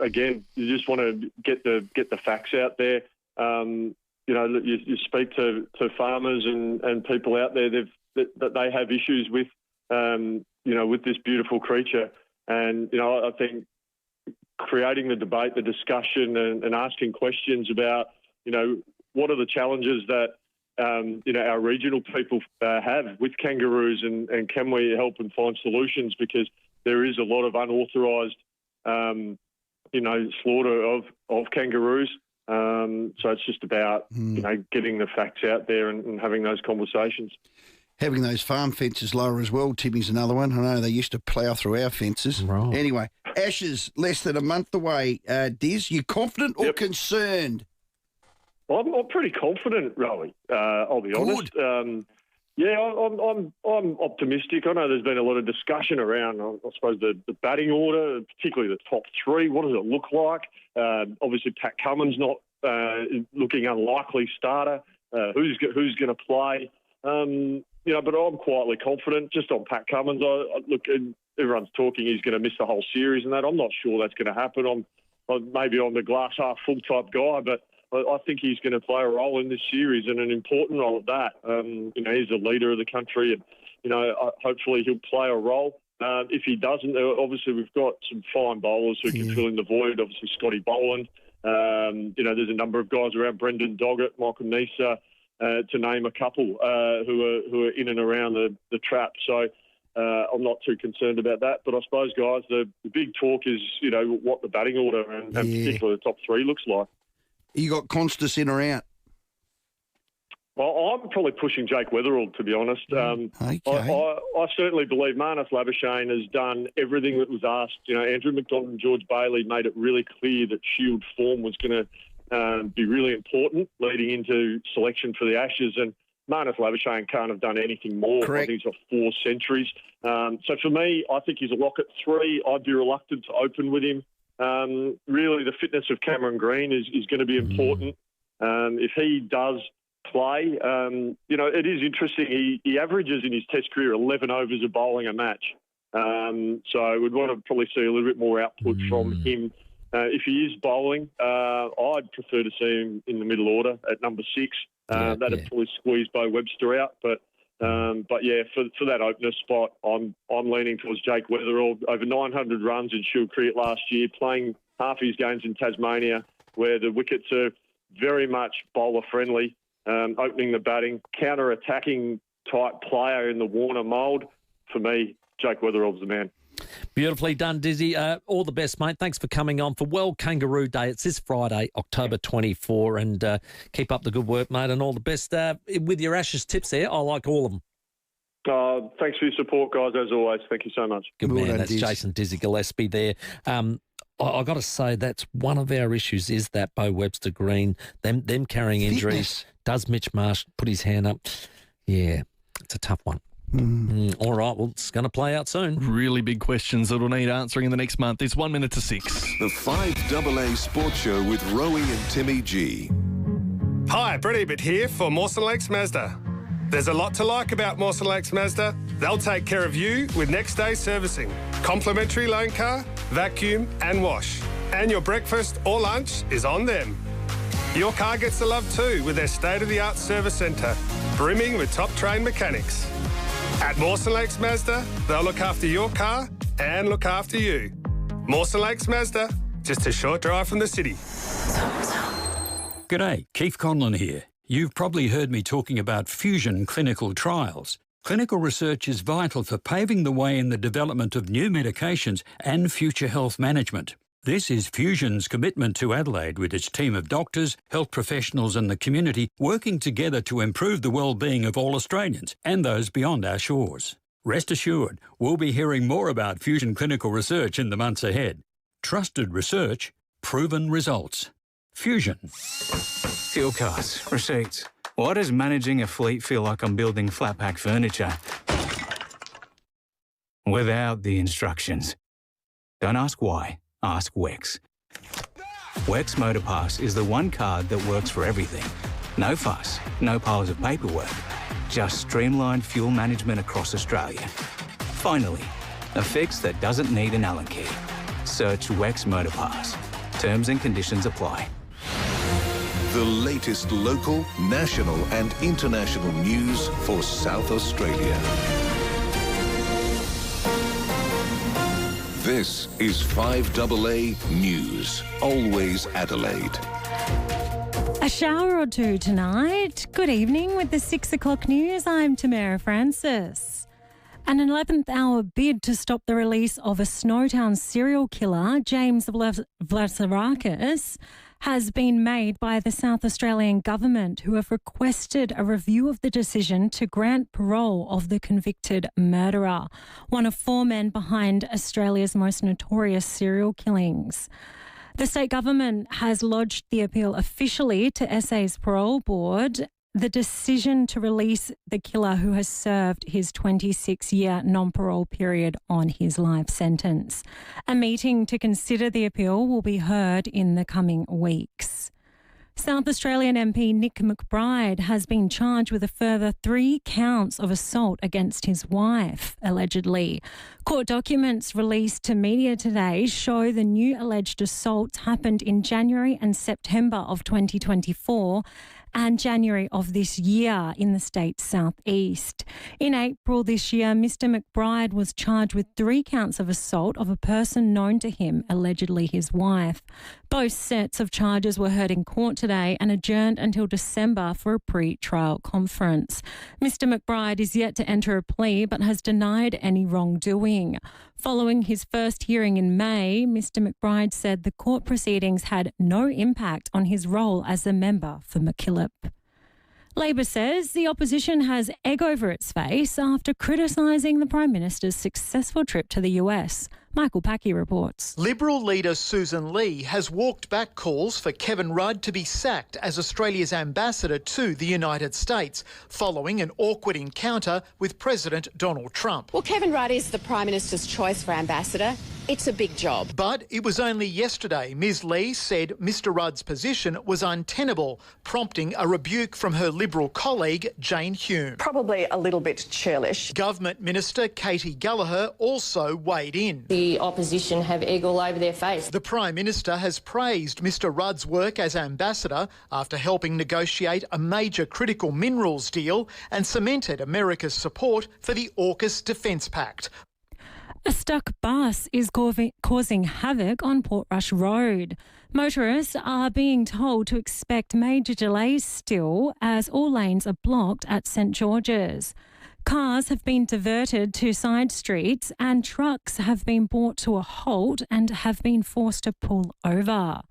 again, you just want to get the facts out there. You speak to farmers and people out there that they have issues with with this beautiful creature, and I think creating the debate, the discussion, and asking questions about what are the challenges that our regional people have with kangaroos, and can we help and find solutions, because there is a lot of unauthorised slaughter of kangaroos. So it's just about getting the facts out there and having those conversations. Having those farm fences lower as well, Timmy's another one. I know they used to plough through our fences. Right. Anyway, Ashes less than a month away. Diz, you confident or concerned? I'm pretty confident, Rowey. I'll be honest. I'm optimistic. I know there's been a lot of discussion around, I suppose, the batting order, particularly the top three. What does it look like? Obviously, Pat Cummins not looking unlikely starter. Who's going to play? But I'm quietly confident just on Pat Cummins. Look, everyone's talking he's going to miss the whole series and that. I'm not sure that's going to happen. Maybe I'm the glass half full type guy, but I think he's going to play a role in this series, and an important role at that. He's the leader of the country, and hopefully he'll play a role. If he doesn't, obviously we've got some fine bowlers who can fill in the void. Obviously Scotty Boland. There's a number of guys around, Brendan Doggett, Michael Nisa, to name a couple who are in and around the trap. So I'm not too concerned about that. But I suppose, guys, the big talk is what the batting order and particularly the top three looks like. You got Constas in or out? Well, I'm probably pushing Jake Weatherall, to be honest. Okay. I certainly believe Marnus Labuschagne has done everything that was asked. Andrew McDonald and George Bailey made it really clear that Shield form was going to be really important leading into selection for the Ashes. And Marnus Labuschagne can't have done anything more. Correct. I think he's got 4 centuries. So for me, I think he's a lock at 3. I'd be reluctant to open with him. Really, the fitness of Cameron Green is going to be important. If he does play, it is interesting. He averages in his Test career 11 overs of bowling a match. So we'd want to probably see a little bit more output from him. If he is bowling, I'd prefer to see him in the middle order at number 6. That'd probably squeeze Bo Webster out. But yeah, for that opener spot, I'm leaning towards Jake Weatherall. Over 900 runs in Shield cricket last year, playing half his games in Tasmania, where the wickets are very much bowler friendly. Opening the batting, counter-attacking type player in the Warner mould. For me, Jake Weatherall's the man. Beautifully done, Dizzy. All the best, mate. Thanks for coming on for World Kangaroo Day. It's this Friday, October 24, and keep up the good work, mate, and all the best with your Ashes tips there. I like all of them. Thanks for your support, guys, as always. Thank you so much. Good man. That's Jason Dizzy Gillespie there. I got to say, that's one of our issues is that Bo Webster Green, them carrying injuries. Does Mitch Marsh put his hand up? Yeah, it's a tough one. All right, well, it's going to play out soon. Really big questions that will need answering in the next month. It's 1 minute to 6. The 5AA Sports Show with Rowey and Timmy G. Hi, Brett Ebert here for Mawson Lakes Mazda. There's a lot to like about Mawson Lakes Mazda. They'll take care of you with next day servicing, complimentary loan car, vacuum and wash. And your breakfast or lunch is on them. Your car gets the love too with their state-of-the-art service centre, brimming with top-trained mechanics. At Mawson Lakes Mazda, they'll look after your car and look after you. Mawson Lakes Mazda, just a short drive from the city. G'day, Keith Conlon here. You've probably heard me talking about fusion clinical trials. Clinical research is vital for paving the way in the development of new medications and future health management. This is Fusion's commitment to Adelaide with its team of doctors, health professionals and the community working together to improve the well-being of all Australians and those beyond our shores. Rest assured, we'll be hearing more about Fusion clinical research in the months ahead. Trusted research, proven results. Fusion. Fuel cards, receipts. Why does managing a fleet feel like I'm building flat pack furniture? Without the instructions. Don't ask why. Ask Wex. Wex Motor Pass is the one card that works for everything. No fuss, no piles of paperwork. Just streamlined fuel management across Australia. Finally, a fix that doesn't need an Allen key. Search Wex Motor Pass. Terms and conditions apply. The latest local, national and international news for South Australia. This is 5AA News, always Adelaide. A shower or two tonight. Good evening with the 6 o'clock news. I'm Tamara Francis. An 11th hour bid to stop the release of a Snowtown serial killer, James Vlasarakis, has been made by the South Australian Government, who have requested a review of the decision to grant parole of the convicted murderer, one of 4 men behind Australia's most notorious serial killings. The state government has lodged the appeal officially to SA's parole board. The decision to release the killer who has served his 26-year non-parole period on his life sentence. A meeting to consider the appeal will be heard in the coming weeks. South Australian MP Nick McBride has been charged with a further 3 counts of assault against his wife, allegedly. Court documents released to media today show the new alleged assaults happened in January and September of 2024 and January of this year in the state's southeast. In April this year, Mr McBride was charged with 3 counts of assault of a person known to him, allegedly his wife. Both sets of charges were heard in court today and adjourned until December for a pre-trial conference. Mr McBride is yet to enter a plea but has denied any wrongdoing. Following his first hearing in May, Mr McBride said the court proceedings had no impact on his role as a member for MacKillop. Labor says the opposition has egg over its face after criticising the Prime Minister's successful trip to the US. Michael Packy reports. Liberal leader Susan Lee has walked back calls for Kevin Rudd to be sacked as Australia's ambassador to the United States, following an awkward encounter with President Donald Trump. Well, Kevin Rudd is the Prime Minister's choice for ambassador. It's a big job. But it was only yesterday Ms Lee said Mr Rudd's position was untenable, prompting a rebuke from her Liberal colleague Jane Hume. Probably a little bit churlish. Government Minister Katie Gallagher also weighed in. The opposition have egg all over their face. The Prime Minister has praised Mr Rudd's work as ambassador after helping negotiate a major critical minerals deal and cemented America's support for the AUKUS Defence Pact. A stuck bus is causing havoc on Portrush Road. Motorists are being told to expect major delays still as all lanes are blocked at St George's. Cars have been diverted to side streets and trucks have been brought to a halt and have been forced to pull over.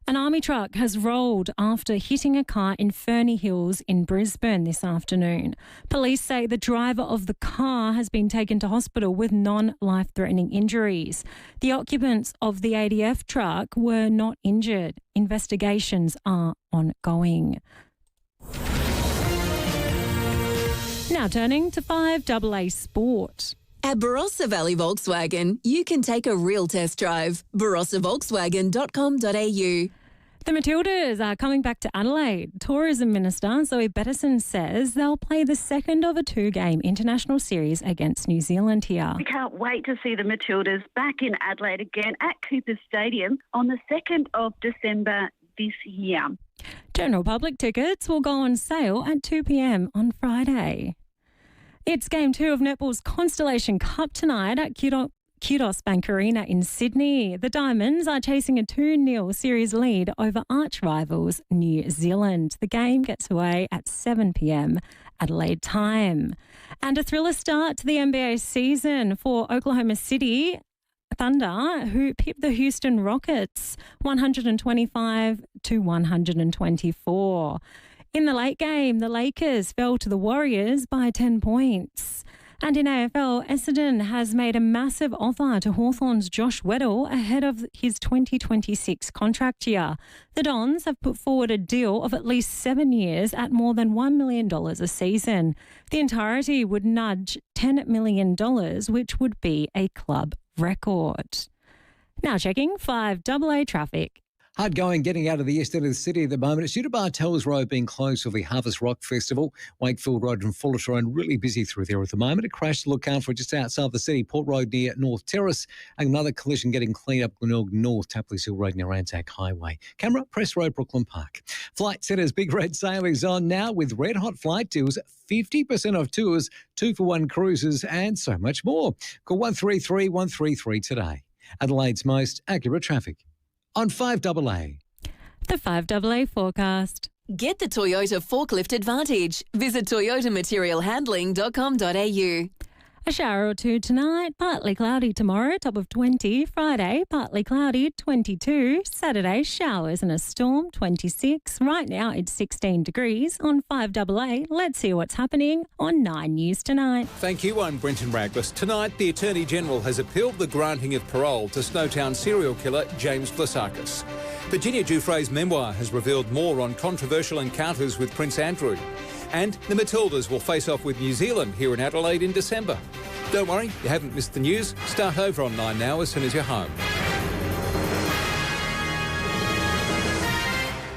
An army truck has rolled after hitting a car in Ferny Hills in Brisbane this afternoon. Police say the driver of the car has been taken to hospital with non-life-threatening injuries. The occupants of the ADF truck were not injured. Investigations are ongoing. Now turning to 5AA Sport. At Barossa Valley Volkswagen, you can take a real test drive. barossavolkswagen.com.au. The Matildas are coming back to Adelaide. Tourism Minister Zoe Bettison says they'll play the second of a two-game international series against New Zealand here. We can't wait to see the Matildas back in Adelaide again at Cooper Stadium on the 2nd of December this year. General public tickets will go on sale at 2 p.m. on Friday. It's Game 2 of netball's Constellation Cup tonight at Kudos Bank Arena in Sydney. The Diamonds are chasing a 2-0 series lead over arch rivals New Zealand. The game gets away at 7 p.m. Adelaide time. And a thriller start to the NBA season for Oklahoma City Thunder, who pipped the Houston Rockets 125-124. In the late game, the Lakers fell to the Warriors by 10 points. And in AFL, Essendon has made a massive offer to Hawthorn's Josh Weddle ahead of his 2026 contract year. The Dons have put forward a deal of at least 7 years at more than $1 million a season. The entirety would nudge $10 million, which would be a club record. Now checking 5AA traffic. Hard going getting out of the east end of the city at the moment. It's due to Bartels Road being closed for the Harvest Rock Festival. Wakefield Road and Fullerton Road really busy through there at the moment. A crash to look out for just outside the city. Port Road near North Terrace. Another collision getting cleaned up Glenelg North, Tapley's Hill Road near Anzac Highway. Camera, Press Road, Brooklyn Park. Flight Centre's Big Red Sale is on now with red hot flight deals, 50% off tours, 2-for-1 cruises and so much more. Call 133 133 today. Adelaide's most accurate traffic. On 5AA. The 5AA forecast. Get the Toyota Forklift Advantage. Visit toyotamaterialhandling.com.au. A shower or two tonight, partly cloudy tomorrow, top of 20. Friday, partly cloudy, 22. Saturday, showers and a storm, 26. Right now, it's 16 degrees on 5AA. Let's see what's happening on 9 News tonight. Thank you, I'm Brenton Raglas. Tonight, the Attorney General has appealed the granting of parole to Snowtown serial killer James Vlasakis. Virginia Giuffre's memoir has revealed more on controversial encounters with Prince Andrew. And the Matildas will face off with New Zealand here in Adelaide in December. Don't worry, you haven't missed the news. Start over on 9 now as soon as you're home.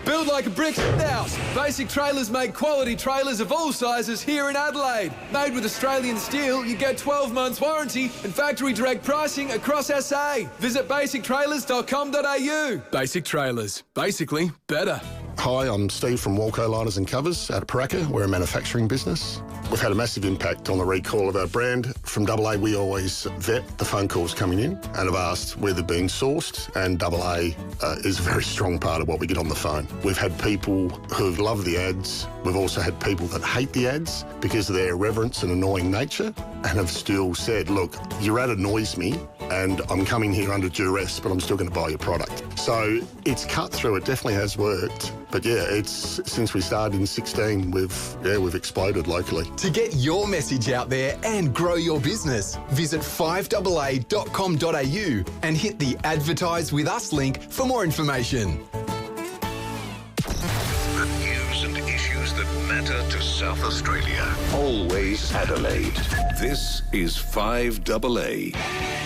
Build like a brick house. Basic Trailers make quality trailers of all sizes here in Adelaide. Made with Australian steel, you get 12 months warranty and factory direct pricing across SA. Visit basictrailers.com.au. Basic Trailers. Basically better. Hi, I'm Steve from Walco Liners and Covers at FIVEAA. We're a manufacturing business. We've had a massive impact on the recall of our brand. From AA, we always vet the phone calls coming in and have asked where they're being sourced, and AA is a very strong part of what we get on the phone. We've had people who've loved the ads. We've also had people that hate the ads because of their irreverence and annoying nature and have still said, look, your ad annoys me and I'm coming here under duress, but I'm still going to buy your product. So it's cut through. It definitely has worked. But yeah, it's since we started in 16, we've exploded locally. To get your message out there and grow your business, visit 5AA.com.au and hit the Advertise with Us link for more information. The news and issues that matter to South Australia. Always Adelaide. This is 5AA.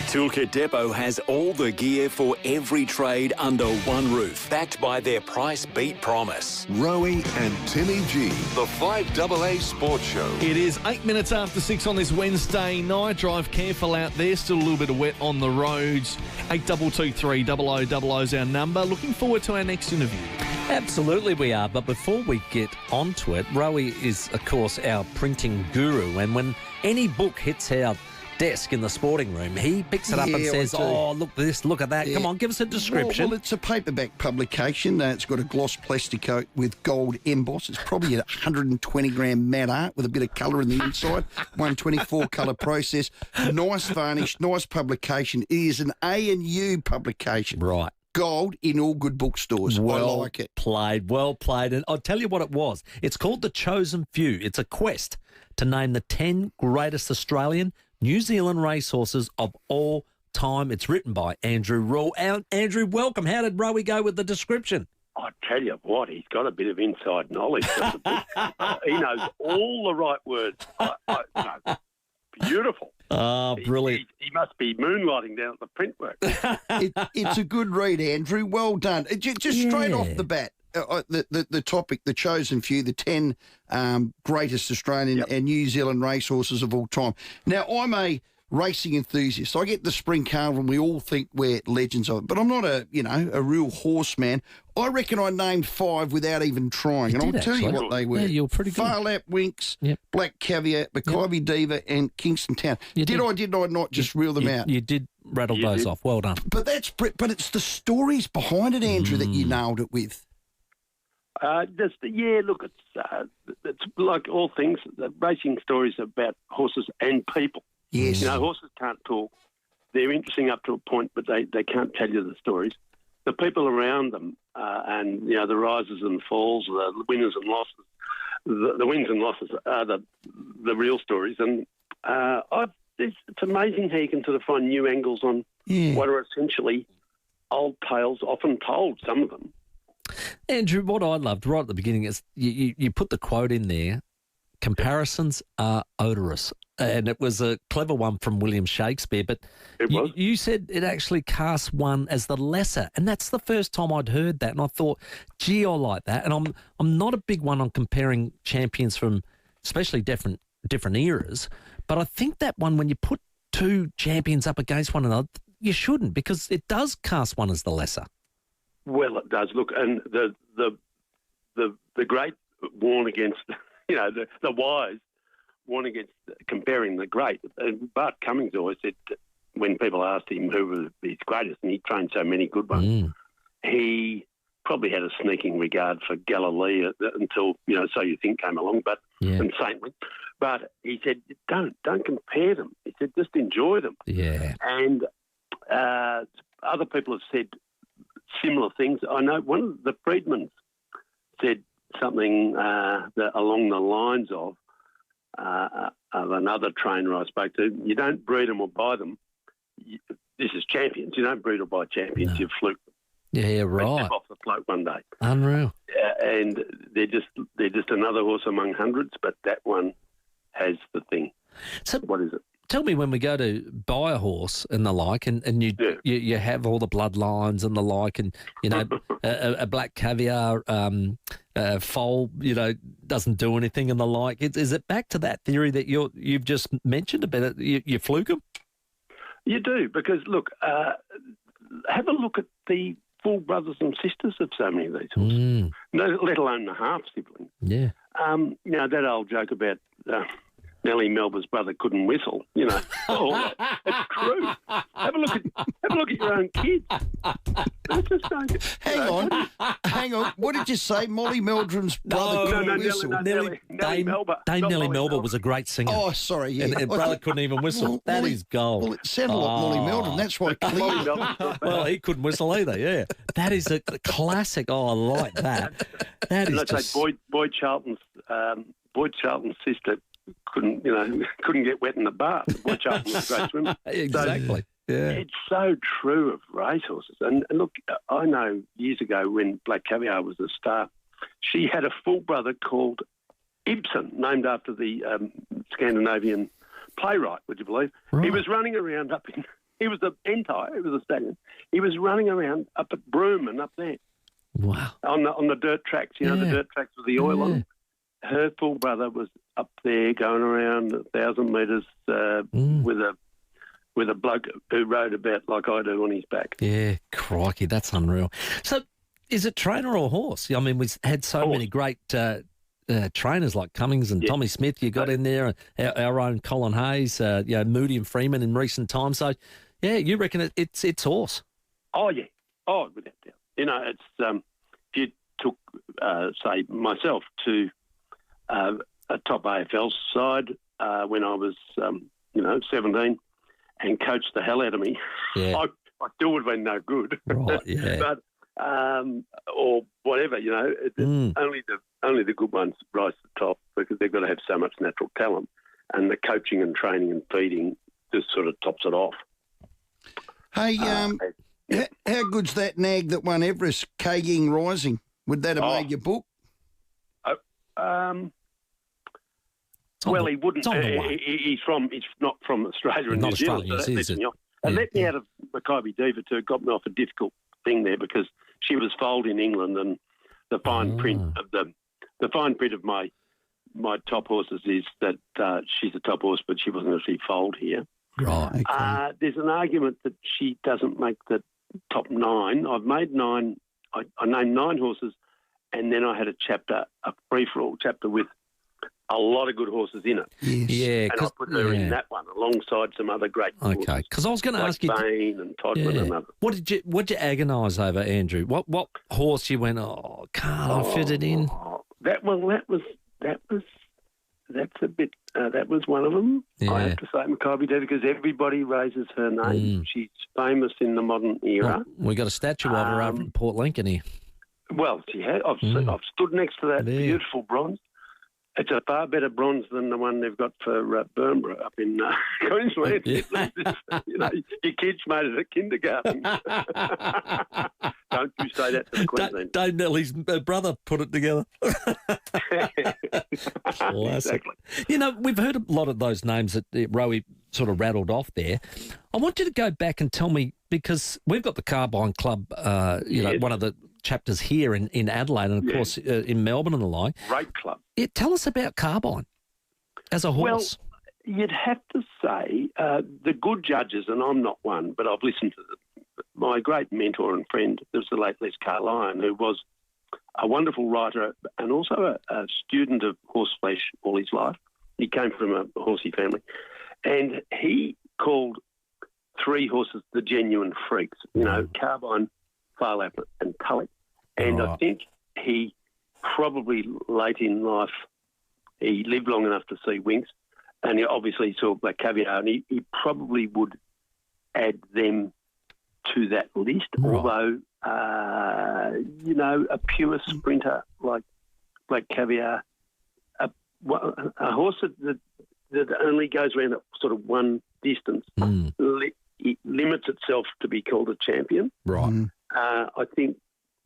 Toolkit Depot has all the gear for every trade under one roof, backed by their price beat promise. Rowey and Timmy G. The 5AA Sports Show. It is 8 minutes after 6 on this Wednesday night. Drive careful out there. Still a little bit of wet on the roads. 8223 0000 is our number. Looking forward to our next interview. Absolutely we are, but before we get onto it, Rowey is, of course, our printing guru, and when any book hits our desk in the sporting room, he picks it up and says, oh, look at this, look at that. Come on, give us a description. Well, it's a paperback publication. It's got a gloss plastic coat with gold emboss. It's probably a 120-gram matte art with a bit of colour in the inside, 124 colour process. Nice varnish, nice publication. It is an A&U publication. Right. Gold in all good bookstores. I like it. Well played. And I'll tell you what it was. It's called The Chosen Few. It's a quest to name the 10 greatest Australian, New Zealand racehorses of all time. It's written by Andrew Rule. Andrew, welcome. How did Rowey go with the description? I tell you what, he's got a bit of inside knowledge. He knows all the right words. No, beautiful. Oh, brilliant. He must be moonlighting down at the print work. It's a good read, Andrew. Well done. Just straight off the bat, the topic, The Chosen Few, the 10 greatest Australian and New Zealand racehorses of all time. Now, I'm a racing enthusiast. I get the Spring Carnival and we all think we're legends of it, but I'm not a real horseman. I reckon I named 5 without even trying, and I'll tell you what they were. Yeah, you're pretty good. Farlap Winks, Black Caviar, Makybe Diva, and Kingston Town. Did I not just reel them out? You did rattle those off. Well done. But it's the stories behind it, Andrew, that you nailed it with. Look, it's like all things. The racing stories are about horses and people. Yes. Horses can't talk. They're interesting up to a point, but they can't tell you the stories. The people around them and, the rises and falls, the winners and losses, the wins and losses are the real stories. And it's amazing how you can sort of find new angles on what are essentially old tales, often told, some of them. Andrew, what I loved right at the beginning is you put the quote in there, comparisons are odorous. And it was a clever one from William Shakespeare, but you said it actually casts one as the lesser, and that's the first time I'd heard that, and I thought, gee, I like that. And I'm not a big one on comparing champions from especially different eras, but I think that one, when you put 2 champions up against one another, you shouldn't, because it does cast one as the lesser. Well, it does. Look, and the great warn against, the wise warn against comparing the great. Bart Cummings always said, when people asked him who was his greatest, and he trained so many good ones, he probably had a sneaking regard for Galilee until, So You Think came along, and Saintly. But he said, don't compare them. He said, just enjoy them. Yeah. And other people have said similar things. I know one of the Freedmans said something along the lines of another trainer I spoke to. You don't breed them or buy them. This is champions. You don't breed or buy champions. No. You fluke them. Yeah, right. They step off the float one day. Unreal. And they're just another horse among hundreds, but that one has the thing. So what is it? Tell me, when we go to buy a horse and the like, and you have all the bloodlines and the like, and a Black Caviar foal, doesn't do anything and the like. Is it back to that theory that you've just mentioned about it? You fluke them? You do, because look, have a look at the full brothers and sisters of so many of these horses. No, let alone the half siblings. Yeah. That old joke about Nellie Melba's brother couldn't whistle, you know. All that. It's true. Have a look at your own kids. That's just so, Hang on. What did you say? Molly Meldrum's brother couldn't whistle? Nellie Melba. Dame Nellie Melba was a great singer. Oh, sorry, yeah. And brother couldn't even whistle. That is gold. Well, it sounded like Molly Meldrum. That's why clearly. Well, he couldn't whistle either, yeah. That is a classic. Oh, I like that. That is just... Boyd Charlton's sister couldn't get wet in the bath. Boyd Charlton was a great swimmer. Exactly. So, yeah. It's so true of racehorses. And look, I know years ago when Black Caviar was a star, she had a full brother called Ibsen, named after the Scandinavian playwright, would you believe? Right. He was running around he was a stallion. He was running around up at Broome and up there. Wow. On the dirt tracks, the dirt tracks with the oil on. Her full brother was up there going around 1,000 metres with a bloke who rode about like I do on his back. Yeah, crikey, that's unreal. So is it trainer or horse? I mean, we've had so many great trainers like Cummings and Tommy Smith you got in there, our own Colin Hayes, Moody and Freeman in recent times. So, yeah, you reckon it's horse? Oh, yeah. Oh, without doubt. You know, it's if you took, say, myself to a top AFL side when I was, 17 and coached the hell out of me, I still would have been no good. Right, yeah. But, or whatever, only the good ones rise to the top because they've got to have so much natural talent, and the coaching and training and feeding just sort of tops it off. Hey, how good's that nag that won Everest, K Ying Rising? Would that have made your book? Well, he wouldn't. He's not from Australia and New Zealand. And let me out of Maccabi Diva too. Got me off a difficult thing there because she was foaled in England, and the fine print of my top horses is that she's a top horse, but she wasn't actually foaled here. Right. Okay. There's an argument that she doesn't make the top 9. I've made 9. I named 9 horses, and then I had a free-for-all chapter with a lot of good horses in it. Yes. Yeah. And I put her in that one alongside some other great horses. Okay. Because I was going to ask you... Bain and Todman and others. What did you agonise over, Andrew? What horse you went, can't I fit it in? That was one of them. Yeah. I have to say, Maccabi Diva, because everybody raises her name. She's famous in the modern era. Well, we got a statue of her over in Port Lincoln here. Well, she has. I've stood next to that beautiful bronze. It's a far better bronze than the one they've got for Burnborough up in Queensland. Your kids made it at kindergarten. Don't you say that to the Queensland. Dave Nellie's brother put it together. Exactly. We've heard a lot of those names that Rowey sort of rattled off there. I want you to go back and tell me, because we've got the Carbine Club, one of the chapters here in Adelaide and, of course, in Melbourne and the like. Great club. Tell us about Carbine as a horse. Well, you'd have to say the good judges, and I'm not one, but I've listened to my great mentor and friend, was the late Les Carlyon, who was a wonderful writer and also a student of horseflesh all his life. He came from a horsey family. And he called 3 horses the genuine freaks, Carbine, Farlap and Tully. And I think he probably late in life, he lived long enough to see Winks, and he obviously saw Black Caviar, and he probably would add them to that list, although, a pure sprinter like Black Caviar, a horse that only goes around at sort of one distance, it limits itself to be called a champion. Right. I think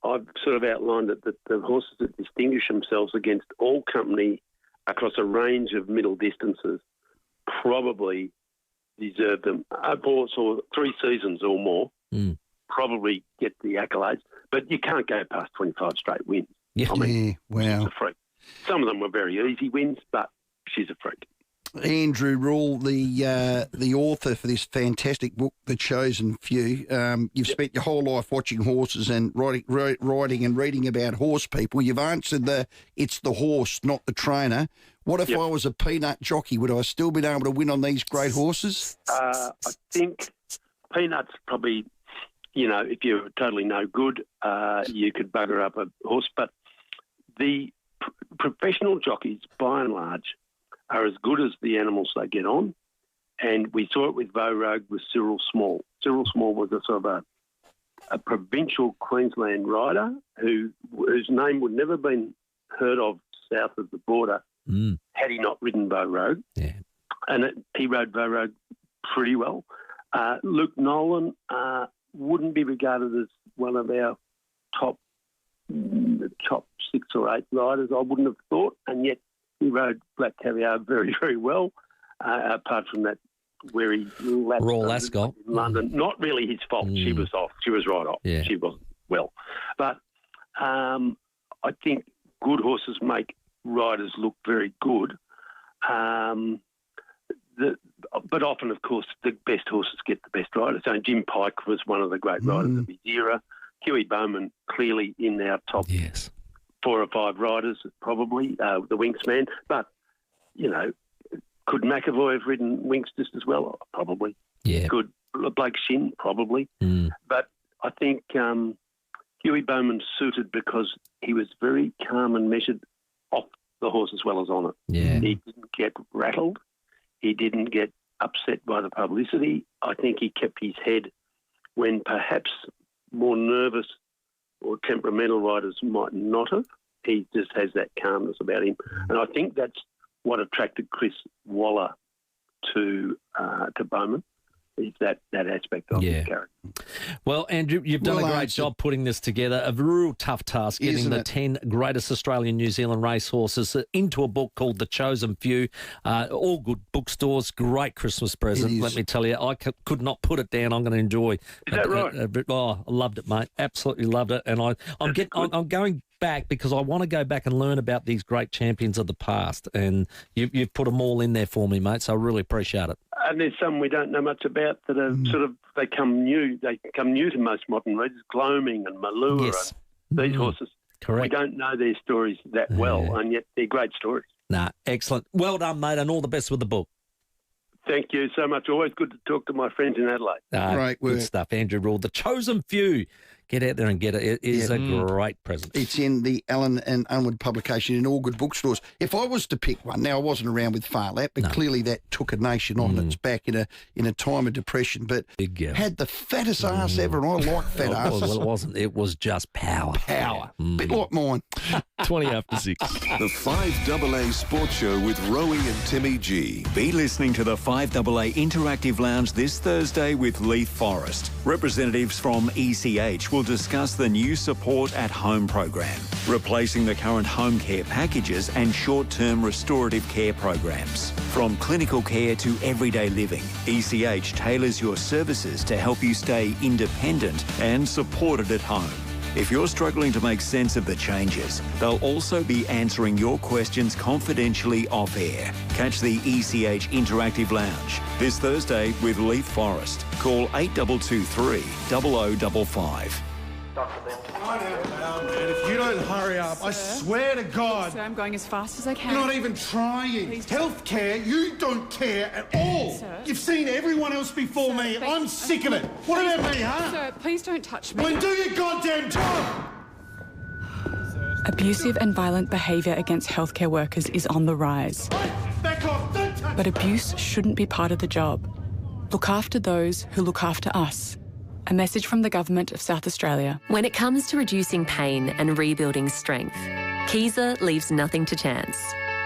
I've sort of outlined it that the horses that distinguish themselves against all company across a range of middle distances probably deserve them. A horse or 3 seasons or more probably get the accolades, but you can't go past 25 straight wins. Yeah. Wow. She's a freak. Some of them were very easy wins, but she's a freak. Andrew Rule, the author for this fantastic book, The Chosen Few. You've spent your whole life watching horses and writing and reading about horse people. You've answered it's the horse, not the trainer. What if I was a peanut jockey? Would I still been able to win on these great horses? I think peanuts probably, if you're totally no good, you could bugger up a horse. But the professional jockeys, by and large, are as good as the animals they get on. And we saw it with Vogue with Cyril Small. Cyril Small was a sort of a provincial Queensland rider whose name would never have been heard of south of the border had he not ridden Vogue. Yeah. And he rode Vogue pretty well. Luke Nolan wouldn't be regarded as one of our top 6 or 8 riders, I wouldn't have thought, and yet he rode Black Caviar very, very well, apart from that where he lapped Royal Ascot in London. Not really his fault. She was off. She was right off. Yeah. She wasn't well. But I think good horses make riders look very good. But often, of course, the best horses get the best riders. So Jim Pike was one of the great riders of his era. Huey Bowman, clearly in our top 4 or 5 riders, probably, the Winx man. But, could McAvoy have ridden Winx just as well? Probably. Yeah. Could Blake Shin? Probably. But I think Huey Bowman suited because he was very calm and measured off the horse as well as on it. Yeah. He didn't get rattled. He didn't get upset by the publicity. I think he kept his head when perhaps more nervous or temperamental riders might not have. He just has that calmness about him. And I think that's what attracted Chris Waller to Bowman, is that aspect of his character. Well, Andrew, you've done a great job putting this together. A real tough task, getting the 10 greatest Australian New Zealand racehorses into a book called The Chosen Few. All good bookstores, great Christmas present, let me tell you. I could not put it down. I'm going to enjoy. Is that right? I loved it, mate. Absolutely loved it. And I'm going back because I want to go back and learn about these great champions of the past. And you've put them all in there for me, mate, so I really appreciate it. And there's some we don't know much about that are sort of, they come new to most modern readers, Gloaming and Malua and these horses. Correct. We don't know their stories that well, and yet they're great stories. Nah, excellent. Well done, mate, and all the best with the book. Thank you so much. Always good to talk to my friends in Adelaide. Great work. Good stuff, Andrew Rule. The Chosen Few. Get out there and get it. It is a great present. It's in the Allen and Unwin publication in all good bookstores. If I was to pick one, now I wasn't around with FIVEAA, but clearly that took a nation on its back in a time of depression. But had the fattest ass ever, and I like fat asses. Well, it wasn't. It was just power. Bit like mine. 20 after 6. The 5AA Sports Show with Rowey and Timmy G. Be listening to the 5AA Interactive Lounge this Thursday with Leith Forest. Representatives from ECH will discuss the new Support at Home program, replacing the current home care packages and short-term restorative care programs. From clinical care to everyday living, ECH tailors your services to help you stay independent and supported at home. If you're struggling to make sense of the changes, they'll also be answering your questions confidentially off-air. Catch the ECH Interactive Lounge this Thursday with Leith Forest. Call 8223 0055. If you don't hurry up, I swear to God. Sir, I'm going as fast as I can. You're not even trying. Healthcare, you don't care at all. Sir. You've seen everyone else before me. I'm sick of it. What about me, huh? Sir, please don't touch me. Then do your goddamn job. Abusive and violent behaviour against healthcare workers is on the rise. Back off, don't touch me. But abuse shouldn't be part of the job. Look after those who look after us. A message from the Government of South Australia. When it comes to reducing pain and rebuilding strength, Kiesa leaves nothing to chance.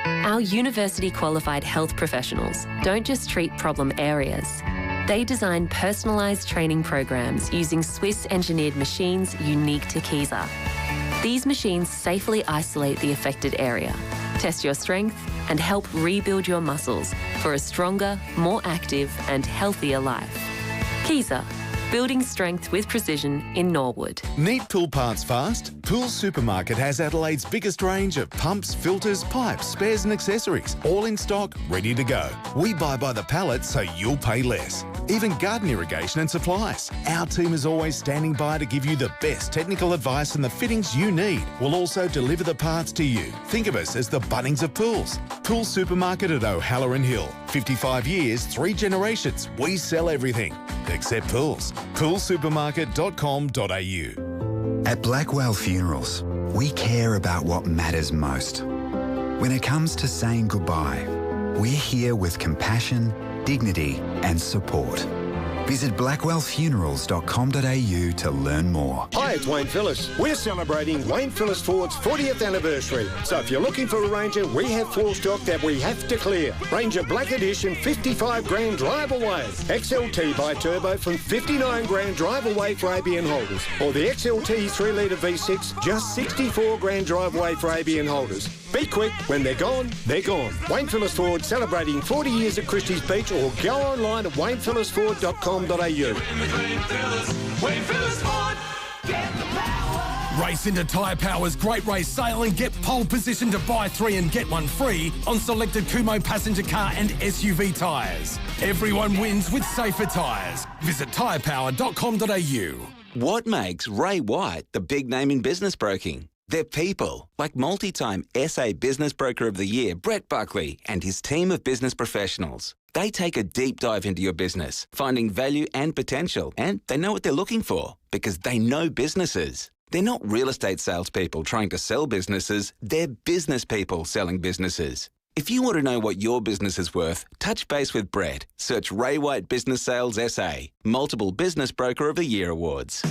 Our university-qualified health professionals don't just treat problem areas. They design personalised training programs using Swiss-engineered machines unique to Kiesa. These machines safely isolate the affected area, test your strength, and help rebuild your muscles for a stronger, more active and healthier life. Kiesa, building strength with precision in Norwood. Need pool parts fast? Pool Supermarket has Adelaide's biggest range of pumps, filters, pipes, spares and accessories, all in stock, ready to go. We buy by the pallet so you'll pay less. Even garden irrigation and supplies. Our team is always standing by to give you the best technical advice and the fittings you need. We'll also deliver the parts to you. Think of us as the Bunnings of pools. Pool Supermarket at O'Halloran Hill. 55 years, 3 generations. We sell everything except pools. Poolsupermarket.com.au. At Blackwell Funerals, we care about what matters most. When it comes to saying goodbye, we're here with compassion, dignity and support. Visit blackwellfunerals.com.au to learn more. Hi, it's Wayne Phillis. We're celebrating Wayne Phillis Ford's 40th anniversary. So if you're looking for a Ranger, we have full stock that we have to clear. Ranger Black Edition, 55 grand drive away. XLT bi-turbo from 59 grand drive away for ABN holders. Or the XLT 3-litre V6, just 64 grand drive away for ABN holders. Be quick, when they're gone, they're gone. Wayne Phillis Ford celebrating 40 years at Christie's Beach, or go online at waynephillisford.com.au. Race into Tyre Power's Great Race Sale and get pole position to buy 3 and get 1 free on selected Kumho passenger car and SUV tyres. Everyone wins with safer tyres. Visit tyrepower.com.au. What makes Ray White the big name in business broking? They're people, like multi-time SA Business Broker of the Year, Brett Buckley, and his team of business professionals. They take a deep dive into your business, finding value and potential, and they know what they're looking for because they know businesses. They're not real estate salespeople trying to sell businesses, they're business people selling businesses. If you want to know what your business is worth, touch base with Brett. Search Ray White Business Sales SA, multiple Business Broker of the Year awards.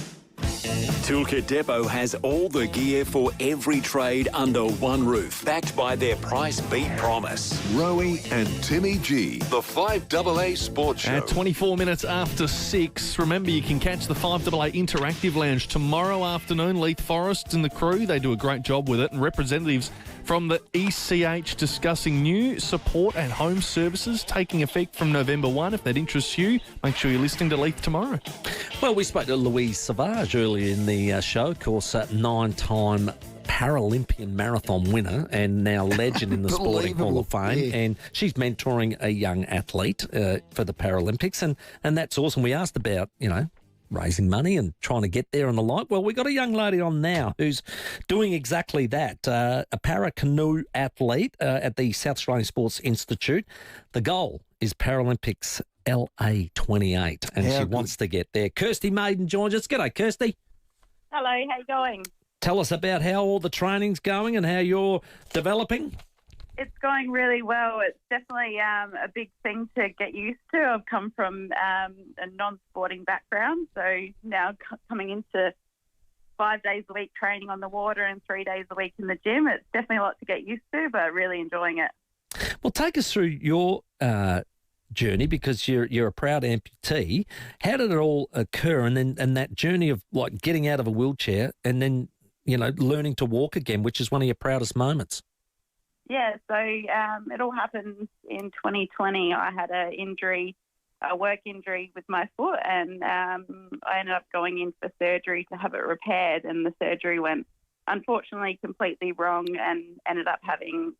Toolkit Depot has all the gear for every trade under one roof, backed by their price beat promise. Rowey and Timmy G, the 5AA Sports Show. At 24 minutes after 6, remember you can catch the 5AA Interactive Lounge tomorrow afternoon. Leith Forrest and the crew, they do a great job with it, and representatives from the ECH discussing new support and home services taking effect from November 1. If that interests you, make sure you're listening to Leith tomorrow. Well, we spoke to Louise Savage earlier in the show, of course, 9-time Paralympian marathon winner and now legend in the Sporting Hall of Fame. Yeah. And she's mentoring a young athlete for the Paralympics, and that's awesome. We asked about, raising money and trying to get there and the like. Well, we got a young lady on now who's doing exactly that, a para-canoe athlete at the South Australian Sports Institute. The goal is Paralympics LA 28, and she wants to get there. Kirsty Maiden joins us. G'day, Kirsty. Hello, how you going? Tell us about how all the training's going and how you're developing. It's going really well. It's definitely a big thing to get used to. I've come from a non-sporting background, so now coming into 5 days a week training on the water and 3 days a week in the gym, it's definitely a lot to get used to, but really enjoying it. Well, take us through your journey, because you're a proud amputee. How did it all occur, and that journey of like getting out of a wheelchair and then learning to walk again, which is one of your proudest moments? Yeah, so it all happened in 2020. I had a work injury with my foot, and I ended up going in for surgery to have it repaired, and the surgery went, unfortunately, completely wrong and ended up having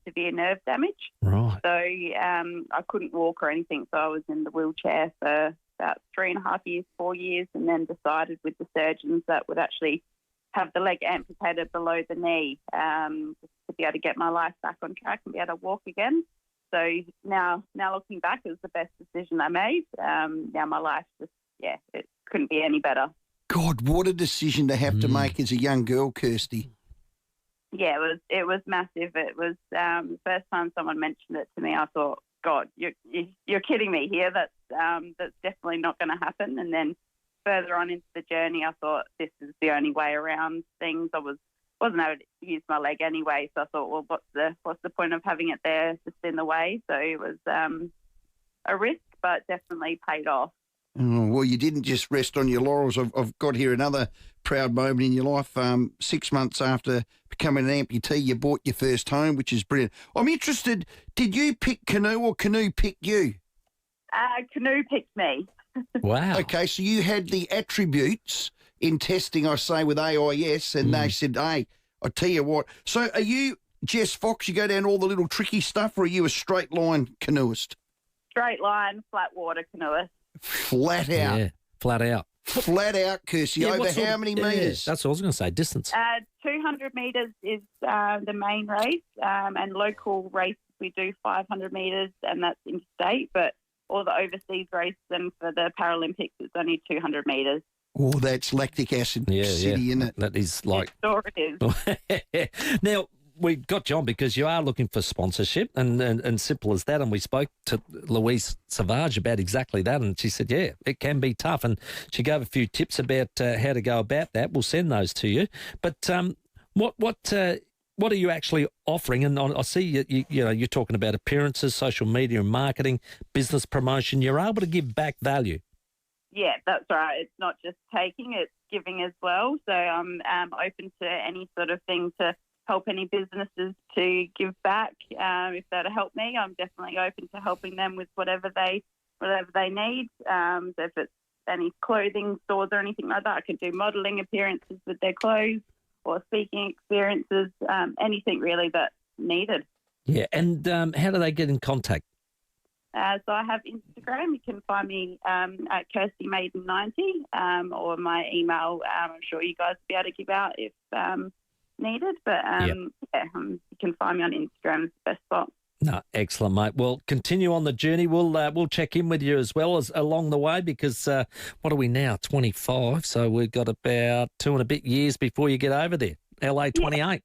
severe nerve damage. Right. So I couldn't walk or anything, so I was in the wheelchair for about 3.5 years, 4 years, and then decided with the surgeons that would actually have the leg amputated below the knee just to be able to get my life back on track and be able to walk again. So now looking back, it was the best decision I made. Now my life it couldn't be any better. God, what a decision to have to make as a young girl, Kirsty. Yeah, it was massive. It was the first time someone mentioned it to me, I thought, God, you're kidding me here. That's definitely not going to happen. And then further on into the journey, I thought this is the only way around things. I wasn't able to use my leg anyway, so I thought, well, what's the point of having it there just in the way? So it was a risk, but definitely paid off. Oh, well, you didn't just rest on your laurels. I've got here another proud moment in your life. 6 months after becoming an amputee, you bought your first home, which is brilliant. I'm interested, did you pick canoe or canoe picked you? Canoe picked me. Wow. Okay, so you had the attributes in testing, I say, with AIS, and they said, hey, I tell you what. So are you Jess Fox, you go down all the little tricky stuff, or are you a straight line canoeist? Straight line, flat water canoeist. Flat out. Yeah, flat out. Flat out, Kirsty. Yeah, over how many metres? That's what I was going to say, distance. 200 metres is the main race, and local races we do 500 metres, and that's interstate, but all the overseas races and for the Paralympics it's only 200 metres. Oh, that's lactic acid city, isn't it? That is like... Sure it is. Now, we got you on because you are looking for sponsorship, and simple as that. And we spoke to Louise Savage about exactly that, and she said, yeah, it can be tough. And she gave a few tips about how to go about that. We'll send those to you. But what are you actually offering? And I see you're talking about appearances, social media and marketing, business promotion. You're able to give back value. Yeah, that's right. It's not just taking, it's giving as well. So I'm open to any sort of thing to help any businesses to give back. If that'll help me, I'm definitely open to helping them with whatever they need. So if it's any clothing stores or anything like that, I could do modelling appearances with their clothes or speaking experiences, anything really that's needed. Yeah, and how do they get in contact? So I have Instagram. You can find me at KirstyMaiden90 or my email. I'm sure you guys will be able to give out if needed. But you can find me on Instagram. It's the best spot. No, excellent, mate. Well, continue on the journey. We'll check in with you as well as along the way because what are we now? 25. So we've got about 2 and a bit years before you get over there. LA 28.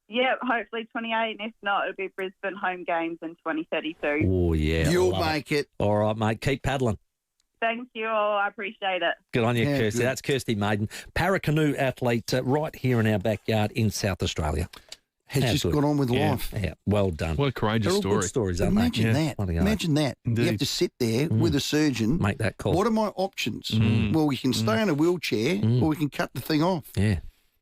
Yeah, hopefully 28, and if not, it'll be Brisbane home games in 2032. Oh, yeah. You'll make it. All right, mate. Keep paddling. Thank you all. I appreciate it. Good on you, Yeah, Kirsty. good. That's Kirsty Maiden, para-canoe athlete right here in our backyard in South Australia. Has How just good. got on with life. Yeah, well done. What a courageous They're all story. good stories, aren't Imagine they? that. Bloody hell. Imagine that. Indeed. You have to sit there with a surgeon. Make that call. What are my options? Well, we can stay in a wheelchair or we can cut the thing off. Yeah.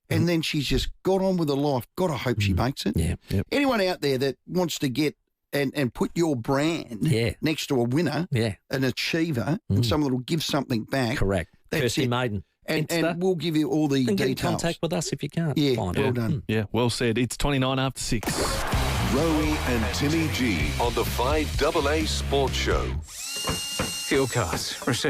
And then she's just got on with her life. God, I hope she makes it. Yeah. Yep. Anyone out there that wants to get and put your brand next to a winner, an achiever, and someone that will give something back. Correct. That's Kirsty it. Maiden. And we'll give you all the And get in details. contact with us if you can't. Yeah, Fine. well done. Yeah, well said. It's 29 after 6. Rowey and Timmy G on the 5AA Sports Show. Fuel cards received.